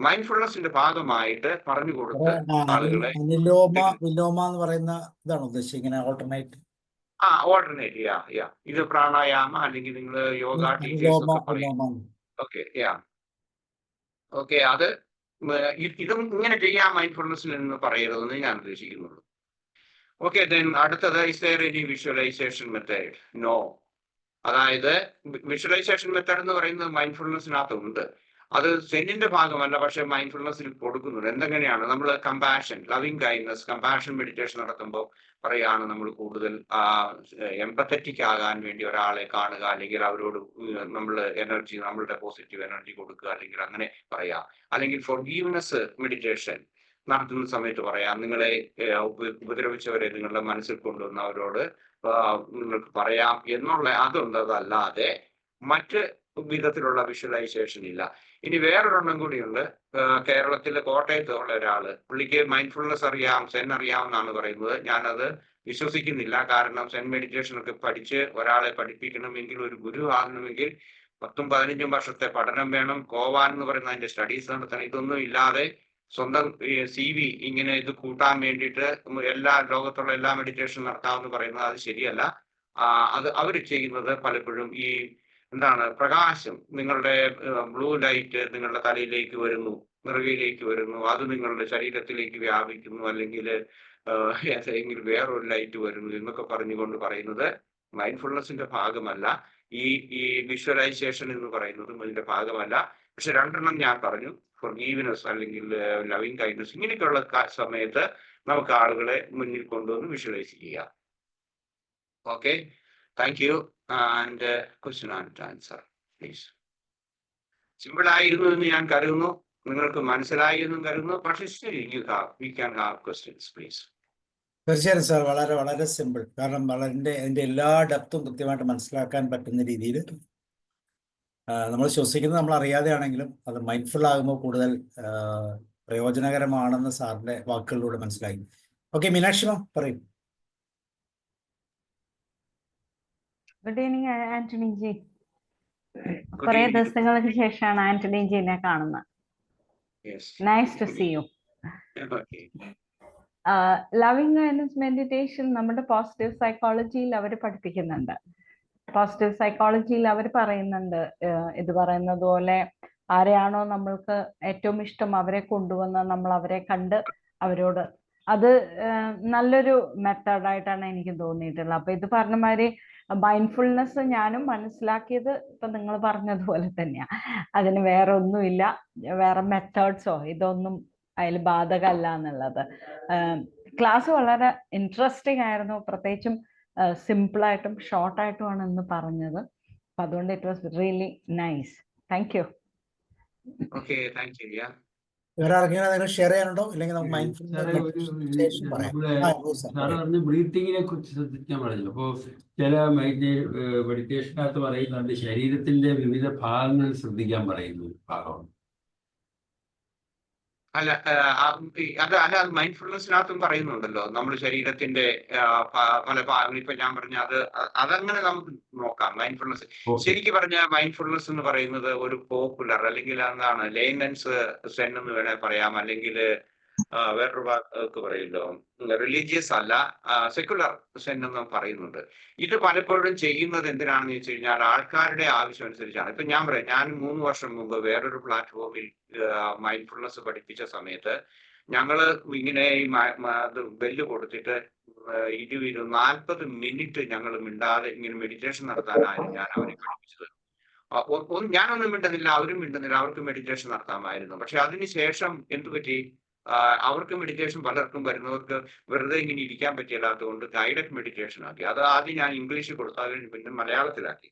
മൈൻഡ്ഫുൾനെസിന്റെ ഭാഗമായിട്ട് പറഞ്ഞു കൊടുത്ത് ആളുകളെ വിലോമ എന്ന് പറയുന്ന ഇതാണ് ഉദ്ദേശിച്ചത്, ഇങ്ങനെ ഓൾട്ടർനേറ്റ്. ഓൾട്ടർനേറ്റ് ഇത് പ്രാണായാമ അല്ലെങ്കിൽ നിങ്ങൾ യോഗ ടീച്ചേഴ്സ് ഒക്കെ പറയും. ഓക്കെ അത് ഇതും ഇങ്ങനെ ചെയ്യാം മൈൻഡ്ഫുൾനെസ്സിൽ എന്ന് പറയരുതെന്ന് ഞാൻ ഉദ്ദേശിക്കുന്നുള്ളൂ. ഓക്കെ, ദെൻ അടുത്തത്, is there any visualization method? No. അതായത് വിഷ്വലൈസേഷൻ മെത്തേഡ് എന്ന് പറയുന്നത് മൈൻഡ്ഫുൾനെസ്സിനകത്ത് ഉണ്ട്. അത് സെന്നിന്റെ ഭാഗമല്ല, പക്ഷെ മൈൻഡ്ഫുൾനെസ്സിൽ കൊടുക്കുന്നുണ്ട്. എന്തെങ്ങനെയാണ്? നമ്മൾ compassion, loving kindness, compassion meditation നടത്തുമ്പോൾ പറയാണ് നമ്മൾ കൂടുതൽ എംപത്തറ്റിക് ആകാൻ വേണ്ടി ഒരാളെ കാണുക, അല്ലെങ്കിൽ അവരോട് നമ്മൾ എനർജി, നമ്മളുടെ പോസിറ്റീവ് എനർജി കൊടുക്കുക, അല്ലെങ്കിൽ അങ്ങനെ പറയാം. അല്ലെങ്കിൽ ഫോർഗീവ്നെസ് മെഡിറ്റേഷൻ നടത്തുന്ന സമയത്ത് പറയാം, നിങ്ങളെ ഉപദ്രവിച്ചവരെ നിങ്ങളുടെ മനസ്സിൽ കൊണ്ടുവന്ന് അവരോട് നിങ്ങൾക്ക് പറയാം എന്നുള്ള അതുണ്ടതല്ലാതെ മറ്റ് വിധത്തിലുള്ള വിഷ്വലൈസേഷൻ ഇല്ല. ഇനി വേറൊരെണ്ണം കൂടിയുണ്ട്. കേരളത്തിലെ കോട്ടയത്തുള്ള ഒരാള്, പുള്ളിക്ക് മൈൻഡ്ഫുൾനെസ് അറിയാം, സെൻ അറിയാമെന്നാണ് പറയുന്നത്. ഞാനത് വിശ്വസിക്കുന്നില്ല. കാരണം സെൻ മെഡിറ്റേഷൻ ഒക്കെ പഠിച്ച് ഒരാളെ പഠിപ്പിക്കണമെങ്കിൽ, ഒരു ഗുരു ആകണമെങ്കിൽ 10-15 വർഷത്തെ പഠനം വേണം. കോവാൻ എന്ന് പറയുന്ന അതിന്റെ സ്റ്റഡീസ് നടത്തണം. ഇതൊന്നും ഇല്ലാതെ സ്വന്തം CV ഇങ്ങനെ ഇത് കൂട്ടാൻ വേണ്ടിയിട്ട് എല്ലാ ലോകത്തുള്ള എല്ലാ മെഡിറ്റേഷൻ നടത്താമെന്ന് പറയുന്നത് അത് ശരിയല്ല. അത് അവർ ചെയ്യുന്നത് പലപ്പോഴും ഈ എന്താണ്, പ്രകാശം, നിങ്ങളുടെ ബ്ലൂ ലൈറ്റ് നിങ്ങളുടെ തലയിലേക്ക് വരുന്നു, നെറുകയിലേക്ക് വരുന്നു, അത് നിങ്ങളുടെ ശരീരത്തിലേക്ക് വ്യാപിക്കുന്നു, അല്ലെങ്കിൽ ഏതെങ്കിലും വേറൊരു ലൈറ്റ് വരുന്നു എന്നൊക്കെ പറഞ്ഞുകൊണ്ട് പറയുന്നത് മൈൻഡ്ഫുൾനെസ്സിന്റെ ഭാഗമല്ല. ഈ വിഷ്വലൈസേഷൻ എന്ന് പറയുന്നതും അതിന്റെ ഭാഗമല്ല. പക്ഷെ രണ്ടെണ്ണം ഞാൻ പറഞ്ഞു, ഫോർഗീവ്നെസ് അല്ലെങ്കിൽ ലവിങ് കൈൻഡ്നസ്, ഇങ്ങനെയൊക്കെയുള്ള സമയത്ത് നമുക്ക് ആളുകളെ മുന്നിൽ കൊണ്ടുവന്ന് വിഷ്വലൈസ് ചെയ്യാം. Okay, thank you. And question and answer please. Simple ആയിരുന്നു എന്ന് ഞാൻ കരുതുന്നു, നിങ്ങൾക്ക് മനസ്സിലായി എന്നും കരുതുന്നു. പക്ഷേ we can have questions, please. തീർച്ചയായും സാർ, വളരെ വളരെ സിമ്പിൾ. കാരണം അതിന്റെ എല്ലാ ഡെപ്തും കൃത്യമായിട്ട് മനസ്സിലാക്കാൻ പറ്റുന്ന രീതിയിൽ നമ്മൾ ശ്വസിക്കുന്നത് നമ്മൾ അറിയാതെയാണെങ്കിലും അത് മൈൻഡ്ഫുൾ ആകുമ്പോൾ കൂടുതൽ പ്രയോജനകരമാണെന്ന് സാറിന്റെ വാക്കുകളിലൂടെ മനസ്സിലായി. ഓക്കെ, മീനാക്ഷി മാം പറയും. Good evening Antony ji. കുറെ ദിവസങ്ങൾക്ക് ശേഷമാണ് ആന്റണി ജിനെ കാണുന്നത്. Nice to see you. Loving kindness meditation നമ്മുടെ പോസിറ്റീവ് സൈക്കോളജിയിൽ അവർ പഠിപ്പിക്കുന്നുണ്ട്. പോസിറ്റീവ് സൈക്കോളജിയിൽ അവർ പറയുന്നുണ്ട്, ഇത് പറയുന്നത് പോലെ ആരെയാണോ നമ്മൾക്ക് ഏറ്റവും ഇഷ്ടം അവരെ കൊണ്ടുവന്ന് നമ്മൾ അവരെ കണ്ട് അവരോട്, അത് നല്ലൊരു മെത്തേഡായിട്ടാണ് എനിക്ക് തോന്നിയിട്ടുള്ളത്. അപ്പൊ ഇത് പറഞ്ഞ മാതിരി മൈൻഡ്ഫുൾനെസ് ഞാനും മനസ്സിലാക്കിയത് ഇപ്പൊ നിങ്ങൾ പറഞ്ഞതുപോലെ തന്നെയാ. അതിന് വേറെ ഒന്നുമില്ല, വേറെ മെത്തേഡ്സോ ഇതൊന്നും അതിൽ ബാധകമല്ല എന്നുള്ളത്. ക്ലാസ് വളരെ ഇൻട്രസ്റ്റിംഗ് ആയിരുന്നു, പ്രത്യേകിച്ചും സിമ്പിളായിട്ടും ഷോർട്ടായിട്ടുമാണ് ഇന്ന് പറഞ്ഞത്. അപ്പൊ അതുകൊണ്ട് it was really nice. Thank you. വേറെ ആർക്കെങ്കിലും ഷെയർ ചെയ്യാനുണ്ടോ? ഇല്ലെങ്കിൽ നമുക്ക് ബ്രീത്തിങ്ങിനെ കുറിച്ച് ശ്രദ്ധിക്കാൻ പറഞ്ഞല്ലോ. അപ്പോൾ ചില മെഡിറ്റേഷനകത്ത് പറയുന്നുണ്ട് ശരീരത്തിന്റെ വിവിധ ഭാഗങ്ങൾ ശ്രദ്ധിക്കാൻ പറയുന്നു ഭാഗമാണ്. അല്ല മൈൻഡ്ഫുൾനെസ്സിനകത്തും പറയുന്നുണ്ടല്ലോ, നമ്മൾ ശരീരത്തിന്റെ പല ഭാഗങ്ങൾ. ഇപ്പൊ ഞാൻ പറഞ്ഞ അതങ്ങനെ നമുക്ക് നോക്കാം. മൈൻഡ്ഫുൾനെസ് ശരിക്കും പറഞ്ഞ മൈൻഡ്ഫുൾനെസ് എന്ന് പറയുന്നത് ഒരു പോപ്പുലർ അല്ലെങ്കിൽ എന്താണ് ലേമൻസ് സെൻ എന്ന് വേണേ പറയാം, അല്ലെങ്കിൽ വേറൊരു വാക്ക് പറയല്ലോ, റിലീജിയസ് അല്ല, സെക്യുലർ സെൻ എന്നും പറയുന്നുണ്ട്. ഇത് പലപ്പോഴും ചെയ്യുന്നത് എന്തിനാണെന്ന് വെച്ച് കഴിഞ്ഞാൽ ആൾക്കാരുടെ ആവശ്യം അനുസരിച്ചാണ്. ഇപ്പൊ ഞാൻ പറയാം, ഞാൻ 3 വർഷം മുമ്പ് വേറൊരു പ്ലാറ്റ്ഫോമിൽ മൈൻഡ്ഫുൾനെസ് പഠിപ്പിച്ച സമയത്ത് ഞങ്ങള് ഇങ്ങനെ ബെല്ല് കൊടുത്തിട്ട് 40 മിനിറ്റ് ഞങ്ങൾ മിണ്ടാതെ ഇങ്ങനെ മെഡിറ്റേഷൻ നടത്താനായിരുന്നു ഞാൻ അവരെ പഠിപ്പിച്ചത്. ഞാനൊന്നും മിണ്ടുന്നില്ല, അവരും മിണ്ടുന്നില്ല, അവർക്ക് മെഡിറ്റേഷൻ നടത്താമായിരുന്നു. പക്ഷെ അതിനുശേഷം എന്തു പറ്റി? അവർക്ക് മെഡിറ്റേഷൻ, പലർക്കും വരുന്നവർക്ക് വെറുതെ ഇങ്ങനെ ഇരിക്കാൻ പറ്റില്ലാത്തതുകൊണ്ട് ഗൈഡഡ് മെഡിറ്റേഷൻ ആക്കി. അത് ആദ്യം ഞാൻ ഇംഗ്ലീഷിൽ കൊടുത്തു, അതിന് പിന്നെ മലയാളത്തിലാക്കി.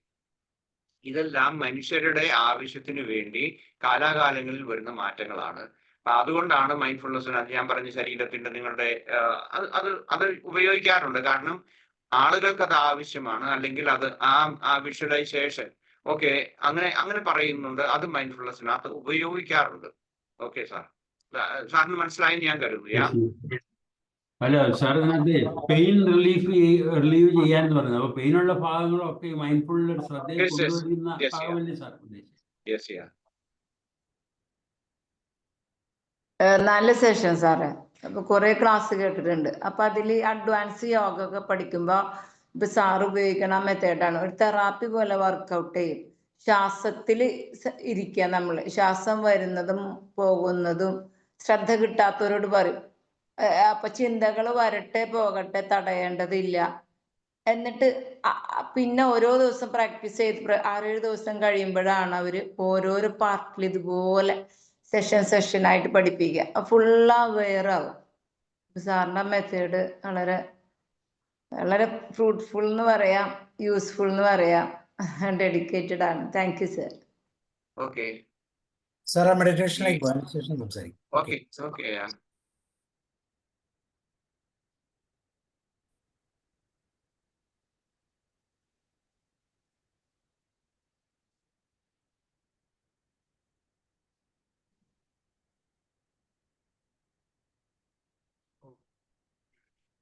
ഇതെല്ലാം മനുഷ്യരുടെ ആവശ്യത്തിന് വേണ്ടി കാലാകാലങ്ങളിൽ വരുന്ന മാറ്റങ്ങളാണ്. അതുകൊണ്ടാണ് മൈൻഡ്ഫുൾനെസ്സിന് ഞാൻ പറഞ്ഞ ശരീരത്തിന്റെ നിങ്ങളുടെ അത് ഉപയോഗിക്കാറുണ്ട്. കാരണം ആളുകൾക്ക് അത് ആവശ്യമാണ്, അല്ലെങ്കിൽ അത് ആ വിഷ്വലൈസേഷൻ ഓക്കെ അങ്ങനെ പറയുന്നുണ്ട്. അത് മൈൻഡ്ഫുൾനെസ്സിനകത്ത് ഉപയോഗിക്കാറുണ്ട്. ഓക്കെ സാർ, സാറിന് മനസ്സിലായി ഞാൻ കരുതുന്നു. അല്ല സാർ, അതിനകത്ത് പെയിൻ റിലീവ് ചെയ്യാന്ന് പറയുന്നത്, അപ്പൊ പെയിനുള്ള ഭാഗങ്ങളൊക്കെ മൈൻഡ്ഫുൾനെസ് ശ്രദ്ധയിൽ Yes, yes. കൊണ്ടുവരുന്ന Yes, yeah. ഭാഗമല്ലേ സാർ ഉദ്ദേശിച്ചത്? Yes, yeah. നല്ല സെഷൻ സാറേ. അപ്പൊ കുറെ ക്ലാസ് കേട്ടിട്ടുണ്ട്. അപ്പൊ അതിൽ അഡ്വാൻസ് യോഗ ഒക്കെ പഠിക്കുമ്പോ ഇപ്പൊ സാറ് ഉപയോഗിക്കണ മെത്തേഡാണ് ഒരു തെറാപ്പി പോലെ വർക്കൗട്ട് ചെയ്യും. ശ്വാസത്തിൽ ഇരിക്കുക, നമ്മൾ ശ്വാസം വരുന്നതും പോകുന്നതും ശ്രദ്ധ കിട്ടാത്തവരോട് പറയും. അപ്പൊ ചിന്തകൾ വരട്ടെ പോകട്ടെ, തടയേണ്ടതില്ല. എന്നിട്ട് പിന്നെ ഓരോ ദിവസം പ്രാക്ടീസ് ചെയ്ത് 6-7 ദിവസം കഴിയുമ്പോഴാണ് അവര് ഓരോരോ പാർട്ടിൽ ഇതുപോലെ സെഷനായിട്ട് പഠിപ്പിക്കുക. ഫുൾ അവെയർ ആവും. സാറിന്റെ മെത്തേഡ് വളരെ വളരെ ഫ്രൂട്ട്ഫുൾ എന്ന് പറയാം, യൂസ്ഫുൾ എന്ന് പറയാം, ഡെഡിക്കേറ്റഡ് ആണ്. Thank you sir. Okay. Sir, ആ മെഡിറ്റേഷനിലേക്ക് പോകാൻ ശേഷം സംസാരിക്കും. Okay. Okay. Yeah.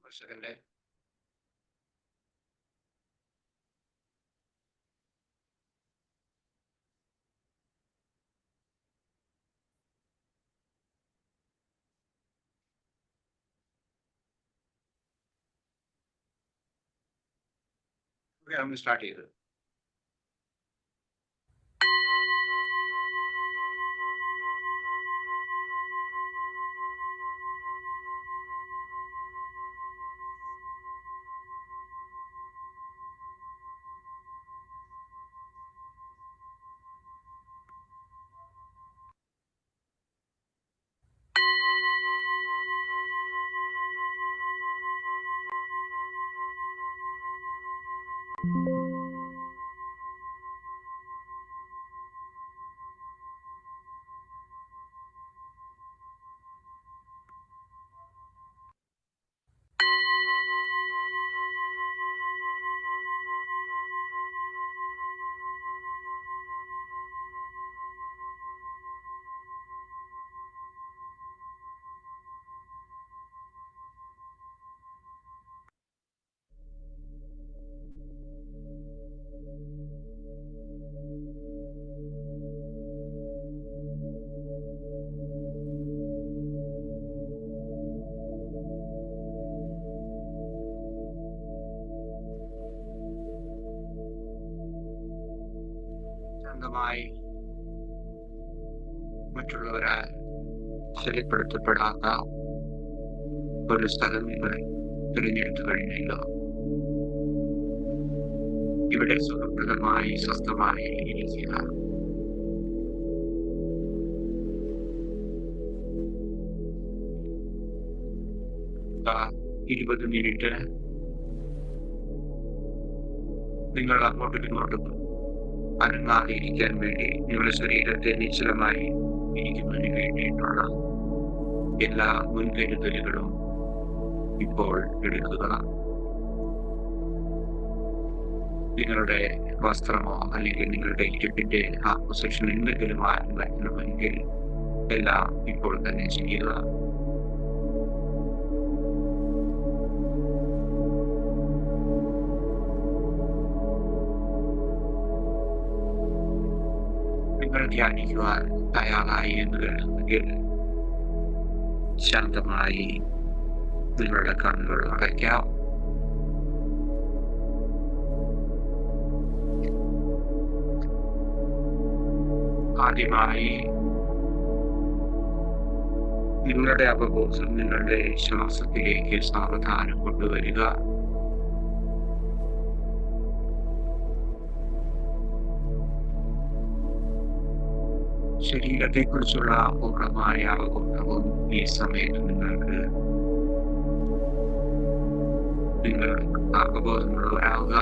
One second. Okay, I'm going to start here. ശാന്തമായി മറ്റുള്ളവരാൽ ശല്യപ്പെടുത്തപ്പെടാത്ത ഒരു സ്ഥലം നിങ്ങൾ തിരഞ്ഞെടുത്തു കഴിഞ്ഞല്ലോ. ഇവിടെ സുഖപ്രദമായി സ്വസ്ഥമായി ഇരിക്കുക. ആ 20 മിനിറ്റ് നിങ്ങൾ അങ്ങോട്ടും ഇങ്ങോട്ടും അനങ്ങാതെ ഇരിക്കാൻ വേണ്ടി നിങ്ങളുടെ ശരീരത്തെ നിശ്ചലമായി ഇരിക്കുന്നതിന് വേണ്ടിയിട്ടുള്ള എല്ലാ മുൻകരുതലുകളും ഇപ്പോൾ എടുക്കുക. നിങ്ങളുടെ വസ്ത്രമോ അല്ലെങ്കിൽ നിങ്ങളുടെ ഇരിപ്പിന്റെ ആ പൊസിഷൻ എന്തെങ്കിലും മാറ്റം വരണമെങ്കിൽ എല്ലാം ഇപ്പോൾ തന്നെ ചെയ്യുക. നിങ്ങൾ ധ്യാനിക്കുവാൻ തയ്യാറായി എന്ന് കരുതുന്നെങ്കിൽ ശാന്തമായി നിങ്ങളുടെ കണ്ണുകൾ അടയ്ക്കാം. ആദ്യമായി നിങ്ങളുടെ അവബോധം നിങ്ങളുടെ ശ്വാസത്തിലേക്ക് സാവധാനം കൊണ്ടുവരിക. ശരീരത്തെക്കുറിച്ചുള്ള പൂർണ്ണമായ അവബോധവും ഈ സമയത്ത് നിങ്ങൾക്ക് അവബോധമുള്ളവരാവുക.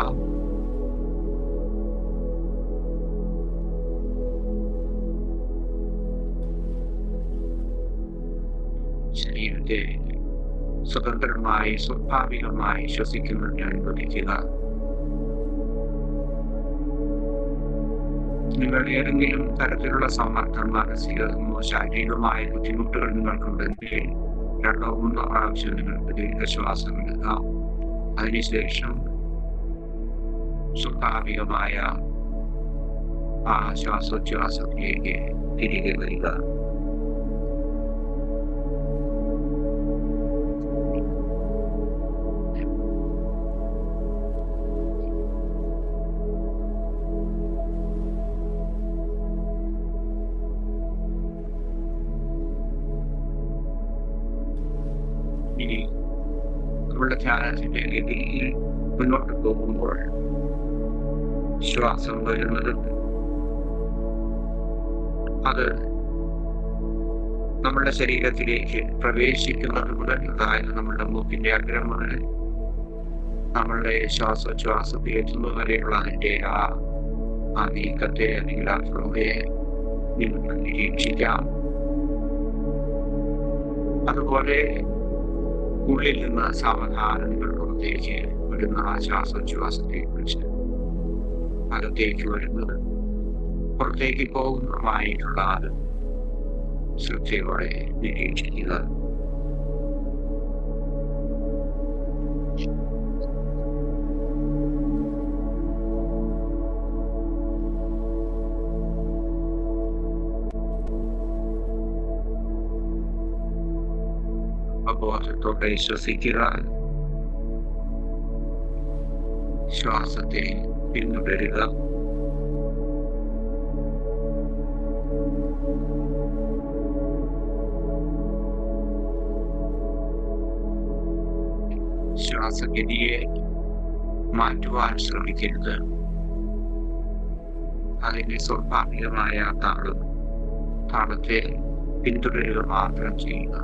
ശരീരത്തെ സ്വതന്ത്രമായി സ്വാഭാവികമായി ശ്വസിക്കുന്നതിന് അനുവദിക്കുക. നിങ്ങൾ ഏതെങ്കിലും തരത്തിലുള്ള സമ്മർദ്ദം, മാനസികമോ ശാരീരികമായ ബുദ്ധിമുട്ടുകൾ നിങ്ങൾക്കുണ്ടെങ്കിൽ 2 3 പ്രാവശ്യം നിങ്ങൾക്ക് ദീർഘശ്വാസം എടുക്കാം. അതിനുശേഷം സ്വാഭാവികമായ ആ ശ്വാസോച്ഛ്വാസത്തിലേക്ക് തിരികെ വരിക. ഇനി നമ്മുടെ ധ്യാനത്തിന്റെ ഗതിയിൽ മുന്നോട്ട് പോകുമ്പോൾ ശ്വാസം വരുന്നത് അത് നമ്മുടെ ശരീരത്തിലേക്ക് പ്രവേശിക്കുന്നത് മുതൽ, അതായത് നമ്മുടെ മൂക്കിന്റെ അഗ്രം മുതൽ നമ്മളുടെ ശ്വാസോച്ഛ്വാസത്തിൽ എത്തുന്നത് വരെയുള്ള അതിന്റെ ആ നീക്കത്തെ അല്ലെങ്കിൽ ആ ഫ്ലോയെ നിങ്ങൾക്ക് നിരീക്ഷിക്കാം. അതുപോലെ ഉള്ളിൽ നിന്ന് സാവധാനം നിങ്ങൾ പുറത്തേക്ക് വിടുന്ന ആ ശ്വാസോച്ഛ്വാസത്തെ കുറിച്ച് അകത്തേക്ക് വരുന്നത് പുറത്തേക്ക് പോകുന്നതുമായിട്ടുള്ള അത് ശ്രദ്ധയോടെ നിരീക്ഷിക്കുക. ബോധത്തോടെ ശ്വസിക്കുക. ശ്വാസത്തെ പിന്തുടരുക. ശ്വാസഗതിയെ മാറ്റുവാൻ ശ്രമിക്കരുത്. അതിന്റെ സ്വാഭാവികമായ താളത്തെ പിന്തുടരുക മാത്രം ചെയ്യുക.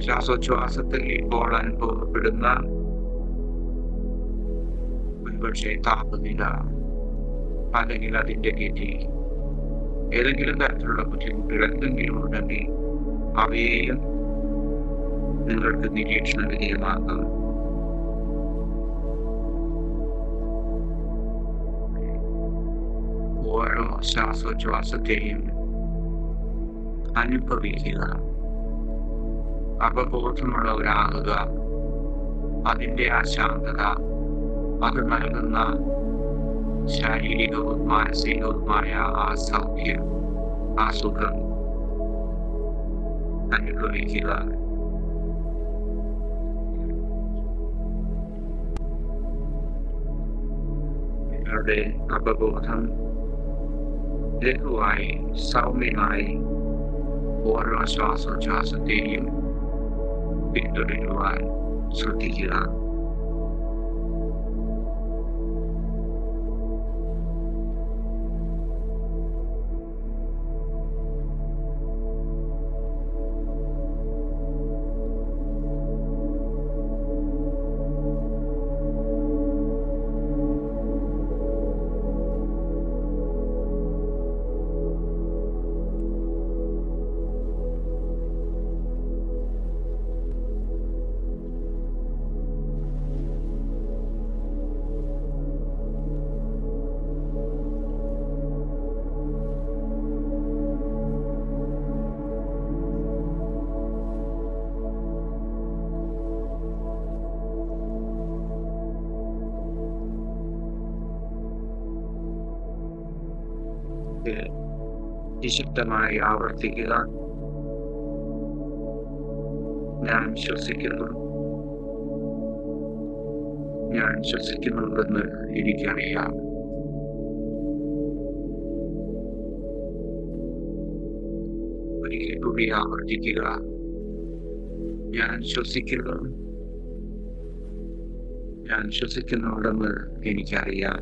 ശ്വാസോച്ഛ്വാസത്തിൽ ഇപ്പോൾ അനുഭവപ്പെടുന്ന ഒരുപക്ഷെ താപനില അല്ലെങ്കിൽ അതിന്റെ ഗതി, ഏതെങ്കിലും തരത്തിലുള്ള ബുദ്ധിമുട്ടുകൾ എന്തെങ്കിലും ഉണ്ടെങ്കിൽ അവയെയും നിങ്ങൾക്ക് നിരീക്ഷണ വിധേയമാക്കാം. ഓരോ ശ്വാസോച്ഛ്വാസത്തെയും അനുഭവിക്കുക. അവബോധമുള്ളവരാകുക. അതിന്റെ ആ ശാന്തത, അത് നൽകുന്ന ശാരീരികവും മാനസികവുമായ ആ സൗഖ്യം, ആ സുഖം അനുഭവിക്കുക. നിങ്ങളുടെ അവബോധം ലഘുവായി സൗമ്യമായി ഓരോ ശ്വാസോച്ഛ്വാസത്തെയും പിന്തുടരുവാൻ ശ്രദ്ധിക്കുക. നിശബ്ദമായി ആവർത്തിക്കുക. ഞാൻ ശ്വസിക്കുന്നു, ഞാൻ ശ്വസിക്കുന്നുണ്ടെന്ന് എനിക്കറിയാം. ഒരിക്കൽ കൂടി ആവർത്തിക്കുക. ഞാൻ ശ്വസിക്കുന്നു, ഞാൻ ശ്വസിക്കുന്നുണ്ടെന്ന് എനിക്കറിയാം.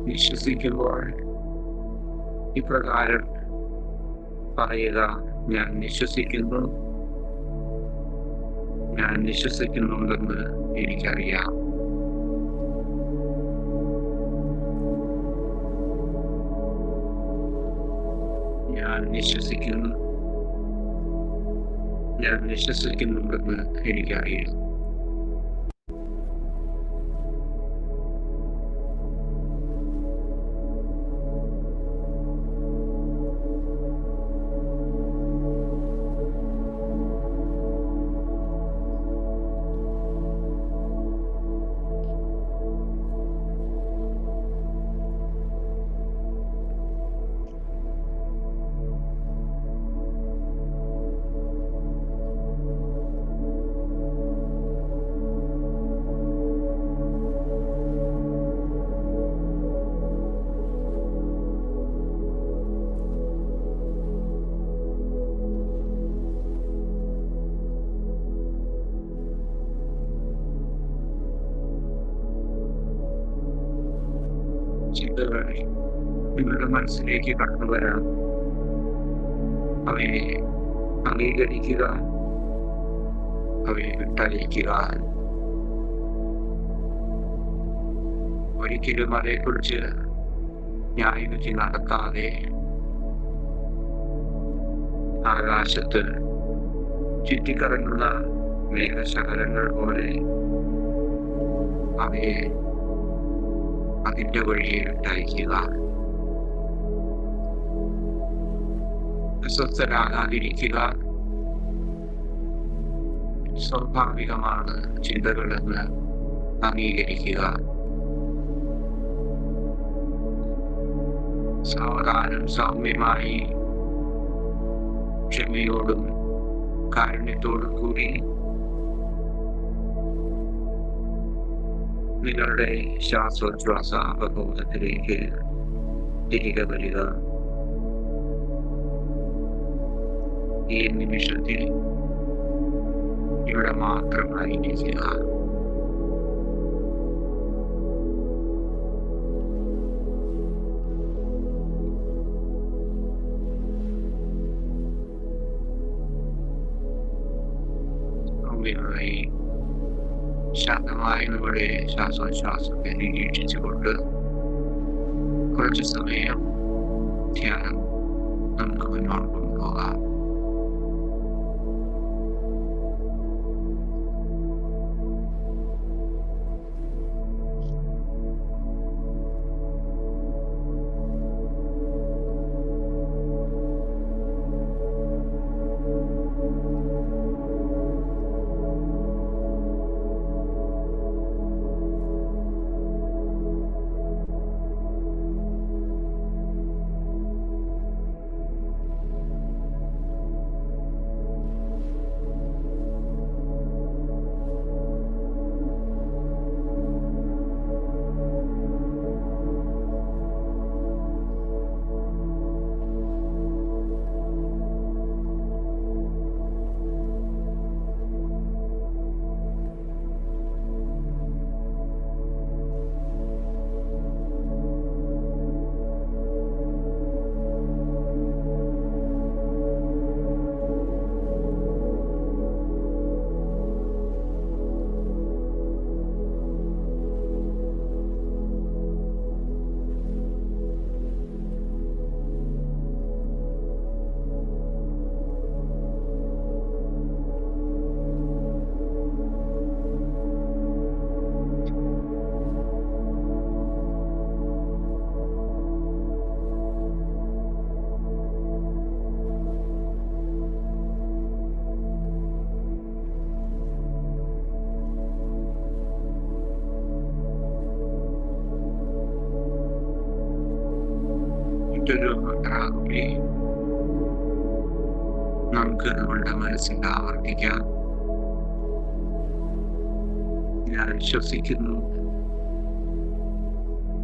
വിശ്വസിക്കുമ്പോൾ ഇപ്രകാരം പറയുക: ഞാൻ വിശ്വസിക്കുന്നു, ഞാൻ വിശ്വസിക്കുന്നുണ്ടെന്ന് എനിക്കറിയാം. ഞാൻ വിശ്വസിക്കുന്നു, ഞാൻ വിശ്വസിക്കുന്നുണ്ടെന്ന് എനിക്കറിയാം. ചിന്തകൾ നിങ്ങളുടെ മനസ്സിലേക്ക് കടന്നു വരാം. അവയെ അംഗീകരിക്കുക, അവയെ വിട്ടയക്കുക. ഒരിക്കലും അതേക്കുറിച്ച് ന്യായവിധി നടത്താതെ ആകാശത്ത് ചുറ്റിക്കറങ്ങുന്ന മേഘശകലങ്ങൾ പോലെ അവയെ അതിന്റെ വഴിയെ വിട്ടയക്കുക. അസ്വസ്ഥരാകാതിരിക്കുക. സ്വാഭാവികമാണ് ചിന്തകളെന്ന് അംഗീകരിക്കുക. സാവധാനം സൗമ്യമായി ക്ഷമയോടും കാരുണ്യത്തോടും കൂടി നിങ്ങളുടെ ശ്വാസോച്ഛ്വാസ അവബോധത്തിലേക്ക് തിരികെ വരിക. ഈ നിമിഷത്തിൽ ഇവിടെ മാത്രമായിരിക്കുക. സൗമ്യമായി ശാന്തമായി നമ്മുടെ ശ്വാസോച്ഛ്വാസത്തെ നിരീക്ഷിച്ചുകൊണ്ട് കുറച്ചു സമയം ധ്യാനം നമുക്ക് മുന്നോട്ട് കൊണ്ടുപോകാം. മറ്റൊരു കൂടി നമുക്ക് നമ്മളുടെ മനസ്സിൽ ആവർത്തിക്കാം. ഞാൻ വിശ്വസിക്കുന്നു,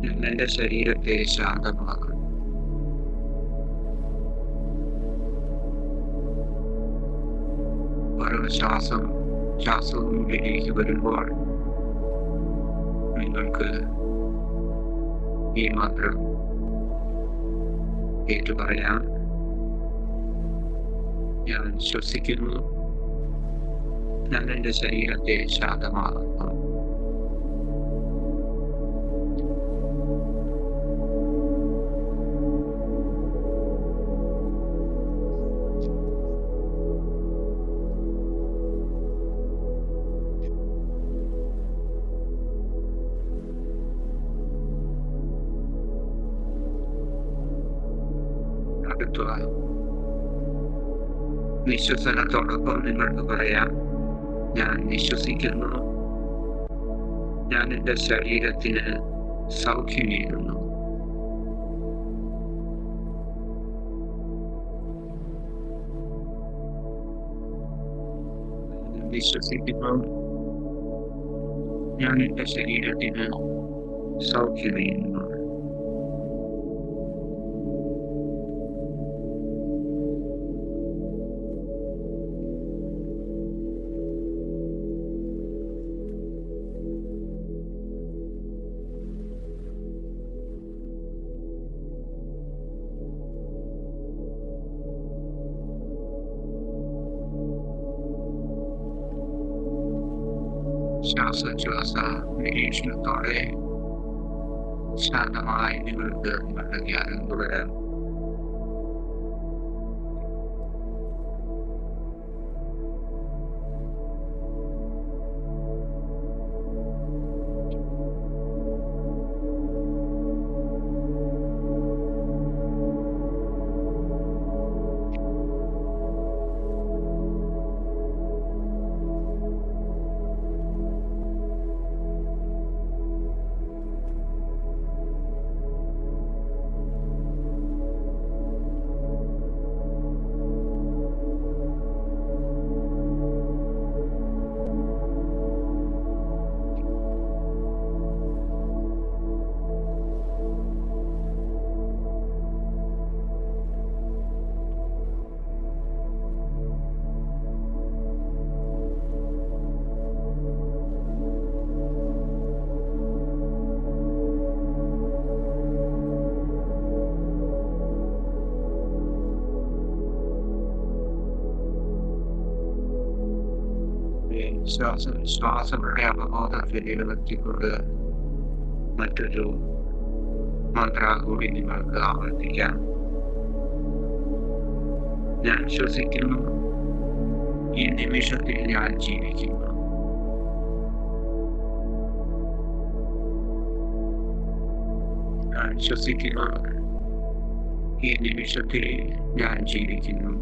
ഞാൻ എൻ്റെ ശരീരത്തെ ശാന്തമാക്കും. ഓരോ ശ്വാസവും ഉള്ളിലേക്ക് വരുമ്പോൾ നിങ്ങൾക്ക് ഈ മന്ത്രം ഏറ്റുപറയാം. ഞാൻ ശ്വസിക്കുന്നു, ഞാൻ എൻ്റെ ശരീരത്തെ ശാന്തമാക്കുന്നു. അടുത്ത നിശ്വസനത്തോടൊപ്പം നിങ്ങൾക്ക് പറയാം, ഞാൻ വിശ്വസിക്കുന്നു, ഞാൻ എൻ്റെ ശരീരത്തിന് സൗഖ്യമേകുന്നു. വിശ്വസിക്കുന്നു, ഞാൻ എൻ്റെ ശരീരത്തിന് സൗഖ്യമേകുന്നു. ശ്വാസോച്ഛ്വാസ നിരീക്ഷണത്തോടെ ശാന്തമായി നിങ്ങൾക്ക് നിങ്ങളുടെ ധ്യാനം തുടരാം. ശ്വാസങ്ങളുടെ അവബോധത്തിൽ നിർത്തിക്കൊണ്ട് മറ്റൊരു മന്ത്ര കൂടി നിങ്ങൾക്ക് ആവർത്തിക്കാം. ഞാൻ ശ്വസിക്കുന്നു, ഈ നിമിഷത്തിൽ ഞാൻ ജീവിക്കുന്നു. ഞാൻ ശ്വസിക്കുന്നു, ഈ നിമിഷത്തിൽ ഞാൻ ജീവിക്കുന്നു.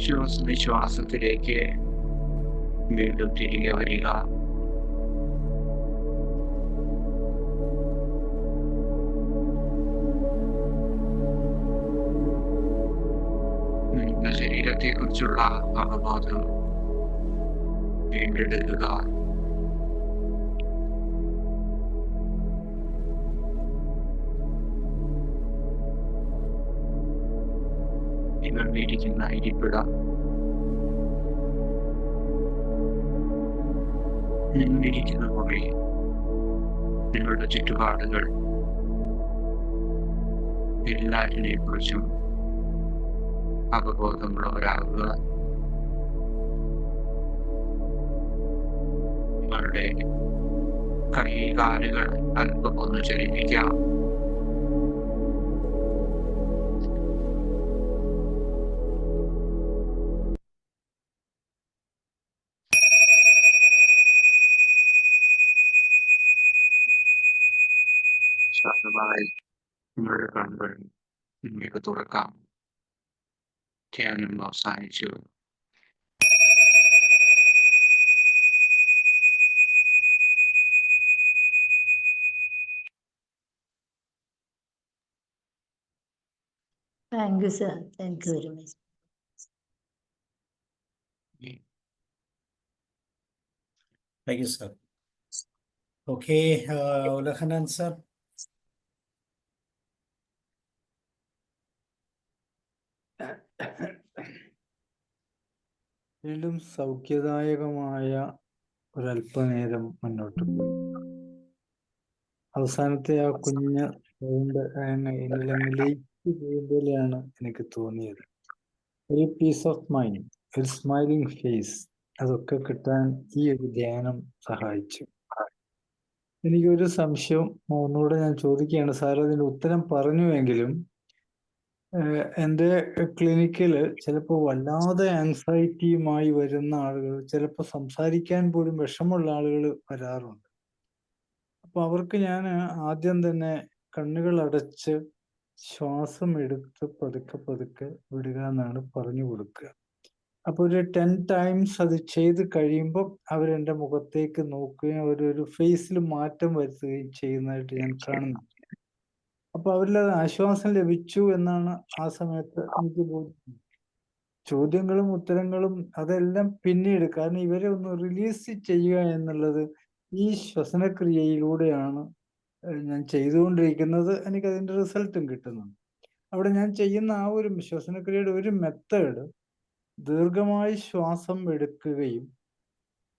ശ്വാസത്തിലേക്ക് വീണ്ടും തിരികെ വരിക. നിങ്ങളുടെ ശരീരത്തെക്കുറിച്ചുള്ള അവബോധം വീണ്ടെടുക്കുക. നിങ്ങൾ ഇരിക്കുന്ന ഇരിപ്പിടം, നിങ്ങളിരിക്കുന്ന മുറി, നിങ്ങളുടെ ചുറ്റുപാടുകൾ, എല്ലാറ്റിനെ കുറിച്ചും അവബോധമുള്ളവരാകുക. നിങ്ങളുടെ കൈകാലുകൾ അല്പം ഒന്ന് ചലിപ്പിക്കാം. ശാന്തമായി നിങ്ങളുടെ കണ്ണുകൾ നിങ്ങൾക്ക് തുറക്കാം. ധ്യാനം അവസാനിച്ചു. Thank you, sir. Thank you very much. Thank you, sir. Okay, Ulakhanan, sir. വീണ്ടും സൗഖ്യദായകമായ ഒരല്പനേരം മുന്നോട്ട് പോയി. അവസാനത്തെ ആ കുഞ്ഞ് ലയിച്ചു പോയതുപോലെയാണ് എനിക്ക് തോന്നിയത്. ഒരു പീസ് ഓഫ് മൈൻഡ്, ഒരു സ്മൈലിംഗ് ഫേസ്, അതൊക്കെ കിട്ടാൻ ഈ ഒരു ധ്യാനം സഹായിച്ചു. എനിക്കൊരു സംശയം ഒന്നുകൂടെ ഞാൻ ചോദിക്കുകയാണ്. സാർ അതിന് ഉത്തരം പറഞ്ഞുവെങ്കിലും എൻ്റെ ക്ലിനിക്കിൽ ചിലപ്പോൾ വല്ലാതെ ആങ്സൈറ്റിയുമായി വരുന്ന ആളുകൾ, ചിലപ്പോൾ സംസാരിക്കാൻ പോലും വിഷമമുള്ള ആളുകൾ വരാറുണ്ട്. അപ്പൊ അവർക്ക് ഞാൻ ആദ്യം തന്നെ കണ്ണുകൾ അടച്ച് ശ്വാസം എടുത്ത് പതുക്കെ പതുക്കെ വിടുക എന്നാണ് പറഞ്ഞു കൊടുക്കുക. അപ്പൊ ഒരു 10 ടൈംസ് അത് ചെയ്ത് കഴിയുമ്പോൾ അവരെൻ്റെ മുഖത്തേക്ക് നോക്കുകയും അവരൊരു ഫേസിൽ മാറ്റം വരുത്തുകയും ചെയ്യുന്നതായിട്ട് ഞാൻ കാണുന്നു. അപ്പൊ അവരിൽ അത് ആശ്വാസം ലഭിച്ചു എന്നാണ് ആ സമയത്ത് എനിക്ക് ബോധ്യം. ചോദ്യങ്ങളും ഉത്തരങ്ങളും അതെല്ലാം പിന്നീട്, കാരണം ഇവരെ ഒന്ന് റിലീസ് ചെയ്യുക എന്നുള്ളത് ഈ ശ്വസനക്രിയയിലൂടെയാണ് ഞാൻ ചെയ്തുകൊണ്ടിരിക്കുന്നത്. എനിക്ക് അതിൻ്റെ റിസൾട്ടും കിട്ടുന്നുണ്ട്. അവിടെ ഞാൻ ചെയ്യുന്ന ആ ഒരു ശ്വസനക്രിയയുടെ ഒരു മെത്തേഡ് ദീർഘമായി ശ്വാസം എടുക്കുകയും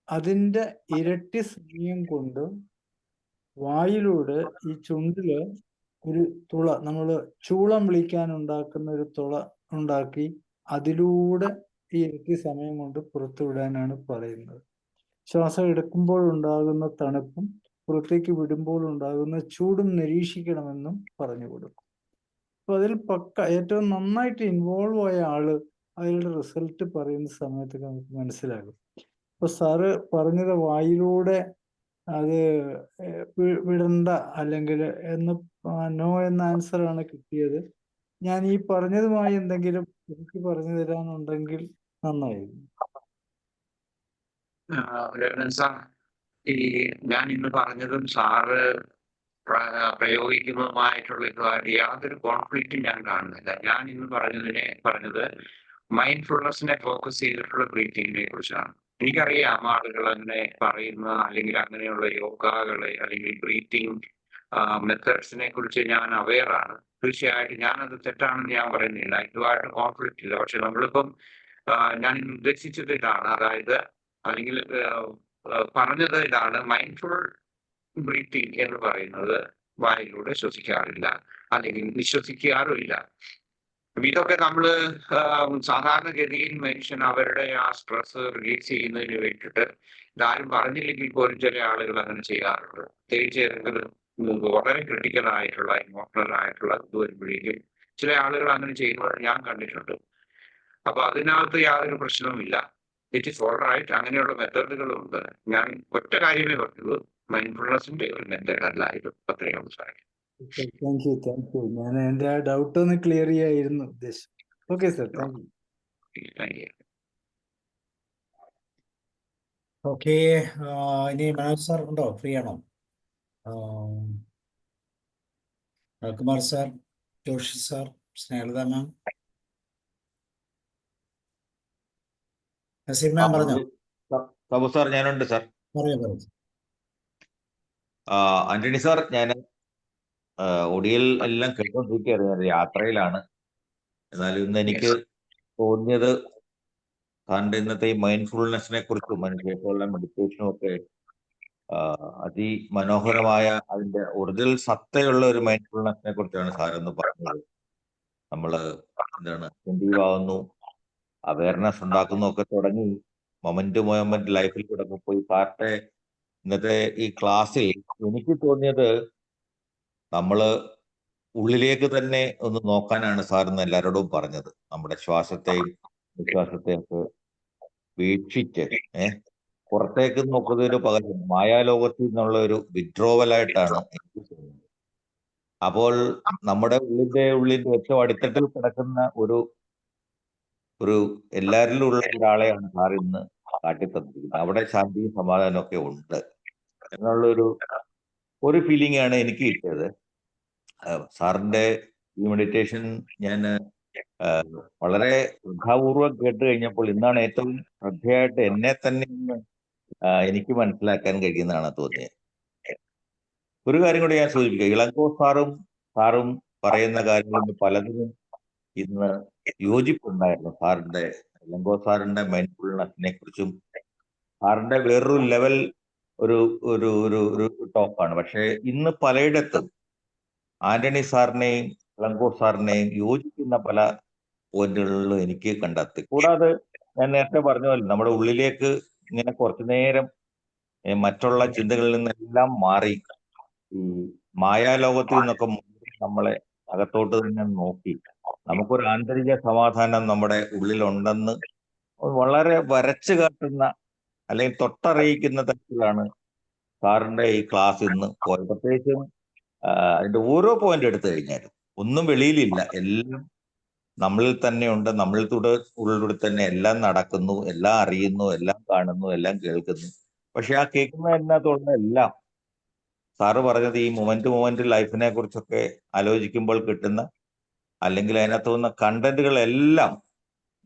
അതിൻ്റെ ഇരട്ടി സമയം കൊണ്ട് വായിലൂടെ ഈ ചുണ്ടില് ഒരു തുള, നമ്മൾ ചൂളം വിളിക്കാൻ ഉണ്ടാക്കുന്ന ഒരു തുള ഉണ്ടാക്കി അതിലൂടെ ഈ ഇരട്ടി സമയം കൊണ്ട് പുറത്തുവിടാനാണ് പറയുന്നത്. ശ്വാസം എടുക്കുമ്പോൾ ഉണ്ടാകുന്ന തണുപ്പും പുറത്തേക്ക് വിടുമ്പോൾ ഉണ്ടാകുന്ന ചൂടും നിരീക്ഷിക്കണമെന്നും പറഞ്ഞു കൊടുക്കും. അപ്പൊ അതിൽ ഏറ്റവും നന്നായിട്ട് ഇൻവോൾവ് ആയ ആള് അതിലുള്ള റിസൾട്ട് പറയുന്ന സമയത്ത് നമുക്ക് മനസ്സിലാകും. അപ്പൊ സാറ് പറഞ്ഞത് വായിലൂടെ അത് വിടണ്ട അല്ലെങ്കിൽ നോ എന്ന ആൻസർ ആണ് കിട്ടിയത്. ഞാൻ ഈ പറഞ്ഞതുമായി എന്തെങ്കിലും എനിക്ക് പറഞ്ഞു തരാനുണ്ടെങ്കിൽ നന്നായിരുന്നു. ഈ ഞാൻ ഇന്ന് പറഞ്ഞതും സാറ് പ്രയോഗിക്കുന്നതുമായിട്ടുള്ള ഇതുമായിട്ട് യാതൊരു കോൺഫ്ലിക്റ്റും ഞാൻ കാണുന്നില്ല. ഞാൻ ഇന്ന് പറഞ്ഞത് മൈൻഡ്ഫുൾനെസ്സിനെ ഫോക്കസ് ചെയ്തിട്ടുള്ള ബ്രീത്തിങ്ങിനെ കുറിച്ചാണ്. എനിക്കറിയാം ആളുകൾ അങ്ങനെ പറയുന്ന അല്ലെങ്കിൽ അങ്ങനെയുള്ള യോഗകളെ അല്ലെങ്കിൽ ബ്രീത്തിങ് മെത്തേഡ്സിനെ കുറിച്ച് ഞാൻ അവെയർ ആണ്. തീർച്ചയായിട്ടും ഞാനത് തെറ്റാണെന്ന് ഞാൻ പറയുന്നില്ല, ഇതുമായിട്ട് കോൺഫ്ലിക്റ്റ് ഇല്ല. പക്ഷെ നമ്മളിപ്പം ഞാൻ ഉദ്ദേശിച്ചത് ഇതാണ്, അതായത് അല്ലെങ്കിൽ പറഞ്ഞത് ഇതാണ്, മൈൻഡ്ഫുൾ ബ്രീത്തിങ് എന്ന് പറയുന്നത് വായിലൂടെ ശ്വസിക്കാറില്ല അല്ലെങ്കിൽ വിശ്വസിക്കാറുമില്ല. ഇതൊക്കെ നമ്മള് സാധാരണഗതിയിൽ മനുഷ്യൻ അവരുടെ ആ സ്ട്രെസ് റിലീസ് ചെയ്യുന്നതിന് വേണ്ടിയിട്ട് ഇതാരും പറഞ്ഞില്ലെങ്കിൽ പോലും ചില ആളുകൾ അങ്ങനെ ചെയ്യാറുണ്ട്. പ്രത്യേകിച്ച് ഏതെങ്കിലും വളരെ ക്രിട്ടിക്കൽ ആയിട്ടുള്ള ഇമോഷണൽ ആയിട്ടുള്ള ഇത് വരുമ്പോഴേക്കും ചില ആളുകൾ അങ്ങനെ ചെയ്യുന്നത് ഞാൻ കണ്ടിട്ടുണ്ട്. അപ്പൊ അതിനകത്ത് യാതൊരു പ്രശ്നവുമില്ല. It is all right. അങ്ങനെയുള്ള മെത്തേഡുകളും ഉണ്ട്. ഞാൻ ഒറ്റ കാര്യമേ പറഞ്ഞുള്ളൂ, മൈൻഡ്ഫുൾനെസ്സിന്റെ ഒരു മെത്തേഡ് അല്ലായിരുന്നു. അത്രയും അവസാനം. Thank you. ഞാൻ എൻ്റെ ആ ഡൗട്ട് ഒന്ന് ക്ലിയർ ചെയ്യായിരുന്നു ഉദ്ദേശം. Okay sir, thank you. Okay. ഇനി മനോജ് സാർ ഉണ്ടോ? ഫ്രീ ആണോ? കുമാർ സാർ, ജോഷി സാർ, സ്നേഹലത മാം, നസീം മാം പറഞ്ഞോ? സാബു സാർ, ഞാനുണ്ട് സാർ. പറയൂ. ആന്റണി സാർ, ഞാൻ ഒടിയൽ എല്ലാം കേട്ടോണ്ടിരിക്കുകയായിരുന്നു. ഞാൻ യാത്രയിലാണ്. എന്നാലും ഇന്ന് എനിക്ക് തോന്നിയത് സാറിന്റെ ഇന്നത്തെ ഈ മൈൻഡ്ഫുൾനെസ്സിനെ കുറിച്ചും അതിനുശേഷമുള്ള മെഡിറ്റേഷനും ഒക്കെ അതിമനോഹരമായ അതിന്റെ ഒറിജിനൽ സത്തയുള്ള ഒരു മൈൻഡ്ഫുൾനെസ്സിനെ കുറിച്ചാണ് സാറെന്ന് പറഞ്ഞത്. നമ്മള് എന്താണ് അറ്റൻറ്റീവ് ആവുന്നു, അവയർനെസ് ഉണ്ടാക്കുന്നു ഒക്കെ തുടങ്ങി മൊമെന്റ് ലൈഫിൽ കൂടെ ഒക്കെ പോയി സാറിന്റെ ഇന്നത്തെ ഈ ക്ലാസ്സിൽ എനിക്ക് തോന്നിയത് നമ്മള് ഉള്ളിലേക്ക് തന്നെ ഒന്ന് നോക്കാനാണ് സാർ ഇന്ന് എല്ലാവരോടും പറഞ്ഞത്. നമ്മുടെ ശ്വാസത്തെയും വിശ്വാസത്തെയും ഒക്കെ വീക്ഷിച്ച് പുറത്തേക്ക് നോക്കുന്നതിന് പകരം മായാലോകത്തിൽ നിന്നുള്ള ഒരു വിഡ്രോവലായിട്ടാണ് എനിക്ക് തോന്നുന്നത്. അപ്പോൾ നമ്മുടെ ഉള്ളിന്റെ ഏറ്റവും അടിത്തട്ടിൽ കിടക്കുന്ന ഒരു എല്ലാവരിലും ഉള്ള ഒരാളെയാണ് സാർ ഇന്ന് കാട്ടിത്തന്നിരിക്കുന്നത്. അവിടെ ശാന്തിയും സമാധാനവും ഒക്കെ ഉണ്ട് എന്നുള്ളൊരു ഫീലിംഗ് ആണ് എനിക്ക് കിട്ടിയത്. സാറിന്റെ ഈ മെഡിറ്റേഷൻ ഞാൻ വളരെ ശ്രദ്ധാപൂർവം കേട്ട് കഴിഞ്ഞപ്പോൾ ഇന്നാണ് ഏറ്റവും ശ്രദ്ധയായിട്ട് എന്നെ തന്നെ എനിക്ക് മനസ്സിലാക്കാൻ കഴിയുന്നതാണ് തോന്നിയത്. ഒരു കാര്യം കൂടി ഞാൻ സൂചിപ്പിക്കുക, ഇളങ്കോ സാറും പറയുന്ന കാര്യങ്ങളിൽ പലതിനും ഇന്ന് യോജിപ്പുണ്ടായിരുന്നു. ഇളങ്കോ സാറിന്റെ മൈൻഡ്ഫുൾനെസ്സിനെ കുറിച്ചും സാറിന്റെ വേറൊരു ലെവൽ ഒരു ഒരു ഒരു ഒരു ടോക്കാണ്. പക്ഷെ ഇന്ന് പലയിടത്തും ആന്റണി സാറിനെയും ഇളങ്കോ സാറിനെയും യോജിക്കുന്ന പല പോയിന്റുകളിലും എനിക്ക് കണ്ടെത്തി. കൂടാതെ ഞാൻ നേരത്തെ പറഞ്ഞ പോലെ നമ്മുടെ ഉള്ളിലേക്ക് ഇങ്ങനെ കുറച്ചു നേരം മറ്റുള്ള ചിന്തകളിൽ നിന്നെല്ലാം മാറി ഈ മായാലോകത്തിൽ നിന്നൊക്കെ നമ്മളെ അകത്തോട്ട് തന്നെ നോക്കി നമുക്കൊരു ആന്തരിക സമാധാനം നമ്മുടെ ഉള്ളിലുണ്ടെന്ന് വളരെ വരച്ചു കാട്ടുന്ന അല്ലെങ്കിൽ തൊട്ടറിയിക്കുന്ന തരത്തിലാണ് സാറിന്റെ ഈ ക്ലാസ് ഇന്ന് പോയത്. പ്രത്യേകിച്ചും അതിന്റെ ഓരോ പോയിന്റ് എടുത്തു കഴിഞ്ഞാലും ഒന്നും വെളിയിലില്ല, എല്ലാം നമ്മളിൽ തന്നെയുണ്ട്. ഉള്ളിലൂടെ തന്നെ എല്ലാം നടക്കുന്നു, എല്ലാം അറിയുന്നു, എല്ലാം കാണുന്നു, എല്ലാം കേൾക്കുന്നു. പക്ഷെ ആ കേൾക്കുന്നതിനകത്തുള്ള എല്ലാം സാറ് പറഞ്ഞത് ഈ മൊമെന്റ് ലൈഫിനെ കുറിച്ചൊക്കെ ആലോചിക്കുമ്പോൾ കിട്ടുന്ന അല്ലെങ്കിൽ അതിനകത്ത് വന്ന കണ്ടന്റുകളെല്ലാം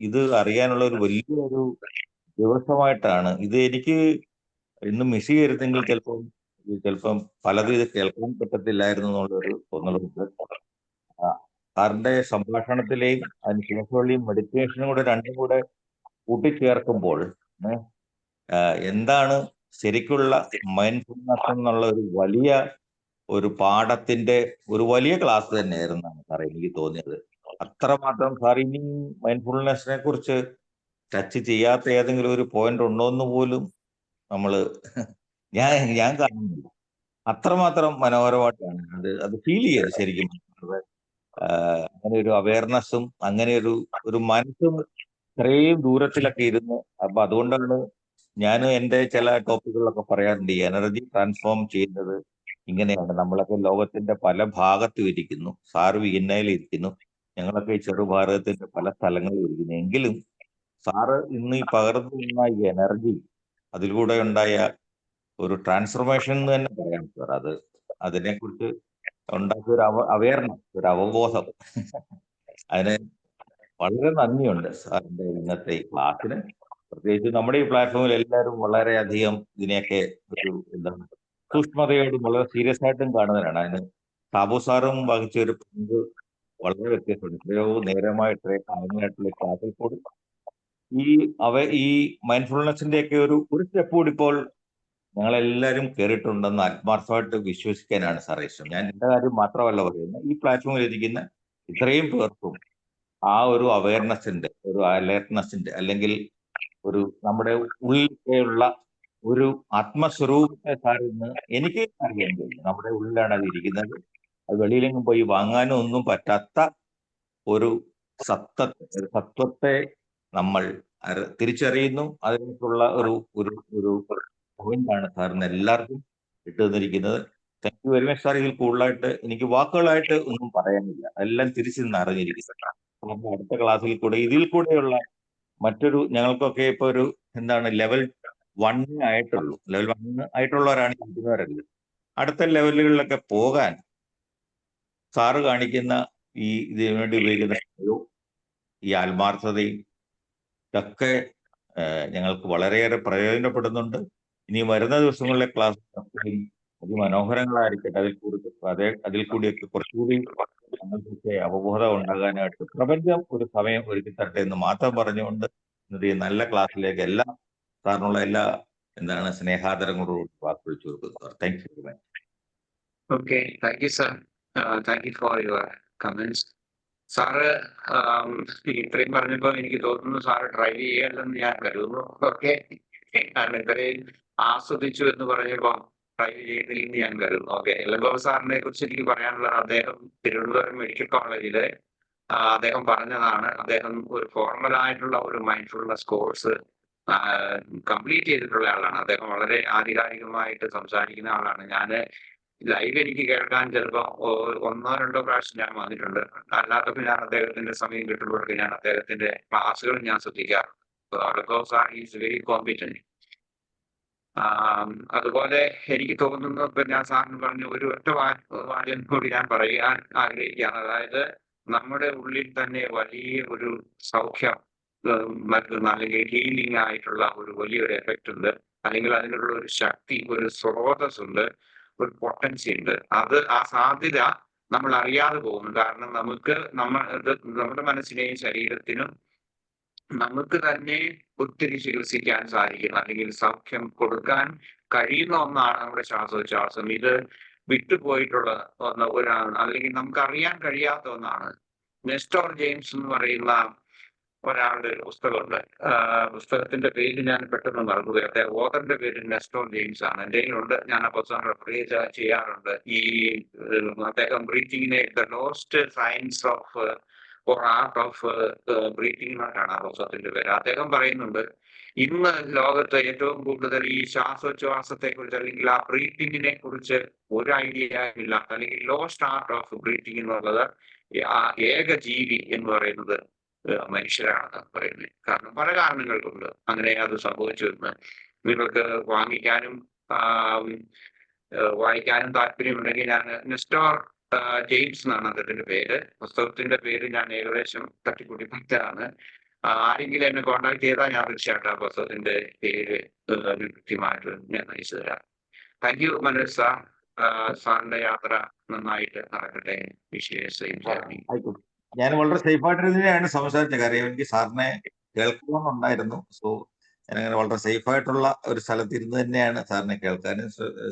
ഇത് അറിയാനുള്ള ഒരു വലിയൊരു ദിവസമായിട്ടാണ് ഇത്. എനിക്ക് ഇന്ന് മിസ് ചെയ്തിരുന്നെങ്കിൽ ചിലപ്പം പലതും ഇത് കേൾക്കാൻ പറ്റത്തില്ലായിരുന്നു എന്നുള്ളൊരു തോന്നലുണ്ട്. സാറിന്റെ സംഭാഷണത്തിലെയും അതിനുശേഷമുള്ളയും മെഡിറ്റേഷനും കൂടെ രണ്ടും കൂടെ കൂട്ടിച്ചേർക്കുമ്പോൾ എന്താണ് ശരിക്കുള്ള മൈൻഡ്ഫുൾനെസ് എന്നുള്ള ഒരു പാഠത്തിന്റെ ഒരു വലിയ ക്ലാസ് തന്നെയായിരുന്നാണ് സാർ എനിക്ക് തോന്നിയത്. അത്രമാത്രം സാർ ഇനി മൈൻഡ്ഫുൾനെസ്സിനെ കുറിച്ച് ടച്ച് ചെയ്യാത്ത ഏതെങ്കിലും ഒരു പോയിന്റ് ഉണ്ടോ എന്ന് പോലും ഞാൻ കാണുന്നില്ല. അത്രമാത്രം മനോഹരമായിട്ടാണ് അത് ഫീൽ ചെയ്ത് ശരിക്കും. അങ്ങനെ ഒരു അവയർനെസ്സും അങ്ങനെ ഒരു മനസ്സും ഇത്രയും ദൂരത്തിലൊക്കെ ഇരുന്ന്. അപ്പൊ അതുകൊണ്ടാണ് ഞാൻ എൻ്റെ ചില ടോപ്പിക്കുകളിലൊക്കെ പറയാറുണ്ട്, ഈ എനർജി ട്രാൻസ്ഫോം ചെയ്യുന്നത് ഇങ്ങനെയാണ്. നമ്മളൊക്കെ ലോകത്തിന്റെ പല ഭാഗത്തും ഇരിക്കുന്നു. സാറ് വിയന്നയിൽ ഇരിക്കുന്നു, ഞങ്ങളൊക്കെ ഈ ചെറുഭാരതത്തിന്റെ പല സ്ഥലങ്ങളിൽ ഇരിക്കുന്നു. എങ്കിലും സാറ് ഇന്ന് ഈ പകർന്നു നിന്ന ഈ എനർജി, അതിലൂടെ ഉണ്ടായ ഒരു ട്രാൻസ്ഫോർമേഷൻ എന്ന് തന്നെ പറയാം സാർ. അതിനെക്കുറിച്ച് ഉണ്ടാക്കിയ ഒരു അവയർനെസ്, ഒരു അവബോധം, അതിന് വളരെ നന്ദിയുണ്ട് സാറിന്റെ ഇന്നത്തെ ഈ ക്ലാസ്സിന്. പ്രത്യേകിച്ച് നമ്മുടെ ഈ പ്ലാറ്റ്ഫോമിൽ എല്ലാവരും വളരെയധികം ഇതിനെയൊക്കെ എന്താണ് സൂക്ഷ്മതയോടും വളരെ സീരിയസ് ആയിട്ടും കാണുന്നവരാണ്. അതിന് സാബു സാറും വഹിച്ച ഒരു പങ്ക് വളരെ വ്യത്യസ്തമുണ്ട്. എത്രയോ നേരമായി ഇത്രയും കാലങ്ങളായിട്ടുള്ള ക്ലാസ്സിൽ കൂടി ഈ മൈൻഡ്ഫുൾനെസ്സിന്റെ ഒക്കെ ഒരു സ്റ്റെപ്പ് കൂടി ഇപ്പോൾ ഞങ്ങളെല്ലാവരും കയറിയിട്ടുണ്ടെന്ന് ആത്മാർത്ഥമായിട്ട് വിശ്വസിക്കാനാണ് സാറേ ഇഷ്ടം. ഞാൻ എൻ്റെ കാര്യം മാത്രമല്ല പറയുന്നത്, ഈ പ്ലാറ്റ്ഫോമിൽ ഇരിക്കുന്ന ഇത്രയും പേർക്കും ആ ഒരു അവയർനെസ്സിന്റെ, ഒരു അലേർട്ട്നെസ്സിന്റെ, അല്ലെങ്കിൽ നമ്മുടെ ഉള്ളിലുള്ള ഒരു ആത്മസ്വരൂപത്തെ സാറിന്ന് എനിക്ക് അറിയാൻ കഴിയും. നമ്മുടെ ഉള്ളിലാണ് അത് ഇരിക്കുന്നത്. അത് വെളിയിലെങ്കിലും പോയി വാങ്ങാനും ഒന്നും പറ്റാത്ത ഒരു സത്വത്തെ നമ്മൾ തിരിച്ചറിയുന്നു. അതിനകത്തുള്ള ഒരു പോയിന്റാണ് സാറിന് എല്ലാവർക്കും ഇട്ടു തന്നിരിക്കുന്നത്. Thank you very much sir. ഇതിൽ കൂടുതലായിട്ട് എനിക്ക് വാക്കുകളായിട്ട് ഒന്നും പറയാനില്ല, എല്ലാം തിരിച്ചു നിന്ന് അറിഞ്ഞിരിക്കുന്നത്. അടുത്ത ക്ലാസ്സിൽ കൂടെ ഇതിൽ കൂടെയുള്ള ഞങ്ങൾക്കൊക്കെ ഇപ്പൊ ഒരു എന്താണ് ലെവൽ 1 ആയിട്ടുള്ളൂ. ലെവൽ 1 ആയിട്ടുള്ളവരാണ് ഇരിക്കുന്നവരല്ല. അടുത്ത ലെവലുകളിലൊക്കെ പോകാൻ സാറ് കാണിക്കുന്ന ഇതിനു വേണ്ടി ഉപയോഗിക്കുന്ന കഴിവും ഈ ആത്മാർത്ഥതയും ഒക്കെ ഞങ്ങൾക്ക് വളരെയേറെ പ്രയോജനപ്പെടുന്നുണ്ട്. ഇനി വരുന്ന ദിവസങ്ങളിലെ ക്ലാസ് അതിമനോഹരങ്ങളായിരിക്കട്ടെ. അതിൽ കൂടിയൊക്കെ കുറച്ചുകൂടി ഞങ്ങൾക്ക് അവബോധം ഉണ്ടാകാനായിട്ട് പ്രപഞ്ചം ഒരു സമയം ഒരുക്കി തരട്ടെ എന്ന് മാത്രം പറഞ്ഞുകൊണ്ട് ഇന്നത്തെ നല്ല ക്ലാസ്സിലേക്ക് സാറിനുള്ള എല്ലാ സ്നേഹാദരങ്ങളോട് വാക്കുകൾ ചോദിക്കുന്നു. Thank you very much. Okay, thank you, sir. Thank you for your comments. Sir ഇത്രയും പറഞ്ഞപ്പോൾ എനിക്ക് തോന്നുന്നു സാറ് ഡ്രൈവ് ചെയ്യല്ലെന്ന് ഞാൻ കരുതുന്നു. ഓക്കെ, കാരണം ഇത്രയും ആസ്വദിച്ചു എന്ന് പറഞ്ഞപ്പോൾ ഡ്രൈവ് ചെയ്യുന്നില്ലെന്ന് ഞാൻ കരുതുന്നു. ഓക്കെ, എല്ലഗോവ് സാറിനെ കുറിച്ച് എനിക്ക് പറയാനുള്ളത്, അദ്ദേഹം തിരുവനന്തപുരം മെഡിക്കൽ കോളേജില് അദ്ദേഹം പറഞ്ഞതാണ്, അദ്ദേഹം ഒരു ഫോർമൽ ആയിട്ടുള്ള ഒരു മൈൻഡ്ഫുൾനെസ് കോഴ്സ് കംപ്ലീറ്റ് ചെയ്തിട്ടുള്ള ആളാണ്. അദ്ദേഹം വളരെ ആധികാരികമായിട്ട് സംസാരിക്കുന്ന ആളാണ്. ഞാൻ ലൈവ് എനിക്ക് കേൾക്കാൻ ചിലപ്പോൾ 1-2 പ്രാവശ്യം ഞാൻ വന്നിട്ടുണ്ട്. അല്ലാത്തപ്പോൾ ഞാൻ അദ്ദേഹത്തിന്റെ സമയം കിട്ടുമ്പോഴൊക്കെ ഞാൻ അദ്ദേഹത്തിന്റെ ക്ലാസ്സുകൾ ഞാൻ ശ്രദ്ധിക്കാറുണ്ട്. Is very competent. അതുപോലെ എനിക്ക് തോന്നുന്നു, ഇപ്പൊ ഞാൻ സാറിന് പറഞ്ഞു ഒരു ഒറ്റ വാചകം കൂടി ഞാൻ പറയാൻ ആഗ്രഹിക്കുകയാണ്. അതായത് നമ്മുടെ ഉള്ളിൽ തന്നെ വലിയ ഒരു സൗഖ്യം നൽകുന്ന അല്ലെങ്കിൽ ഹീലിംഗ് ആയിട്ടുള്ള ഒരു വലിയൊരു എഫക്റ്റ് ഉണ്ട്, അല്ലെങ്കിൽ അതിനുള്ള ഒരു ശക്തി, ഒരു സ്രോതസ് ഉണ്ട്, ഒരു പൊട്ടൻസി ഉണ്ട്. ആ സാധ്യത നമ്മൾ അറിയാതെ പോകുന്നു. കാരണം നമ്മുടെ മനസ്സിനെയും ശരീരത്തിനും നമുക്ക് തന്നെ ഒത്തിരി ചികിത്സിക്കാൻ സാധിക്കും, അല്ലെങ്കിൽ സൗഖ്യം കൊടുക്കാൻ കഴിയുന്ന ഒന്നാണ് നമ്മുടെ ശ്വാസോച്ഛ്വാസം. ഇത് വിട്ടുപോയിട്ടുള്ള അല്ലെങ്കിൽ നമുക്ക് അറിയാൻ കഴിയാത്ത ഒന്നാണ്. നെസ്റ്റോർ ജെയിംസ് എന്ന് പറയുന്ന ഒരാളുടെ ഒരു പുസ്തകമുണ്ട്. പുസ്തകത്തിന്റെ പേര് ഞാൻ പെട്ടെന്ന് മറന്നുപോയി. ഓതറിന്റെ പേര് നെസ്റ്റോർ ജെയിംസ് ആണ്. എൻ്റെ കയ്യിലുണ്ട്, ഞാൻ ആ പുസ്തകം റെഫർ ചെയ്യാറുണ്ട്. അദ്ദേഹം ബ്രീത്തിങ്ങിനെ the lost science of art of breathing എന്നാണ് ആ പുസ്തകത്തിന്റെ പേര്. അദ്ദേഹം പറയുന്നുണ്ട്, ഇന്ന് ലോകത്ത് ഏറ്റവും കൂടുതൽ ഈ ശ്വാസോച്ഛ്വാസത്തെ കുറിച്ച് അല്ലെങ്കിൽ ആ ബ്രീത്തിങ്ങിനെ കുറിച്ച് ഒരു ഐഡിയ ഇല്ലാത്ത, അല്ലെങ്കിൽ ലോസ്റ്റ് ആർട്ട് ഓഫ് ബ്രീത്തിങ് എന്നുള്ളത് ആ ഏക ജീവി എന്ന് പറയുന്നത് മനുഷ്യരാണെന്ന് പറയുന്നത്. കാരണം പല കാരണങ്ങൾ കൊണ്ട് അങ്ങനെ അത് സംഭവിച്ചു എന്ന് നിങ്ങൾക്ക് വായിക്കാനും താല്പര്യമുണ്ടെങ്കിൽ ഞാൻ നെസ്റ്റോർ ജെയിംസ് എന്നാണ് അദ്ദേഹത്തിന്റെ പേര്. പുസ്തകത്തിന്റെ പേര് ഞാൻ ഏകദേശം തട്ടിക്കൂട്ടി പറ്റാണ്. ആരെങ്കിലും എന്നെ കോണ്ടാക്ട് ചെയ്താൽ ഞാൻ തീർച്ചയായിട്ടും ആ പുസ്തകത്തിന്റെ പേര് കൃത്യമായിട്ട് ഞാൻ അയച്ചു തരാം. Thank you Manoj sir. സാറിന്റെ യാത്ര നന്നായിട്ട് നടക്കട്ടെ. ഞാൻ വളരെ സേഫായിട്ടിരുന്നതിനാണ് സംസാരിച്ചത്. കാര്യം എനിക്ക് സാറിനെ കേൾക്കണമെന്നുണ്ടായിരുന്നു. സോ ഞാനങ്ങനെ വളരെ സേഫായിട്ടുള്ള ഒരു സ്ഥലത്ത് ഇരുന്ന് തന്നെയാണ് സാറിനെ കേൾക്കാനും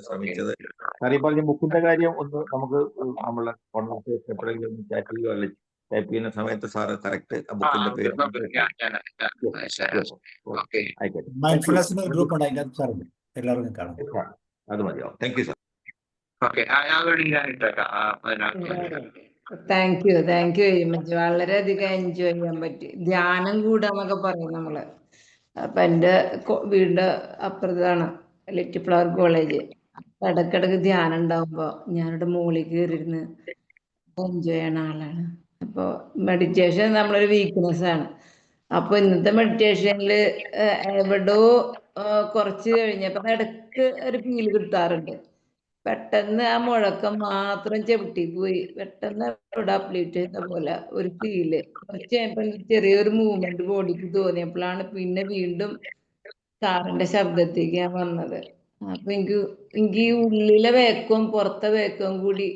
ശ്രമിച്ചത്. സാർ ഈ പറഞ്ഞ ബുക്കിന്റെ കാര്യം ഒന്ന് നമുക്ക് നമ്മളെ കോൺവെർസേഷൻ എപ്പോഴെങ്കിലും ഒന്ന് ചാറ്റ് ചെയ്യുകയോ അല്ലെങ്കിൽ ടൈപ്പ് ചെയ്യുന്ന സമയത്ത് സാറ് കറക്റ്റ് ആ ബുക്കിന്റെ പേര് ആയിക്കോട്ടെ. മൈൻഡ്ഫുൾനെസ്സിന്റെ ഒരു ഗ്രൂപ്പ് ഉണ്ട്, അതിൻ്റെ അകത്ത് സാറുണ്ട്, എല്ലാവർക്കും കാണാം. അത് മതിയാവും. Thank you sir. Thank you very much. വളരെയധികം എൻജോയ് ചെയ്യാൻ പറ്റി. ധ്യാനം കൂടാന്നൊക്കെ പറയും നമ്മള്. അപ്പൊ എൻ്റെ വീടിന്റെ അപ്പുറത്താണ് ലിറ്റിൽ ഫ്ലവർ കോളേജ്. ഇടക്കിടക്ക് ധ്യാനം ഉണ്ടാവുമ്പോ ഞാനിവിടെ മുകളിൽ കയറിയിരുന്ന് എൻജോയ് ചെയ്യണ ആളാണ്. അപ്പൊ മെഡിറ്റേഷൻ നമ്മളൊരു വീക്ക്നെസ് ആണ്. അപ്പൊ ഇന്നത്തെ മെഡിറ്റേഷനിൽ എവിടോ കുറച്ച് കഴിഞ്ഞപ്പോ ഇടക്ക് ഒരു ഫീൽ കിട്ടാറുണ്ട്. പെട്ടെന്ന് ആ മുഴക്കം മാത്രം ചവിട്ടി പോയി. പെട്ടെന്ന് അവിടെ അപ്ലീറ്റ് ചെയ്ത പോലെ ഒരു ഫീല്. കുറച്ച് കഴിഞ്ഞപ്പോ ചെറിയൊരു മൂവ്മെന്റ് ബോഡിക്ക് തോന്നിയപ്പോഴാണ് പിന്നെ വീണ്ടും സാറിന്റെ ശബ്ദത്തേക്ക് ഞാൻ വന്നത്. അപ്പൊ എനിക്ക് ഈ ഉള്ളിലെ വേക്കവും പുറത്തെ വേക്കവും കൂടി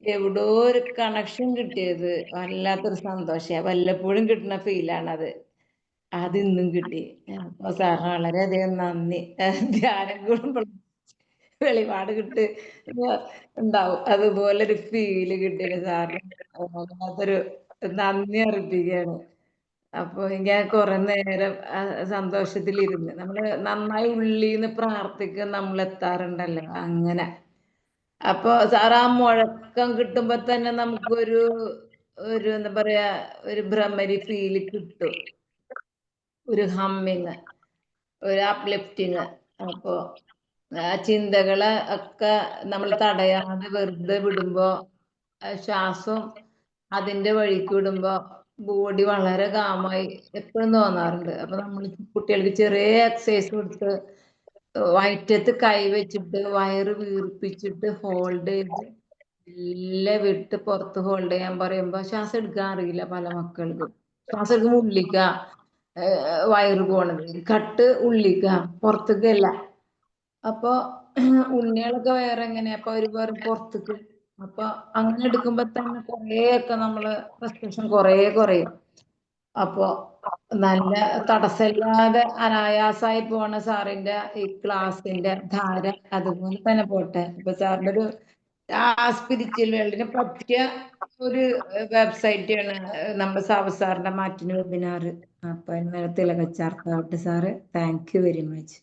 എവിടോ ഒരു കണക്ഷൻ കിട്ടിയത് വല്ലാത്തൊരു സന്തോഷം. വല്ലപ്പോഴും കിട്ടുന്ന ഫീലാണത്. അതിന്നും കിട്ടി. അപ്പൊ സാറിന് വളരെയധികം നന്ദി. ധ്യാനം കൂടുമ്പോൾ വെളിപാട് ഉണ്ടാവും, അതുപോലൊരു ഫീല് കിട്ടിയ സാറിന് വല്ലാത്തൊരു നന്ദി അർപ്പിക്കുകയാണ്. അപ്പൊ ഞാൻ കുറെ നേരം സന്തോഷത്തിലിരുന്ന് നമ്മള് നന്നായി ഉള്ളിന്ന് പ്രാർത്ഥിക്കാൻ നമ്മൾ എത്താറുണ്ടല്ലോ അങ്ങനെ. അപ്പൊ സാർ ആ മുഴക്കം കിട്ടുമ്പോ തന്നെ നമുക്കൊരു എന്താ പറയാ, ഒരു ഭ്രമരി ഫീല് കിട്ടും, ഒരു ഹമ്മിങ്, ഒരു അപ്ലിഫ്റ്റിങ്. അപ്പൊ ആ ചിന്തകളെ ഒക്കെ നമ്മൾ തടയാതെ വെറുതെ വിടുമ്പോ, ശ്വാസം അതിന്റെ വഴിക്ക് വിടുമ്പോ ബോഡി വളരെ കാമായി എപ്പോഴും തോന്നാറുണ്ട്. അപ്പൊ നമ്മൾ കുട്ടികൾക്ക് ചെറിയ എക്സസൈസ് കൊടുത്ത് വയറ്റത്ത് കൈ വെച്ചിട്ട് വയറ് വീർപ്പിച്ചിട്ട് ഹോൾഡ് ചെയ്ത് എല്ലാം വിട്ട് പുറത്ത് ഹോൾഡ് ചെയ്യാൻ പറയുമ്പോ ശ്വാസം എടുക്കാൻ അറിയില്ല പല മക്കൾക്കും. ശ്വാസം എടുക്കുമ്പോൾ ഉള്ളിക്ക വയറ് പോണത്, കട്ട് ഉള്ളിക്ക പുറത്തേക്കല്ല. അപ്പൊ ഉണ്ണികളൊക്കെ വേറെ എങ്ങനെയാ, അപ്പൊ അവര് വേറെ പുറത്തേക്ക്. അപ്പൊ അങ്ങനെ എടുക്കുമ്പോ തന്നെ കുറേയൊക്കെ നമ്മള് റെസ്ട്രിക്ഷൻ കുറയും. അപ്പൊ നല്ല തടസ്സമില്ലാതെ അനായാസമായി പോണ സാറിന്റെ ഈ ക്ലാസിന്റെ ധാര അതുപോലെ തന്നെ പോട്ടെ. അപ്പൊ സാറിന്റെ ഒരു സ്പിരിച്വൽ വേൾഡിനെ പറ്റിയ ഒരു വെബ്സൈറ്റ് ആണ് നമ്മുടെ സാബു സാറിന്റെ മാറ്റിന് വെബിനാർ. അപ്പൊ ഇന്നലെ തിലകച്ചാർത്താവട്ടെ sir. Thank you very much.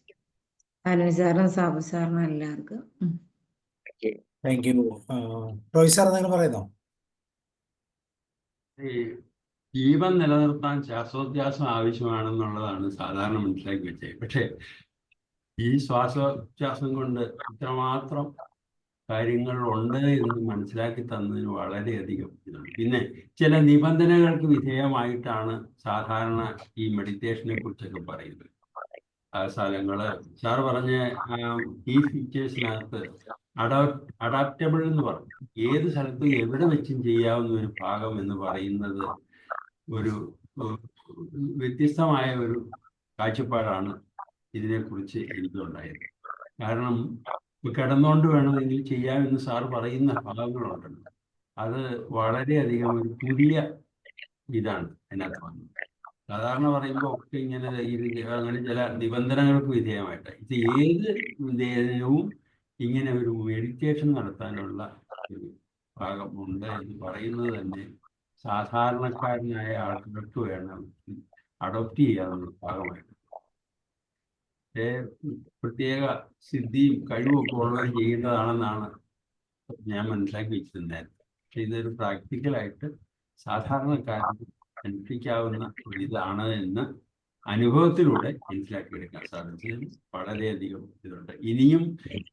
Anand സാറിനും സാബു സാറിനും എല്ലാവർക്കും. Thank you. റോയ് സാർ എന്തെങ്കിലും പറയുന്നോ? ഈ ജീവൻ നിലനിർത്താൻ ശ്വാസോച്ഛ്വാസം ആവശ്യമാണെന്നുള്ളതാണ് സാധാരണ മനസ്സിലാക്കി വെച്ചത്. പക്ഷേ ഈ ശ്വാസോച്ഛ്വാസം കൊണ്ട് ഇത്രമാത്രം കാര്യങ്ങൾ ഉണ്ട് എന്ന് മനസ്സിലാക്കി തന്നതിന് വളരെയധികം ഇതുണ്ട്. പിന്നെ ചില നിബന്ധനകൾക്ക് വിധേയമായിട്ടാണ് സാധാരണ ഈ മെഡിറ്റേഷനെ കുറിച്ചൊക്കെ പറയുന്നത്. ആ സ്ഥലങ്ങള് സാർ പറഞ്ഞ ഈ ഫീച്ചേഴ്സിനകത്ത് അഡാപ്റ്റബിൾ എന്ന് പറഞ്ഞു. ഏത് സ്ഥലത്തും എവിടെ വെച്ചും ചെയ്യാവുന്ന ഒരു ഭാഗം എന്ന് പറയുന്നത് ഒരു വ്യത്യസ്തമായ ഒരു കാഴ്ചപ്പാടാണ് ഇതിനെക്കുറിച്ച് എനിക്കുണ്ടായത്. കാരണം കിടന്നുകൊണ്ട് വേണമെങ്കിൽ ചെയ്യാമെന്ന് സാർ പറയുന്ന ഭാഗങ്ങളുണ്ടല്ലോ, അത് വളരെയധികം ഒരു പുതിയ ഇതാണ് അതിനകത്ത് വന്നത്. സാധാരണ പറയുമ്പോൾ ഒക്കെ ഇങ്ങനെ അങ്ങനെ ചില നിബന്ധനകൾക്ക് വിധേയമായിട്ട് ഇത് ഏത് വിധേയവും ഇങ്ങനെ ഒരു മെഡിറ്റേഷൻ നടത്താനുള്ള ഒരു ഭാഗം ഉണ്ട് എന്ന് പറയുന്നത് തന്നെ സാധാരണക്കാരനായ ആൾക്കാർക്ക് വേണം അഡോപ്റ്റ് ചെയ്യാവുന്ന ഭാഗമായിട്ട്. പ്രത്യേക സിദ്ധിയും കഴിവും ഒക്കെ ഉള്ളവർ ചെയ്യേണ്ടതാണെന്നാണ് ഞാൻ മനസ്സിലാക്കി വെച്ചിട്ടുണ്ടായിരുന്നത്. പക്ഷെ ഇതൊരു പ്രാക്ടിക്കലായിട്ട് സാധാരണക്കാരന് അനുഷ്ഠിക്കാവുന്ന ഒരു ഇതാണ് എന്ന് അനുഭവത്തിലൂടെ മനസ്സിലാക്കിയെടുക്കാൻ സാധിച്ചതിൽ വളരെയധികം ഇതുണ്ട്. ഇനിയും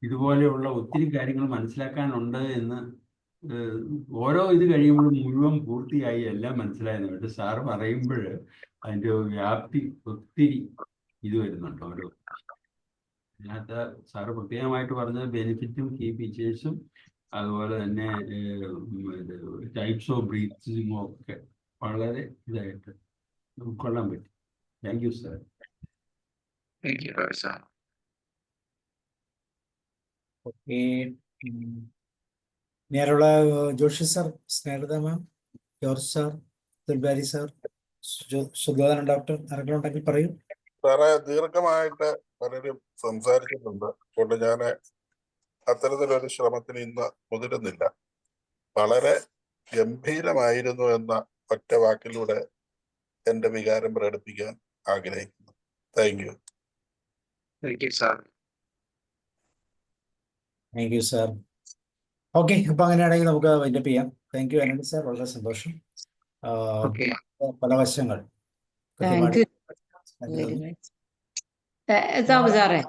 ഇതുപോലെയുള്ള ഒത്തിരി കാര്യങ്ങൾ മനസ്സിലാക്കാനുണ്ട് എന്ന് ഓരോ ഇത് കഴിയുമ്പോഴും മുഴുവൻ പൂർത്തിയായി എല്ലാം മനസ്സിലായെന്ന്. പക്ഷെ സാറ് പറയുമ്പോൾ അതിൻ്റെ വ്യാപ്തി ഒത്തിരി ഇത് വരുന്നുണ്ട്. ഓരോ അതിനകത്ത് സാറ് പ്രത്യേകമായിട്ട് പറഞ്ഞത് ബെനിഫിറ്റും കീ ഫീച്ചേഴ്സും അതുപോലെ തന്നെ ടൈപ്സ് ഓഫ് ബ്രീത്തിങ്ങും ഒക്കെ വളരെ ഇതായിട്ട് ഉൾക്കൊള്ളാൻ പറ്റും. Thank you sir. Thank you Roy sir. Okay, നേരെയുള്ള Joshi sir, Snehitha ma'am, George sir, ദുൽബാരി സാർ, സുധാകരൻ ഡോക്ടർ, ആരെങ്കിലും ഉണ്ടെങ്കിൽ പറയൂ. സാറേ, ദീർഘമായിട്ട് പലരും സംസാരിച്ചിട്ടുണ്ട്. അതുകൊണ്ട് ഞാൻ അത്തരത്തിലൊരു ശ്രമത്തിന് ഇന്ന് മുതിരുന്നില്ല. വളരെ ഗംഭീരമായിരുന്നു എന്ന ഒറ്റ വാക്കിലൂടെ എന്റെ വികാരം പ്രകടിപ്പിക്കാൻ ആഗ്രഹിക്കുന്നു. Thank you. Thank you sir. Thank you sir. Okay, അപ്പൊ അങ്ങനെയാണെങ്കിൽ നമുക്ക് വൈൻഡപ്പ് ചെയ്യാം. താങ്ക് യു ആനന്ദ് സാർ, വളരെ സന്തോഷം. ഓക്കെ, പല വശങ്ങൾ thank you very much. Sabu സാറേ,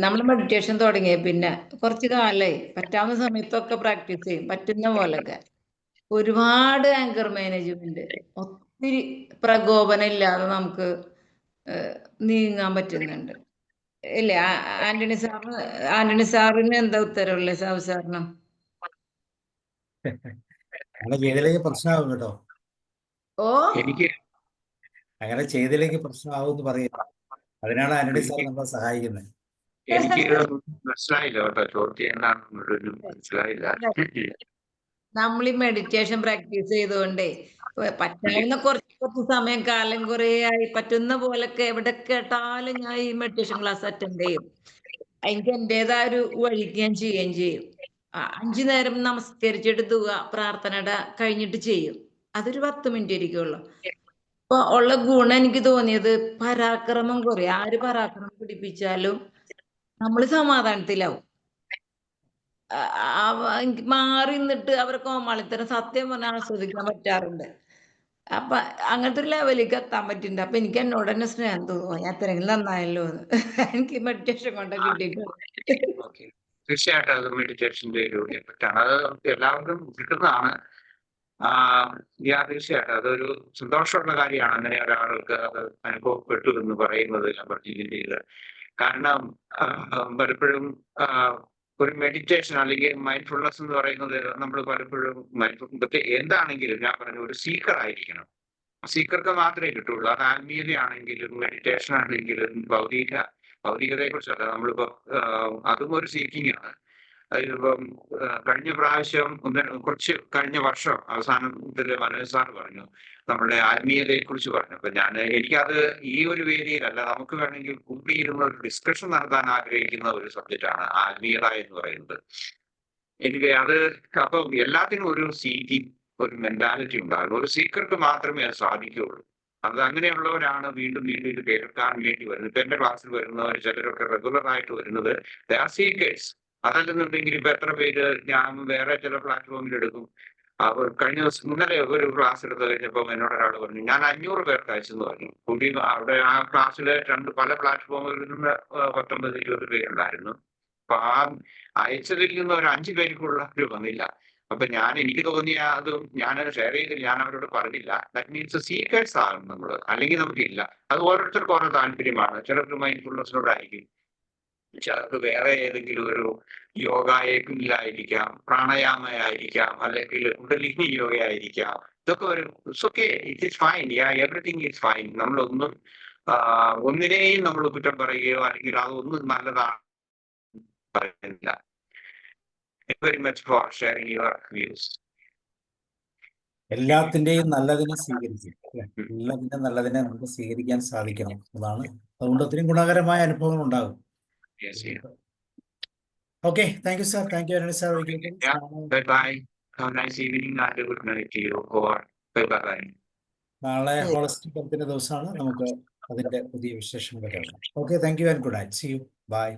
നമ്മൾ മെഡിറ്റേഷൻ തുടങ്ങിയ പിന്നെ കുറച്ച് കാലമായി പറ്റാവുന്ന സമയത്തൊക്കെ പ്രാക്ടീസ് ചെയ്യും, പറ്റുന്ന പോലൊക്കെ. ഒരുപാട് ആങ്കർ മാനേജ്മെന്റ്, ഒത്തിരി പ്രകോപനം ഇല്ലാതെ നമുക്ക് നീങ്ങാൻ പറ്റുന്നുണ്ട് ഇല്ലേ? ആന്റണി സാറിന് എന്താ ഉത്തരവുള്ളേ സാബു സാറിന്? അങ്ങനെ ചെയ്തില്ലെങ്കിൽ പ്രശ്നമാകും കേട്ടോ. ഓ, എനിക്ക് അങ്ങനെ ചെയ്തില്ലെങ്കിൽ പ്രശ്നമാകും എന്ന് പറയുന്നത്. അതിനാണ് ആന്റണി സാർ നമ്മളെ സഹായിക്കുന്നത്. എനിക്ക് മനസ്സിലായില്ല കേട്ടോ, ചോദ്യം എന്താണെന്നുള്ളൊരു മനസ്സിലായില്ല. നമ്മൾ ഈ മെഡിറ്റേഷൻ പ്രാക്ടീസ് ചെയ്തുകൊണ്ടേ പറ്റാവുന്ന കുറച്ച് സമയം, കാലം കുറേ ആയി, പറ്റുന്ന പോലൊക്കെ എവിടെ കേട്ടാലും ഞാൻ ഈ മെഡിറ്റേഷൻ ക്ലാസ് അറ്റൻഡ് ചെയ്യും. എനിക്ക് എന്റേതായ ഒരു വഴിക്ക് ഞാൻ ചെയ്യുകയും ചെയ്യും. 5 നേരം നമസ്കരിച്ചിട്ട് പ്രാർത്ഥനയുടെ കഴിഞ്ഞിട്ട് ചെയ്യും. അതൊരു 10 മിനിറ്റ് ഇരിക്കുള്ളൂ. അപ്പൊ ഉള്ള ഗുണം എനിക്ക് തോന്നിയത് പരാക്രമം കുറയും. ആര് പരാക്രമം പിടിപ്പിച്ചാലും നമ്മൾ സമാധാനത്തിലാവും. മാറി നിന്നിട്ട് അവരെ കോമാളിത്തരം സത്യം പറഞ്ഞാൽ ആസ്വദിക്കാൻ പറ്റാറുണ്ട്. അപ്പൊ അങ്ങനത്തെ ഒരു ലെവലിലേക്ക് എത്താൻ പറ്റുന്നുണ്ട്. അപ്പൊ എനിക്ക് എന്നോട് തന്നെ സ്നേഹം തോന്നുന്നു, എത്രയെങ്കിലും നന്നായല്ലോ എന്ന്. എനിക്ക് മെഡിറ്റേഷൻ കൊണ്ട് കിട്ടിയിട്ടുണ്ട്. തീർച്ചയായിട്ടും അത് മെഡിറ്റേഷന്റെ ഒരു എഫക്റ്റാണ്. അത് നമുക്ക് എല്ലാവർക്കും കിട്ടുന്നതാണ്. തീർച്ചയായിട്ടും അതൊരു സന്തോഷമുള്ള കാര്യമാണ് അങ്ങനെ ഒരാൾക്ക് അത് അനുഭവപ്പെട്ടു എന്ന് പറയുന്നത് ചെയ്ത്. കാരണം പലപ്പോഴും ഒരു മെഡിറ്റേഷൻ അല്ലെങ്കിൽ മൈൻഡ്ഫുൾനെസ് എന്ന് പറയുന്നത് നമ്മൾ പലപ്പോഴും എന്താണെങ്കിലും ഞാൻ പറഞ്ഞ ഒരു സീക്കർ ആയിരിക്കണം. സീക്കർക്ക് മാത്രമേ കിട്ടുള്ളൂ. അത് ആത്മീയതയാണെങ്കിലും മെഡിറ്റേഷൻ ആണെങ്കിലും ഭൗതികതയെ കുറിച്ചല്ല. നമ്മളിപ്പോ അതും ഒരു സീക്കിംഗ് ആണ്. അതിലിപ്പം കഴിഞ്ഞ പ്രാവശ്യം കഴിഞ്ഞ വർഷം അവസാനത്തില് മനോജ് സാർ പറഞ്ഞു നമ്മുടെ ആത്മീയതയെ കുറിച്ച് പറഞ്ഞു. അപ്പൊ എനിക്കത് ഈ ഒരു വേദിയിലല്ല, നമുക്ക് വേണമെങ്കിൽ കൂടിയിരുന്ന ഒരു ഡിസ്കഷൻ നടത്താൻ ആഗ്രഹിക്കുന്ന ഒരു സബ്ജക്റ്റാണ് ആത്മീയത എന്ന് പറയുന്നത്. എനിക്ക് അത് അപ്പം എല്ലാത്തിനും ഒരു സീക്കിംഗ്, ഒരു മെന്റാലിറ്റി ഉണ്ടാകും. ഒരു സീക്കർക്ക് മാത്രമേ അത് സാധിക്കുകയുള്ളൂ. അത് അങ്ങനെയുള്ളവരാണ് വീണ്ടും വീണ്ടും ഇത് കേൾക്കാൻ വേണ്ടി വരുന്നത്. ഇപ്പൊ എന്റെ ക്ലാസ്സിൽ വരുന്നവർ ചിലരൊക്കെ റെഗുലർ ആയിട്ട് വരുന്നത് ദേ ആർ സീക്കേഴ്സ്. അതല്ലെന്നുണ്ടെങ്കിൽ ഇപ്പൊ എത്ര പേര് ഞാൻ വേറെ ചില പ്ലാറ്റ്ഫോമിൽ എടുക്കും. കഴിഞ്ഞ ദിവസം ഇന്നലെ ഒരു ക്ലാസ് എടുത്ത് കഴിഞ്ഞപ്പോൾ എന്നോട് ഒരാൾ പറഞ്ഞു ഞാൻ 500 പേർക്ക് അയച്ചെന്ന് പറഞ്ഞു. കൂടി അവിടെ ആ ക്ലാസ്സിലെ പല പ്ലാറ്റ്ഫോമുകളിൽ നിന്ന് 19-20 പേരുണ്ടായിരുന്നു. അപ്പൊ ആ അയച്ചതിൽ നിന്ന് ഒരു 5 പേർക്കുള്ളവർ വന്നില്ല. അപ്പൊ എനിക്ക് തോന്നിയ അതും ഞാനത് ഷെയർ ചെയ്തില്ല, ഞാൻ അവരോട് പറഞ്ഞില്ല. ദാറ്റ് മീൻസ് സീക്കേഴ്സ് ആകും നമ്മള്, അല്ലെങ്കിൽ നമുക്കില്ല. അത് ഓരോരുത്തർക്കും ഓരോ താല്പര്യമാണ്. ചിലർക്ക് മൈൻഡ്ഫുൾനെസ്സിനോടായിരിക്കും, ചിലർക്ക് വേറെ ഏതെങ്കിലും ഒരു യോഗയിലായിരിക്കാം, പ്രാണായാമയായിരിക്കാം, അല്ലെങ്കിൽ കുണ്ടലിനി യോഗയായിരിക്കാം. ഇതൊക്കെ it is fine. Everything is fine. നമ്മളൊന്നും ഒന്നിനെയും നമ്മൾ കുറ്റം പറയുകയോ അല്ലെങ്കിൽ അതൊന്നും നല്ലതാണ് പറയുന്നില്ല. Very much for sharing your views. എല്ലാത്തിന്റെയും നല്ലതിനെ സ്വീകരിക്കും. എല്ലാത്തിന്റെയും നല്ലതിനെ നമുക്ക് സ്വീകരിക്കാൻ സാധിക്കണം. അതുകൊണ്ട് ഒത്തിരി ഗുണകരമായ അനുഭവങ്ങൾ ഉണ്ടാകും. Yes, yeah. Okay, thank you, sir. Thank you, Arun sir. Yeah, bye-bye. Have a nice evening and a good night to you. Bye-bye. നാളെ ഹോളിസ്റ്റിക് ഹെൽത്തിന്റെ ദിവസമാണ്. നമുക്ക് അതിന്റെ പുതിയ വിശേഷങ്ങൾ കേൾക്കാം. Okay, thank you and good night. See you. Bye.